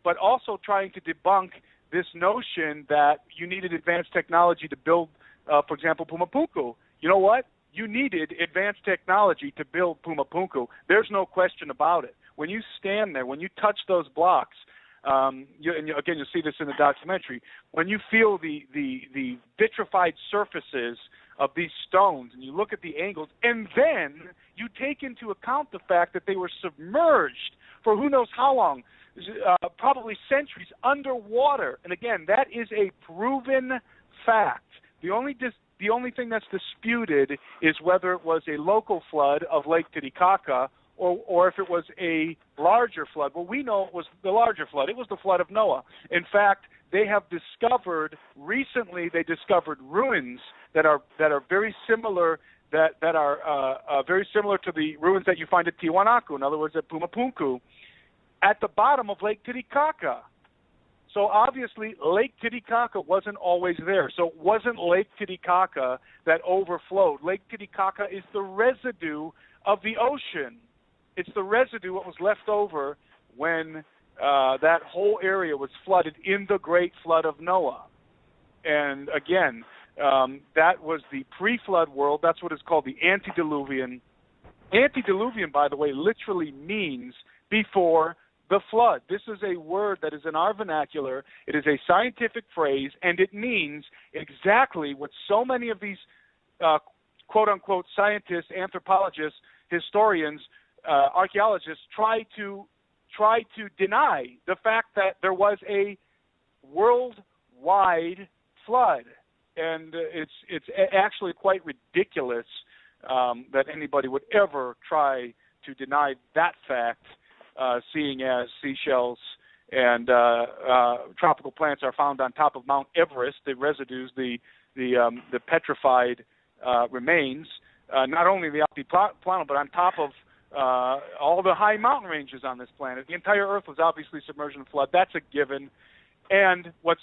but also trying to debunk this notion that you needed advanced technology to build, for example, Pumapunku. You know what? You needed advanced technology to build Pumapunku. There's no question about it. When you stand there, when you touch those blocks, again, you'll see this in the documentary, when you feel the vitrified surfaces of these stones, and you look at the angles, and then you take into account the fact that they were submerged for who knows how long, probably centuries, underwater. And again, that is a proven fact. The only thing that's disputed is whether it was a local flood of Lake Titicaca or if it was a larger flood. Well, we know it was the larger flood. It was the flood of Noah. In fact, they have recently ruins that are very similar very similar to the ruins that you find at Tiwanaku, in other words, at Pumapunku, at the bottom of Lake Titicaca. So obviously, Lake Titicaca wasn't always there. So it wasn't Lake Titicaca that overflowed. Lake Titicaca is the residue of the ocean. It's the residue, what was left over when that whole area was flooded in the great flood of Noah. And again, that was the pre-flood world. That's what is called the antediluvian. Antediluvian, by the way, literally means before the flood. This is a word that is in our vernacular. It is a scientific phrase, and it means exactly what so many of these quote-unquote scientists, anthropologists, historians, archaeologists try to deny the fact that there was a worldwide flood. And it's actually quite ridiculous that anybody would ever try to deny that fact, seeing as seashells and tropical plants are found on top of Mount Everest, the residues, the petrified remains, not only the altiplano, but on top of all the high mountain ranges on this planet. The entire Earth was obviously submerged in a flood. That's a given. And what's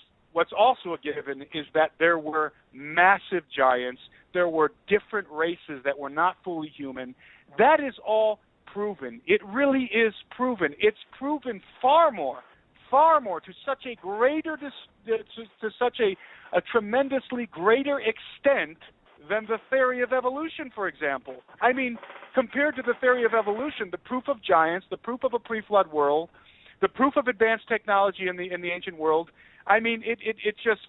also a given is that there were massive giants. There were different races that were not fully human. That is all proven. It really is proven. It's proven far more to such a greater, to such a tremendously greater extent than the theory of evolution, for example. I mean, compared to the theory of evolution, the proof of giants, the proof of a pre-flood world, the proof of advanced technology in the ancient world, I mean, it just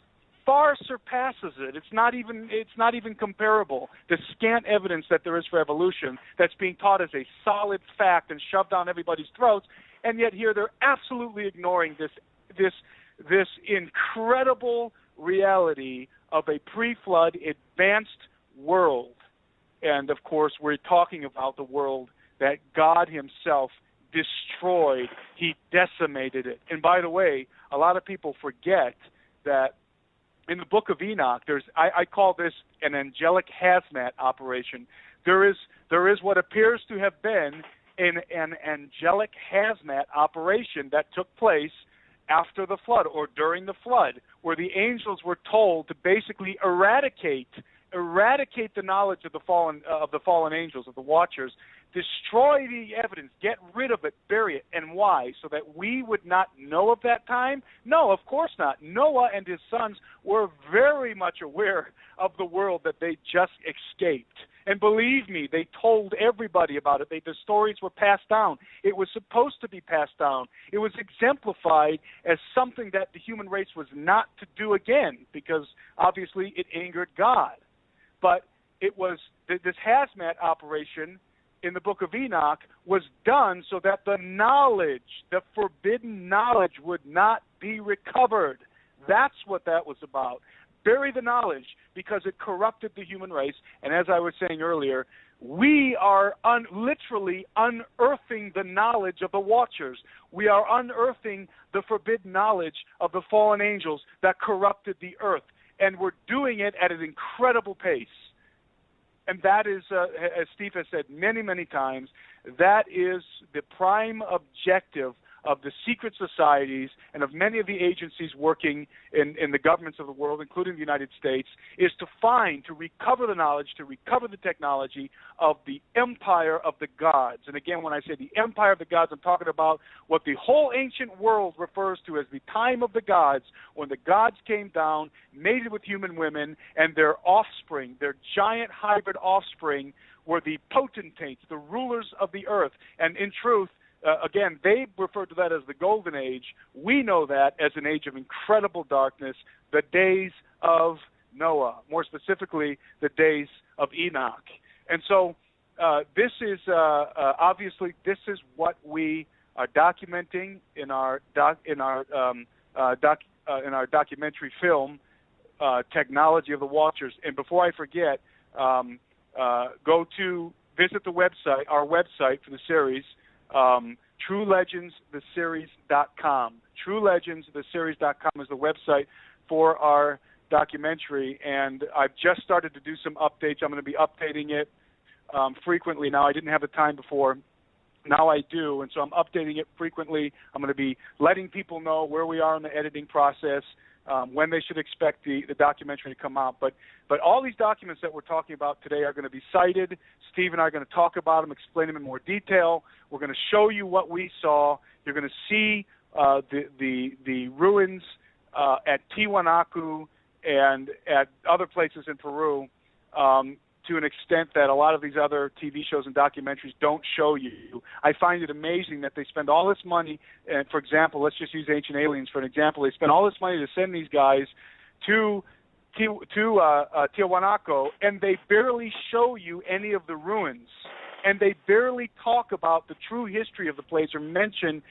far surpasses it. It's not even comparable. The scant evidence that there is for evolution that's being taught as a solid fact and shoved down everybody's throats, and yet here they're absolutely ignoring this incredible reality of a pre-flood advanced world. And of course, we're talking about the world that God himself destroyed. He decimated it. And by the way, a lot of people forget that in the book of Enoch, I call this an angelic hazmat operation. There is what appears to have been an angelic hazmat operation that took place after the flood or during the flood, where the angels were told to basically eradicate the knowledge of the fallen angels, of the watchers, destroy the evidence, get rid of it, bury it. And why? So that we would not know of that time? No, of course not. Noah and his sons were very much aware of the world that they just escaped. And believe me, they told everybody about it. The stories were passed down. It was supposed to be passed down. It was exemplified as something that the human race was not to do again, because obviously it angered God. But it was this hazmat operation in the book of Enoch was done so that the knowledge, the forbidden knowledge, would not be recovered. That's what that was about. Bury the knowledge, because it corrupted the human race. And as I was saying earlier, we are literally unearthing the knowledge of the watchers. We are unearthing the forbidden knowledge of the fallen angels that corrupted the earth. And we're doing it at an incredible pace. And that is, as Steve has said many, many times, that is the prime objective of the secret societies and of many of the agencies working in the governments of the world, including the United States, is to recover the knowledge, to recover the technology of the empire of the gods. And again, when I say the empire of the gods, I'm talking about what the whole ancient world refers to as the time of the gods, when the gods came down, mated with human women, and their offspring, their giant hybrid offspring, were the potentates, the rulers of the earth. And in truth, again, they refer to that as the golden age. We know that as an age of incredible darkness, the days of Noah, more specifically, the days of Enoch. And so this is obviously this is what we are documenting in our documentary film, Technology of the Watchers. And before I forget, go to visit the website, our website for the series, TrueLegendsTheSeries.com. TrueLegendsTheSeries.com is the website for our documentary, and I've just started to do some updates. I'm going to be updating it frequently now. I didn't have the time before. Now I do, and so I'm updating it frequently. I'm going to be letting people know where we are in the editing process, when they should expect the documentary to come out. But all these documents that we're talking about today are going to be cited. Steve and I are going to talk about them, explain them in more detail. We're going to show you what we saw. You're going to see the ruins at Tiwanaku and at other places in Peru to an extent that a lot of these other TV shows and documentaries don't show you. I find it amazing that they spend all this money, and for example, let's just use Ancient Aliens for an example. They spend all this money to send these guys to Tiwanaku, and they barely show you any of the ruins, and they barely talk about the true history of the place or mention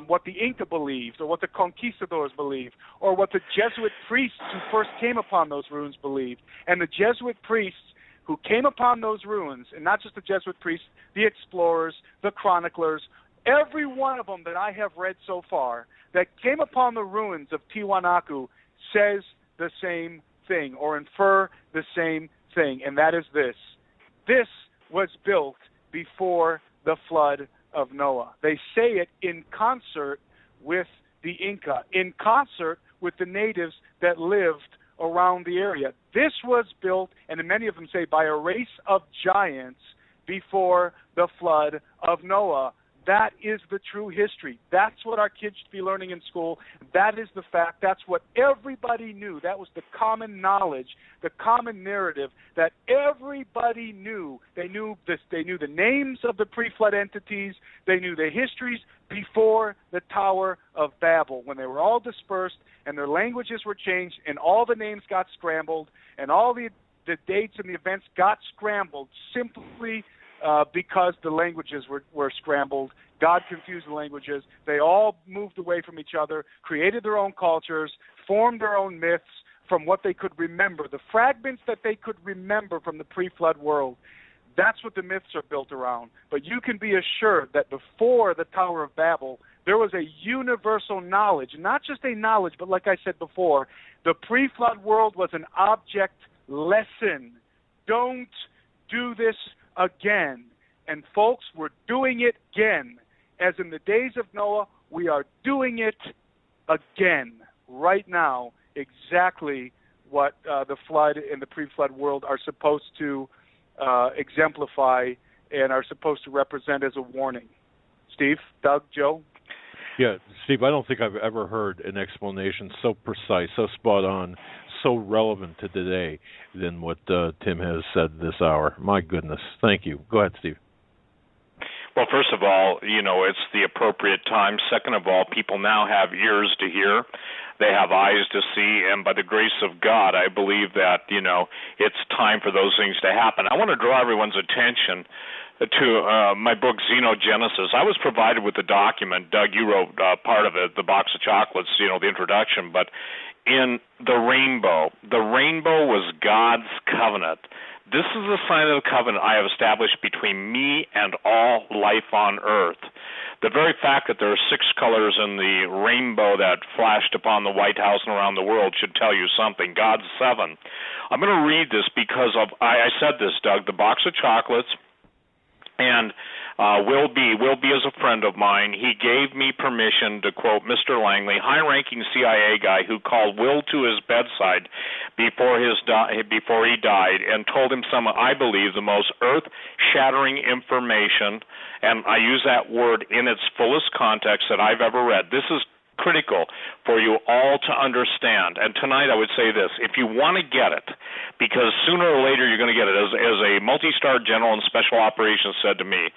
what the Inca believed, or what the conquistadors believed, or what the Jesuit priests who first came upon those ruins believed. And the Jesuit priests who came upon those ruins, and not just the Jesuit priests, the explorers, the chroniclers, every one of them that I have read so far that came upon the ruins of Tiwanaku says the same thing or infer the same thing, and that is this. This was built before the flood of Noah. They say it in concert with the Inca, in concert with the natives that lived around the area. This was built, and many of them say, by a race of giants before the flood of Noah. That is the true history. That's what our kids should be learning in school. That is the fact. That's what everybody knew. That was the common knowledge, the common narrative that everybody knew. They knew this. They knew the names of the pre-flood entities. They knew the histories before the Tower of Babel, when they were all dispersed and their languages were changed and all the names got scrambled and all the dates and the events got scrambled simply because the languages were scrambled. God confused the languages. They all moved away from each other, created their own cultures, formed their own myths from what they could remember, the fragments that they could remember from the pre-flood world. That's what the myths are built around. But you can be assured that before the Tower of Babel, there was a universal knowledge, not just a knowledge, but like I said before, the pre-flood world was an object lesson. Don't do this again. And folks, we're doing it again. As in the days of Noah, we are doing it again right now, exactly what the flood and the pre-flood world are supposed to exemplify and are supposed to represent as a warning. Steve, Doug, Joe? Yeah, Steve, I don't think I've ever heard an explanation so precise, so spot on, so relevant to today than what Tim has said this hour. My goodness. Thank you. Go ahead, Steve. Well, first of all, it's the appropriate time. Second of all, people now have ears to hear. They have eyes to see, and by the grace of God, I believe that, it's time for those things to happen. I want to draw everyone's attention to my book, Xenogenesis. I was provided with the document. Doug, you wrote part of it, the box of chocolates, the introduction, but in the rainbow was God's covenant. This is a sign of the covenant I have established between me and all life on earth. The very fact that there are 6 colors in the rainbow that flashed upon the White House and around the world should tell you something. God's 7. I'm going to read this because I said this, Doug, the box of chocolates And Will B is a friend of mine. He gave me permission to quote Mr. Langley, high-ranking CIA guy who called Will to his bedside before he died and told him some, I believe, the most earth-shattering information, and I use that word in its fullest context that I've ever read. This is critical for you all to understand. And tonight I would say this, if you want to get it, because sooner or later you're going to get it, as a multi-star general in special operations said to me,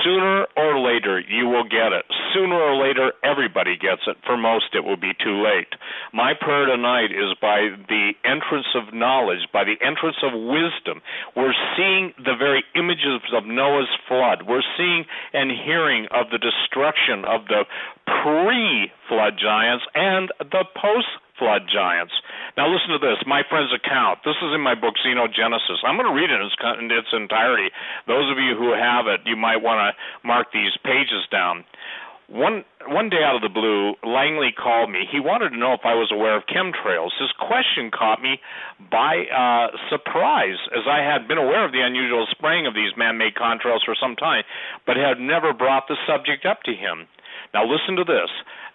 sooner or later you will get it. Sooner or later everybody gets it. For most it will be too late. My prayer tonight is by the entrance of knowledge, by the entrance of wisdom, we're seeing the very images of Noah's flood. We're seeing and hearing of the destruction of the pre-flood giants and the post-flood giants. Now listen to this, my friend's account. This is in my book, Xenogenesis. I'm going to read it in its entirety. Those of you who have it, you might want to mark these pages down. One day out of the blue, Langley called me. He wanted to know if I was aware of chemtrails. His question caught me by surprise, as I had been aware of the unusual spraying of these man-made contrails for some time, but had never brought the subject up to him. Now listen to this.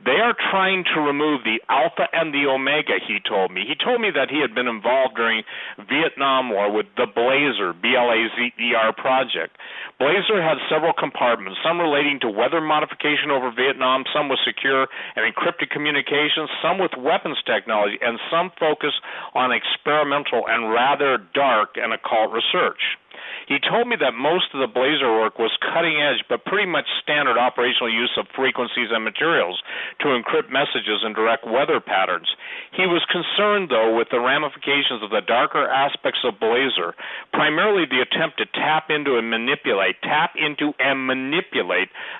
They are trying to remove the alpha and the omega, he told me. He told me that he had been involved during Vietnam War with the Blazer, B-L-A-Z-E-R project. Blazer had several compartments, some relating to weather modification over Vietnam, some with secure and encrypted communications, some with weapons technology, and some focus on experimental and rather dark and occult research. He told me that most of the Blazer work was cutting edge but pretty much standard operational use of frequencies and materials to encrypt messages and direct weather patterns. He was concerned, though, with the ramifications of the darker aspects of Blazer, primarily the attempt to tap into and manipulate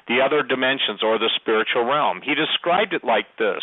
the other dimensions or the spiritual realm. He described it like this.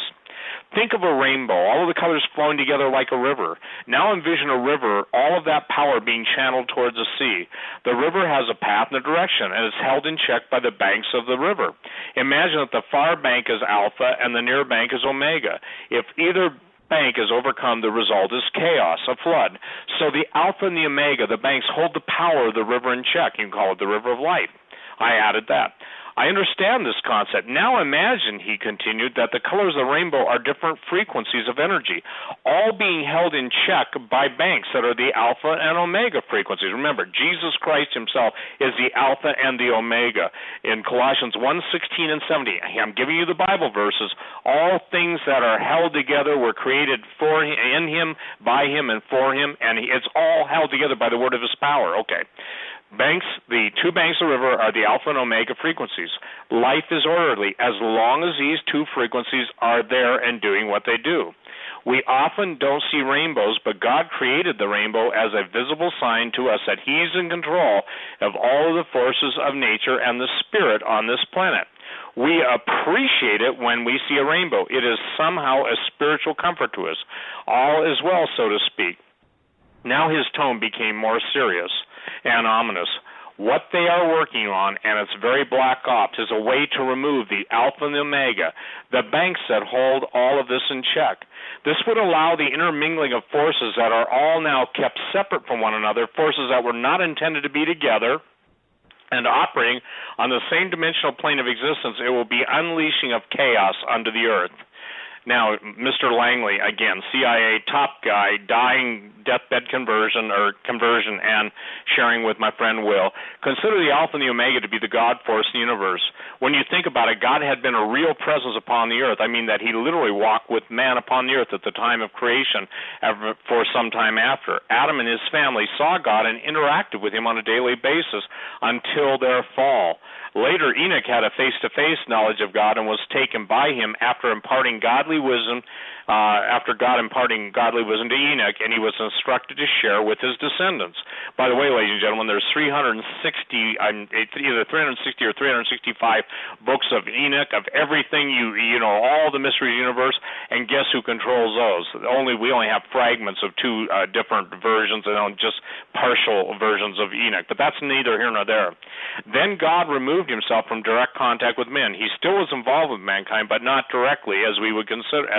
Think of a rainbow, all of the colors flowing together like a river. Now envision a river, all of that power being channeled towards the sea. The river has a path and a direction, and is held in check by the banks of the river. Imagine that the far bank is alpha and the near bank is omega. If either bank is overcome, the result is chaos, a flood. So the alpha and the omega, the banks, hold the power of the river in check. You can call it the river of life. I added that. I understand this concept. Now imagine, he continued, that the colors of the rainbow are different frequencies of energy, all being held in check by banks that are the alpha and omega frequencies. Remember, Jesus Christ himself is the alpha and the omega. In Colossians 1:16 and 17, I'm giving you the Bible verses. All things that are held together were created for him, in him, by him, and for him, and it's all held together by the word of his power. Okay. Banks, the two banks of the river are the alpha and omega frequencies. Life is orderly as long as these two frequencies are there and doing what they do. We often don't see rainbows, but God created the rainbow as a visible sign to us that he's in control of all of the forces of nature and the spirit on this planet. We appreciate it when we see a rainbow. It is somehow a spiritual comfort to us. All is well, so to speak. Now his tone became more serious and ominous. What they are working on, and it's very black ops, is a way to remove the alpha and the omega, the banks that hold all of this in check. This would allow the intermingling of forces that are all now kept separate from one another, forces that were not intended to be together and operating on the same dimensional plane of existence. It will be unleashing of chaos under the earth. Now, Mr. Langley, again, CIA top guy, dying deathbed conversion and sharing with my friend Will. Consider the Alpha and the Omega to be the God force in the universe. When you think about it, God had been a real presence upon the earth. I mean that he literally walked with man upon the earth at the time of creation for some time after. Adam and his family saw God and interacted with him on a daily basis until their fall. Later, Enoch had a face-to-face knowledge of God and was taken by him after imparting godly wisdom, to Enoch, and he was instructed to share with his descendants. By the way, ladies and gentlemen, there's either 360 or 365 books of Enoch, of everything, all the mysteries of the universe, and guess who controls those? We only have fragments of two different versions and just partial versions of Enoch, but that's neither here nor there. Then God removed himself from direct contact with men. He still was involved with mankind, but not directly, as we would consider.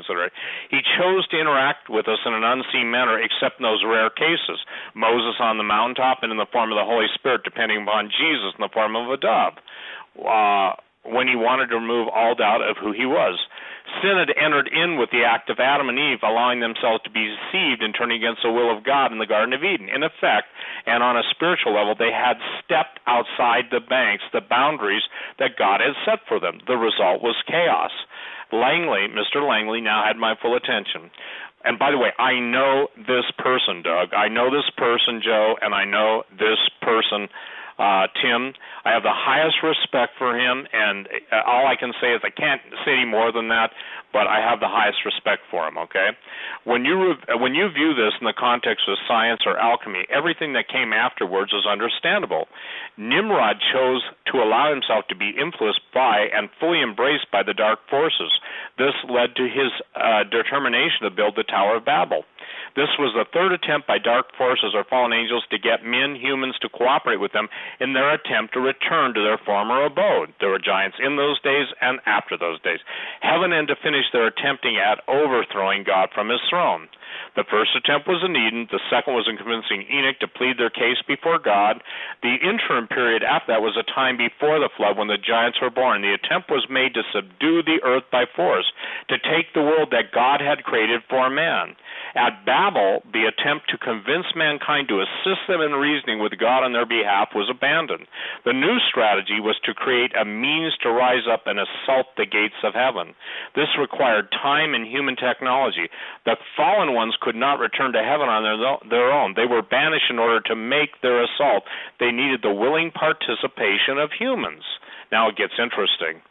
consider it. He chose to interact with us in an unseen manner, except in those rare cases. Moses on the mountaintop and in the form of the Holy Spirit, depending upon Jesus in the form of a dove, when he wanted to remove all doubt of who he was. Sin had entered in with the act of Adam and Eve, allowing themselves to be deceived and turning against the will of God in the Garden of Eden. In effect, and on a spiritual level, they had stepped outside the boundaries that God had set for them. The result was chaos. Mr. Langley now had my full attention. And by the way, I know this person, Doug. I know this person, Joe, and I know this person, Tim. I have the highest respect for him, and all I can say is I can't say any more than that, but I have the highest respect for him, okay? When you view this in the context of science or alchemy, everything that came afterwards is understandable. Nimrod chose to allow himself to be influenced by and fully embraced by the dark forces. This led to his determination to build the Tower of Babel. This was the third attempt by dark forces or fallen angels to get humans to cooperate with them in their attempt to return to their former abode. There were giants in those days and after those days. Heaven and to finish their attempting at overthrowing God from his throne. The first attempt was in Eden. The second was in convincing Enoch to plead their case before God. The interim period after that was a time before the flood when the giants were born. The attempt was made to subdue the earth by force, to take the world that God had created for man. At Babel, the attempt to convince mankind to assist them in reasoning with God on their behalf was abandoned. The new strategy was to create a means to rise up and assault the gates of heaven. This required time and human technology. The fallen ones could not return to heaven on their own. They were banished in order to make their assault. They needed the willing participation of humans. Now it gets interesting.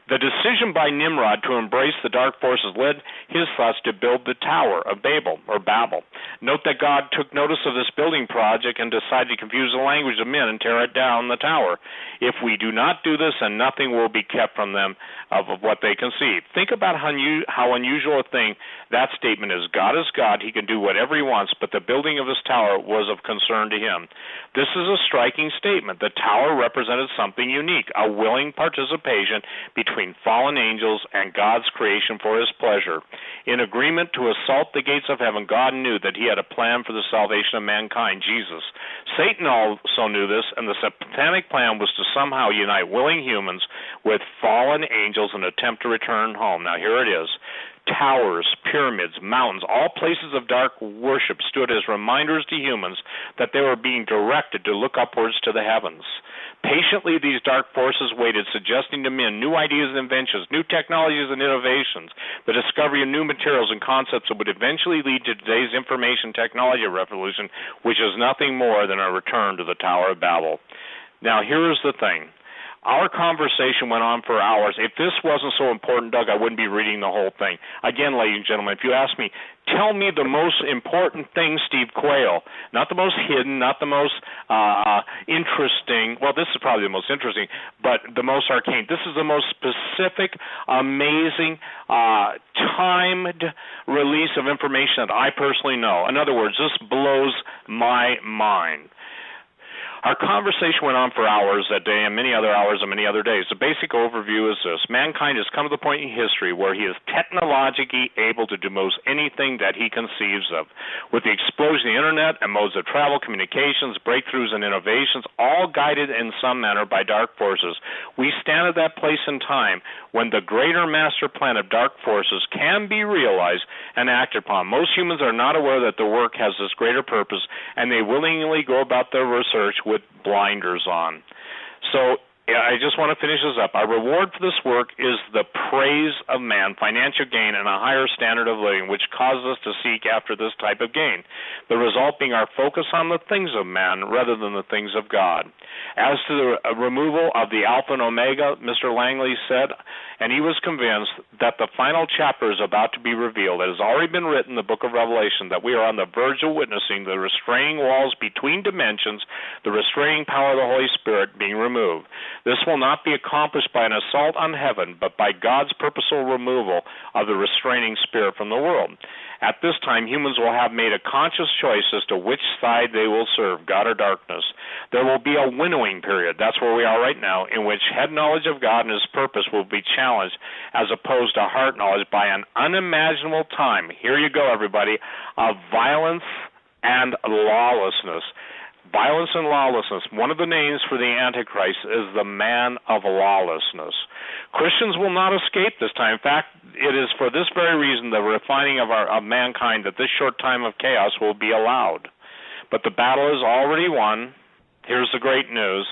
The decision by Nimrod to embrace the dark forces led his thoughts to build the Tower of Babel, or Babel. Note that God took notice of this building project and decided to confuse the language of men and tear it down, the tower. If we do not do this, then nothing will be kept from them of what they conceive. Think about how unusual a thing that statement is. God is God. He can do whatever he wants, but the building of this tower was of concern to him. This is a striking statement. The tower represented something unique, a willing participation between fallen angels and God's creation for his pleasure. In agreement to assault the gates of heaven, God knew that he had a plan for the salvation of mankind, Jesus. Satan also knew this, and the satanic plan was to somehow unite willing humans with fallen angels in an attempt to return home. Now here it is. Towers, pyramids, mountains, all places of dark worship stood as reminders to humans that they were being directed to look upwards to the heavens. Patiently, these dark forces waited, suggesting to men new ideas and inventions, new technologies and innovations, the discovery of new materials and concepts that would eventually lead to today's information technology revolution, which is nothing more than a return to the Tower of Babel. Now, here's the thing. Our conversation went on for hours. If this wasn't so important, Doug, I wouldn't be reading the whole thing. Again, ladies and gentlemen, if you ask me, tell me the most important thing, Steve Quayle, not the most hidden, not the most interesting. Well, this is probably the most interesting, but the most arcane. This is the most specific, amazing, timed release of information that I personally know. In other words, this blows my mind. Our conversation went on for hours that day and many other hours and many other days. The basic overview is this. Mankind has come to the point in history where he is technologically able to do most anything that he conceives of. With the explosion of the Internet and modes of travel, communications, breakthroughs, and innovations, all guided in some manner by dark forces, we stand at that place in time when the greater master plan of dark forces can be realized and acted upon. Most humans are not aware that the work has this greater purpose, and they willingly go about their research with blinders on. So I just want to finish this up. Our reward for this work is the praise of man, financial gain, and a higher standard of living, which causes us to seek after this type of gain. The result being our focus on the things of man rather than the things of God. As to the removal of the Alpha and Omega, Mr. Langley said, and he was convinced that the final chapter is about to be revealed. It has already been written in the book of Revelation that we are on the verge of witnessing the restraining walls between dimensions, the restraining power of the Holy Spirit being removed. This will not be accomplished by an assault on heaven, but by God's purposeful removal of the restraining spirit from the world. At this time, humans will have made a conscious choice as to which side they will serve, God or darkness. There will be a winnowing period, that's where we are right now, in which head knowledge of God and His purpose will be challenged as opposed to heart knowledge by an unimaginable time, here you go everybody, of violence and lawlessness. Violence and lawlessness. One of the names for the Antichrist is the man of lawlessness. Christians will not escape this time. In fact, it is for this very reason, the refining of mankind, that this short time of chaos will be allowed. But the battle is already won. Here's the great news.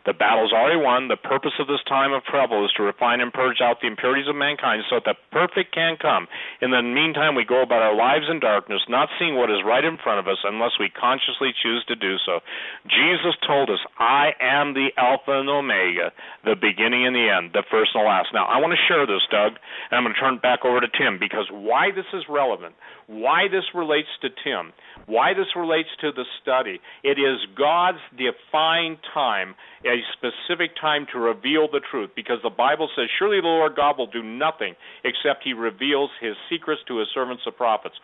The battle's already won. The purpose of this time of trouble is to refine and purge out the impurities of mankind so that the perfect can come. In the meantime, we go about our lives in darkness, not seeing what is right in front of us unless we consciously choose to do so. Jesus told us, I am the Alpha and Omega, the beginning and the end, the first and the last. Now, I want to share this, Doug, and I'm going to turn it back over to Tim, because why this is relevant, why this relates to Tim, why this relates to the study. It is God's defined time, a specific time to reveal the truth, because the Bible says, surely the Lord God will do nothing except He reveals His secrets to His servants the prophets.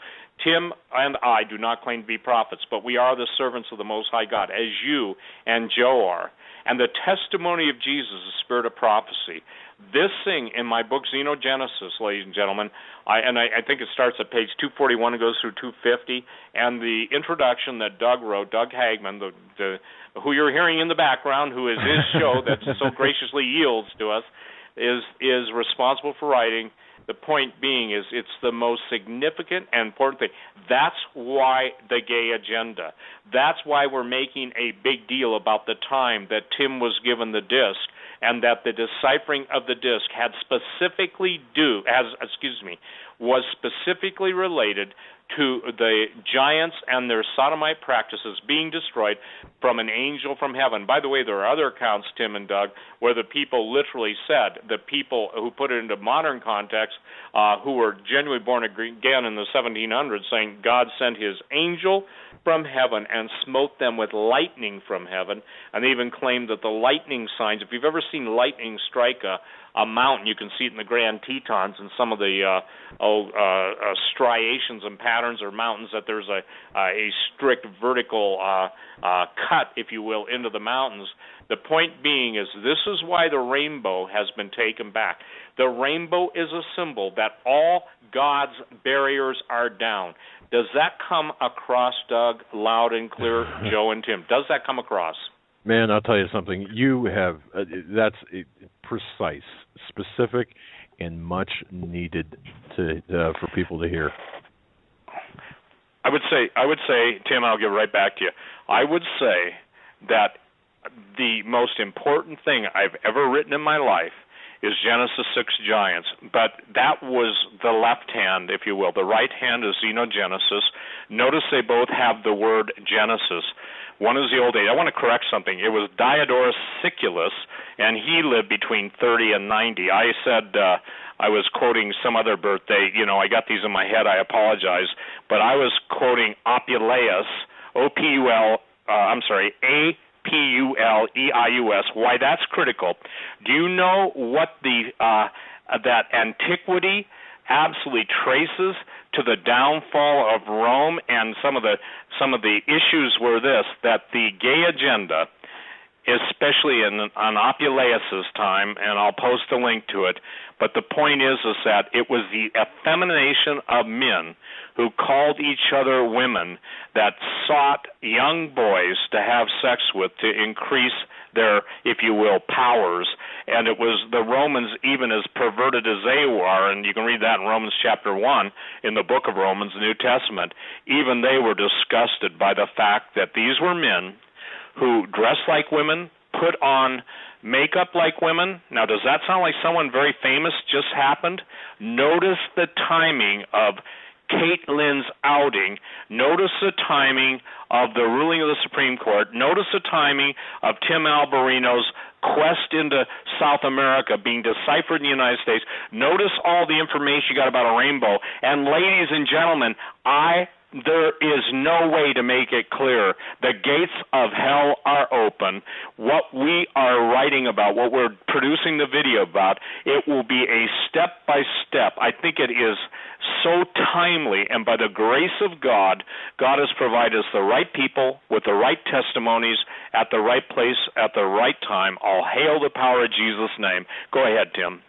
Tim and I do not claim to be prophets, but we are the servants of the Most High God, as you and Joe are. And the testimony of Jesus, the spirit of prophecy. This thing in my book, Xenogenesis, ladies and gentlemen, I think it starts at page 241 and goes through 250, and the introduction that Doug wrote, Doug Hagmann, who you're hearing in the background, who is his show that so graciously yields to us, is responsible for writing. The point being is it's the most significant and important thing. That's why the gay agenda. That's why we're making a big deal about the time that Tim was given the disc, and that the deciphering of the disc was specifically related to the giants and their sodomite practices being destroyed from an angel from heaven. By the way, there are other accounts, Tim and Doug, where the people literally said, the people who put it into modern context, who were genuinely born again in the 1700s, saying God sent His angel from heaven and smote them with lightning from heaven, and they even claimed that the lightning signs, if you've ever seen lightning strike a mountain, you can see it in the Grand Tetons and some of the striations and patterns or mountains, that there's a strict vertical cut, if you will, into the mountains. The point being is this is why the rainbow has been taken back. The rainbow is a symbol that all God's barriers are down. Does that come across, Doug, loud and clear, Joe and Tim? Does that come across? Man, I'll tell you something. You have that's precise, specific, and much needed for people to hear. I would say, Tim, I'll give it right back to you. I would say that the most important thing I've ever written in my life is Genesis 6 giants, but that was the left hand, if you will. The right hand is Xenogenesis. Notice they both have the word Genesis. One is the Old Age. I want to correct something. It was Diodorus Siculus, and he lived between 30 and 90. I said I was quoting some other birthday. I got these in my head. I apologize. But I was quoting Apuleius, Apuleius. Why that's critical. Do you know what that antiquity absolutely traces to the downfall of Rome? And some of the issues were this, that the gay agenda, especially on Apuleius' time, and I'll post a link to it, but the point is that it was the effemination of men who called each other women that sought young boys to have sex with to increase their, if you will, powers. And it was the Romans, even as perverted as they were, and you can read that in Romans chapter 1 in the book of Romans, the New Testament, even they were disgusted by the fact that these were men who dressed like women, put on makeup like women. Now, does that sound like someone very famous just happened? Notice the timing of Caitlin's outing. Notice the timing of the ruling of the Supreme Court. Notice the timing of Tim Alberino's quest into South America being deciphered in the United States. Notice all the information you got about a rainbow. And ladies and gentlemen, I there is no way to make it clear. The gates of hell are open. What we are writing about, what we're producing the video about, it will be a step-by-step. I think it is so timely, and by the grace of God, God has provided us the right people with the right testimonies at the right place at the right time. All hail the power of Jesus' name. Go ahead, Tim.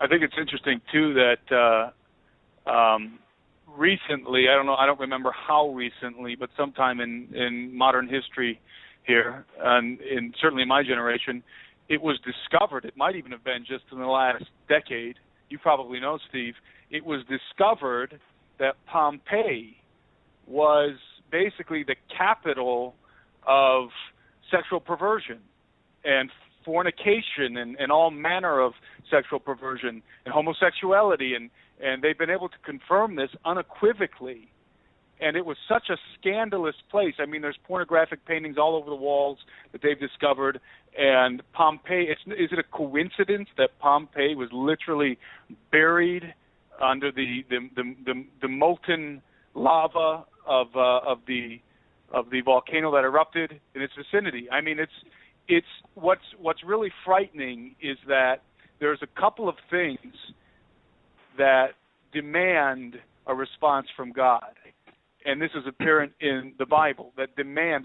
I think it's interesting, too, that recently, I don't remember how recently, but sometime in modern history here, and certainly in my generation, it was discovered, it might even have been just in the last decade, you probably know, Steve, it was discovered that Pompeii was basically the capital of sexual perversion and fornication and all manner of sexual perversion and homosexuality, and they've been able to confirm this unequivocally. And it was such a scandalous place. I mean, there's pornographic paintings all over the walls that they've discovered. And Pompeii, is it a coincidence that Pompeii was literally buried under the molten lava of the volcano that erupted in its vicinity? I mean, it's what's really frightening is that there's a couple of things that demand a response from God, and this is apparent in the Bible, that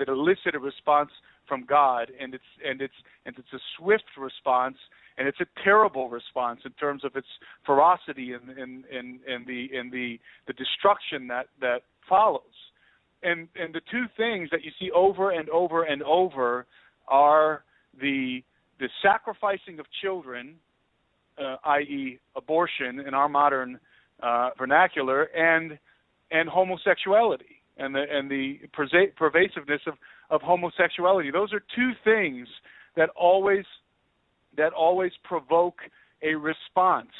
elicit a response from God, and it's a swift response, and it's a terrible response in terms of its ferocity and the destruction that follows. And the two things that you see over and over and over are the sacrificing of children, i.e. abortion in our modern vernacular, and homosexuality and the pervasiveness of homosexuality. Those are two things that always provoke a response,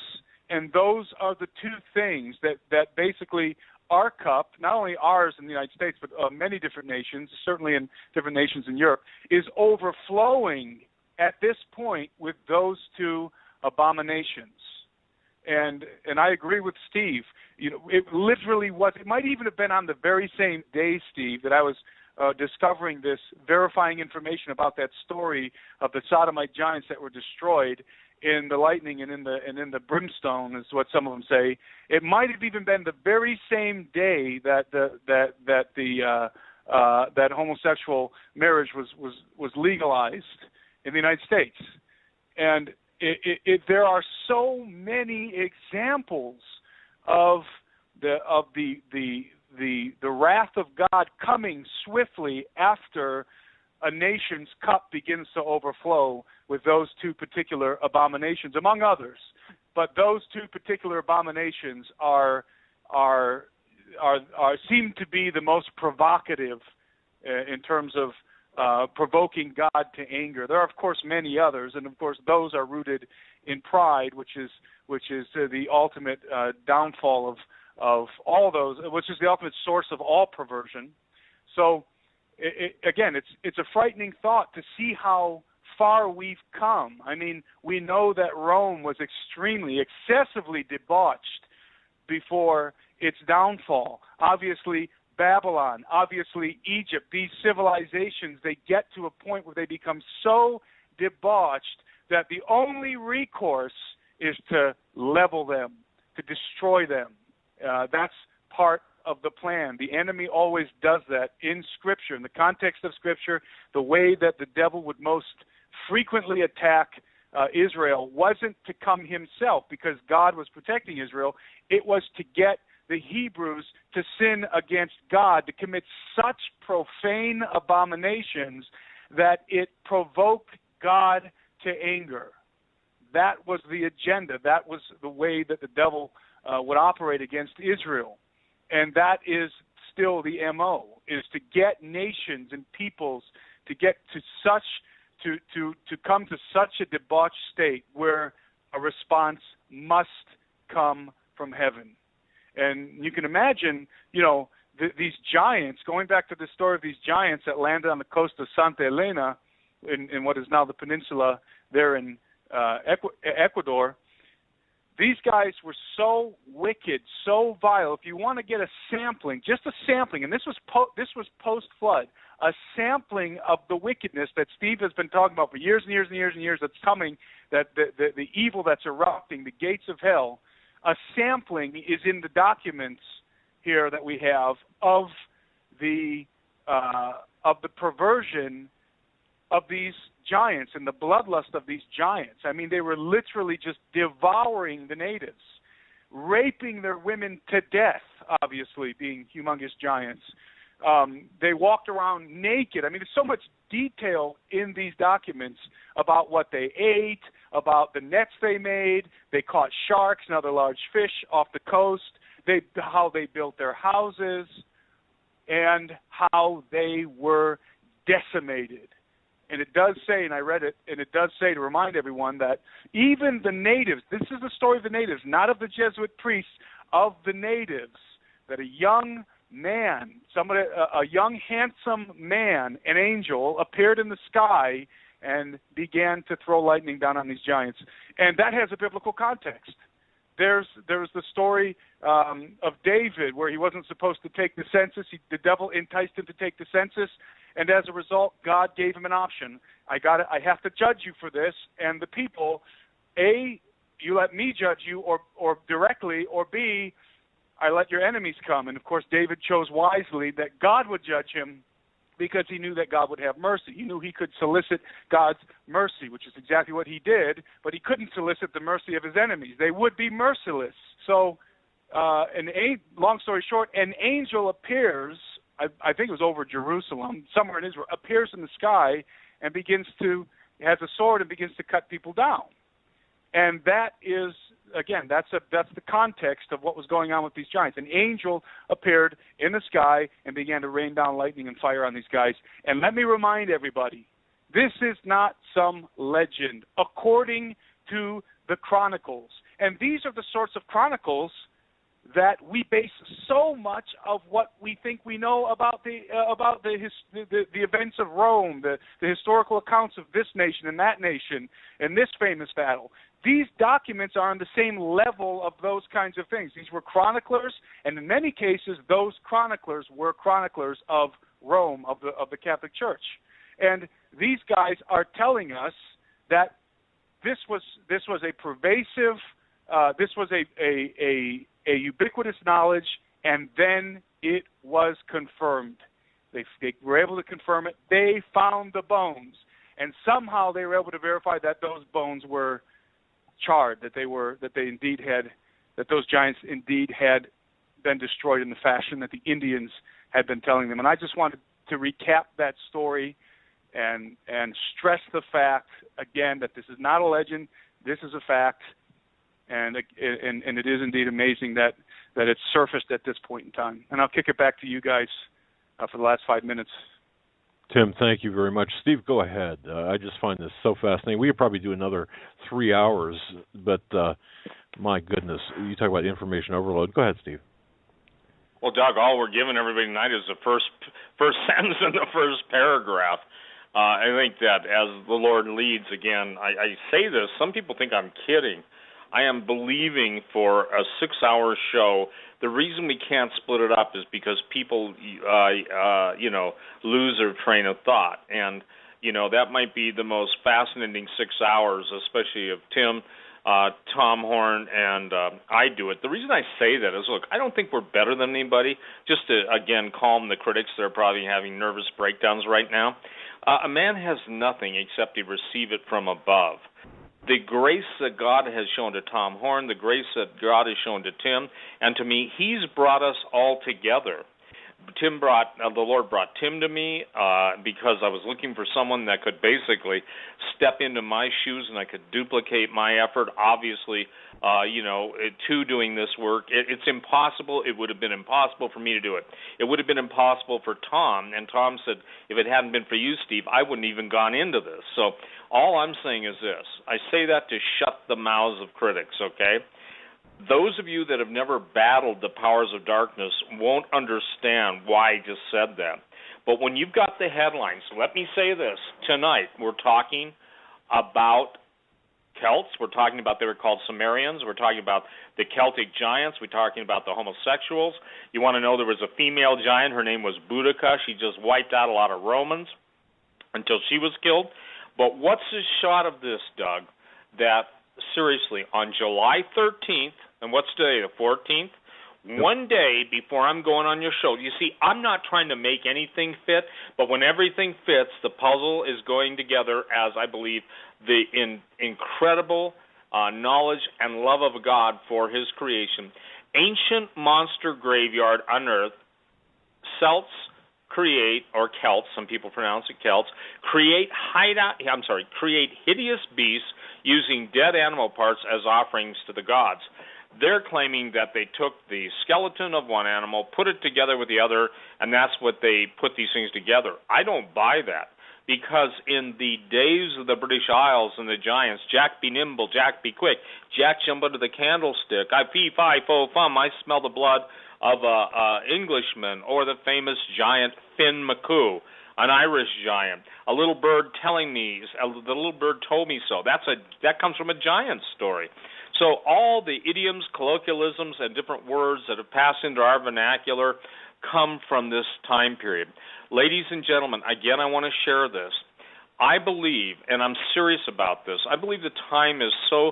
and those are the two things that basically our cup, not only ours in the United States, but many different nations, certainly in different nations in Europe, is overflowing at this point with those two abominations. And I agree with Steve. You know, it literally was. It might even have been on the very same day, Steve, that I was discovering this, verifying information about that story of the Sodomite giants that were destroyed in the lightning and in the brimstone, is what some of them say. It might have even been the very same day that that homosexual marriage was legalized in the United States. And there are so many examples of the wrath of God coming swiftly after a nation's cup begins to overflow with those two particular abominations, among others. But those two particular abominations seem to be the most provocative in terms of provoking God to anger. There are, of course, many others, and of course, those are rooted in pride, which is the ultimate downfall of all those, which is the ultimate source of all perversion. So, again, it's a frightening thought to see how far we've come. I mean, we know that Rome was excessively debauched before its downfall. Obviously, Babylon, obviously Egypt, these civilizations, they get to a point where they become so debauched that the only recourse is to level them, to destroy them. That's part of the plan. The enemy always does that in Scripture. In the context of Scripture, the way that the devil would most frequently attack Israel wasn't to come himself because God was protecting Israel. It was to get the Hebrews to sin against God, to commit such profane abominations that it provoked God to anger. That was the agenda. That was the way that the devil would operate against Israel. And that is still the MO, is to get nations and peoples to get to such to come to such a debauched state where a response must come from heaven. And you can imagine, these giants, going back to the story of these giants that landed on the coast of Santa Elena in what is now the peninsula there in Ecuador, These guys were so wicked, so vile. If you want to get a sampling, just a sampling, and this was post-flood, a sampling of the wickedness that Steve has been talking about for years and years and years and years that's coming, that the evil that's erupting, the gates of hell, a sampling is in the documents here that we have of the perversion of these giants and the bloodlust of these giants. I mean, they were literally just devouring the natives, raping their women to death, obviously, being humongous giants. They walked around naked. I mean, there's so much detail in these documents about what they ate, about the nets they made. They caught sharks and other large fish off the coast, how they built their houses, and how they were decimated. And it does say, and I read it, and it does say to remind everyone that even the natives, this is the story of the natives, not of the Jesuit priests, of the natives, that a young man, a young handsome man, an angel, appeared in the sky and began to throw lightning down on these giants. And that has a biblical context. There's the story of David where he wasn't supposed to take the census. The devil enticed him to take the census, and as a result, God gave him an option. I have to judge you for this, and the people, A, you let me judge you or directly, or B, I let your enemies come. And of course, David chose wisely that God would judge him because he knew that God would have mercy. He knew he could solicit God's mercy, which is exactly what he did, but he couldn't solicit the mercy of his enemies. They would be merciless. So, long story short, an angel appears, I think it was over Jerusalem, somewhere in Israel, appears in the sky and has a sword and begins to cut people down. And that is, again, that's the context of what was going on with these giants. An angel appeared in the sky and began to rain down lightning and fire on these guys. And let me remind everybody, this is not some legend. According to the Chronicles, and these are the sorts of chronicles that we base so much of what we think we know about the events of Rome, the historical accounts of this nation and that nation and this famous battle. These documents are on the same level of those kinds of things. These were chroniclers, and in many cases, those chroniclers were chroniclers of Rome, of the Catholic Church. And these guys are telling us that this was a pervasive, this was a ubiquitous knowledge, and then it was confirmed. They were able to confirm it. They found the bones, and somehow they were able to verify that those bones were charred, that those giants indeed had been destroyed in the fashion that the Indians had been telling them. And I just wanted to recap that story and stress the fact again that this is not a legend, this is a fact, and it is indeed amazing that it's surfaced at this point in time. And I'll kick it back to you guys for the last 5 minutes. Tim, thank you very much. Steve, go ahead. I just find this so fascinating. We could probably do another 3 hours, but my goodness, you talk about information overload. Go ahead, Steve. Well, Doug, all we're giving everybody tonight is the first sentence in the first paragraph. I think that as the Lord leads, again, I say this, some people think I'm kidding. I am believing for a 6-hour show. The reason we can't split it up is because people, lose their train of thought. And, that might be the most fascinating 6 hours, especially if Tim, Tom Horn, and I do it. The reason I say that is, look, I don't think we're better than anybody. Just to, again, calm the critics that are probably having nervous breakdowns right now. A man has nothing except to receive it from above. The grace that God has shown to Tom Horn, the grace that God has shown to Tim, and to me, he's brought us all together. The Lord brought Tim to me because I was looking for someone that could basically step into my shoes and I could duplicate my effort. Obviously, to doing this work, it's impossible. It would have been impossible for me to do it. It would have been impossible for Tom. And Tom said, if it hadn't been for you, Steve, I wouldn't even gone into this. So all I'm saying is this. I say that to shut the mouths of critics, okay? Those of you that have never battled the powers of darkness won't understand why I just said that. But when you've got the headlines, let me say this. Tonight we're talking about Celts. We're talking about, they were called Sumerians. We're talking about the Celtic giants. We're talking about the homosexuals. You want to know there was a female giant. Her name was Boudica. She just wiped out a lot of Romans until she was killed. But what's the shot of this, Doug, that seriously, on July 13th, and what's today, the 14th? One day before I'm going on your show, you see, I'm not trying to make anything fit, but when everything fits, the puzzle is going together as I believe the incredible knowledge and love of God for his creation. Ancient monster graveyard unearthed. Celts create, or Celts, some people pronounce it Celts, create hideous beasts using dead animal parts as offerings to the gods. They're claiming that they took the skeleton of one animal, put it together with the other, and that's what they put these things together. I don't buy that, because in the days of the British Isles and the giants, Jack be nimble, Jack be quick, Jack jump under the candlestick, I fee, fi, fo, fum, I smell the blood of a Englishman, or the famous giant Finn McCoo, an Irish giant. A little bird telling me, the little bird told me so. That comes from a giant story. So all the idioms, colloquialisms, and different words that have passed into our vernacular come from this time period. Ladies and gentlemen, again, I want to share this. I believe, and I'm serious about this, I believe the time is so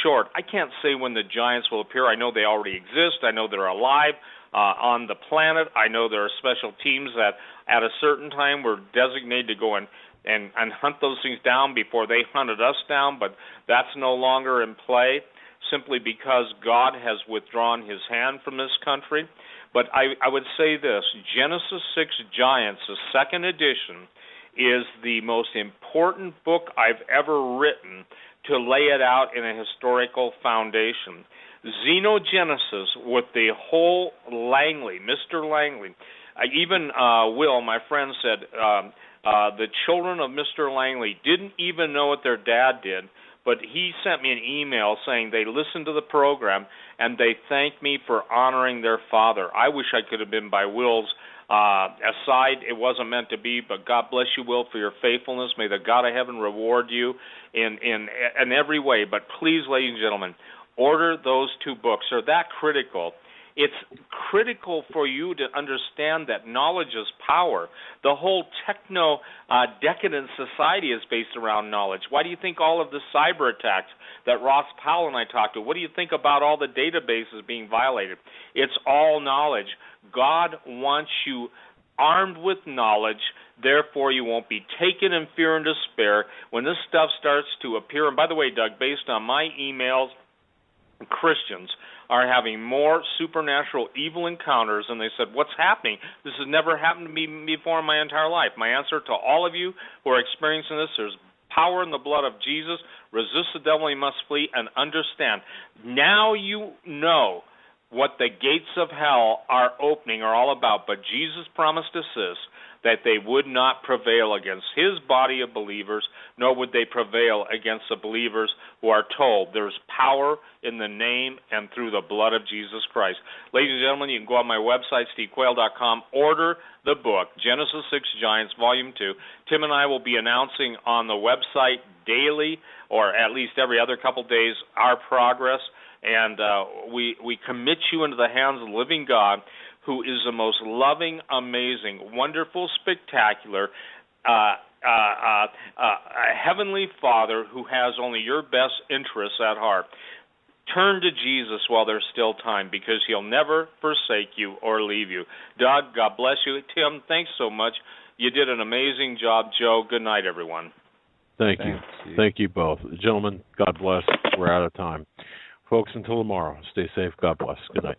short. I can't say when the giants will appear. I know they already exist. I know they're alive on the planet. I know there are special teams that at a certain time were designated to go and hunt those things down before they hunted us down, but that's no longer in play, simply because God has withdrawn his hand from this country. But I would say this, Genesis 6 Giants, the second edition, is the most important book I've ever written to lay it out in a historical foundation. Xenogenesis with the whole Langley, Mr. Langley, even Will, my friend, said the children of Mr. Langley didn't even know what their dad did, but he sent me an email saying they listened to the program and they thanked me for honoring their father. I wish I could have been by Will's aside. It wasn't meant to be, but God bless you, Will, for your faithfulness. May the God of heaven reward you in every way. But please, ladies and gentlemen, order those two books. They're that critical. It's critical for you to understand that knowledge is power. The whole techno-decadent society is based around knowledge. Why do you think all of the cyber attacks that Ross Powell and I talked to, what do you think about all the databases being violated? It's all knowledge. God wants you armed with knowledge, therefore you won't be taken in fear and despair when this stuff starts to appear. And by the way, Doug, based on my emails, Christians are having more supernatural evil encounters, and they said, what's happening? This has never happened to me before in my entire life. My answer to all of you who are experiencing this, there's power in the blood of Jesus. Resist the devil, he must flee, and understand. Now you know what the gates of hell are opening are all about, but Jesus promised us this, that they would not prevail against his body of believers, nor would they prevail against the believers who are told there's power in the name and through the blood of Jesus Christ. Ladies and gentlemen, you can go on my website, stevequayle.com, order the book, Genesis 6 Giants, Volume 2. Tim and I will be announcing on the website daily, or at least every other couple days, our progress, and we commit you into the hands of the living God, who is the most loving, amazing, wonderful, spectacular, heavenly Father who has only your best interests at heart. Turn to Jesus while there's still time, because he'll never forsake you or leave you. Doug, God bless you. Tim, thanks so much. You did an amazing job. Joe, good night, everyone. Thank you. Thank you both. Gentlemen, God bless. We're out of time. Folks, until tomorrow, stay safe. God bless. Good night.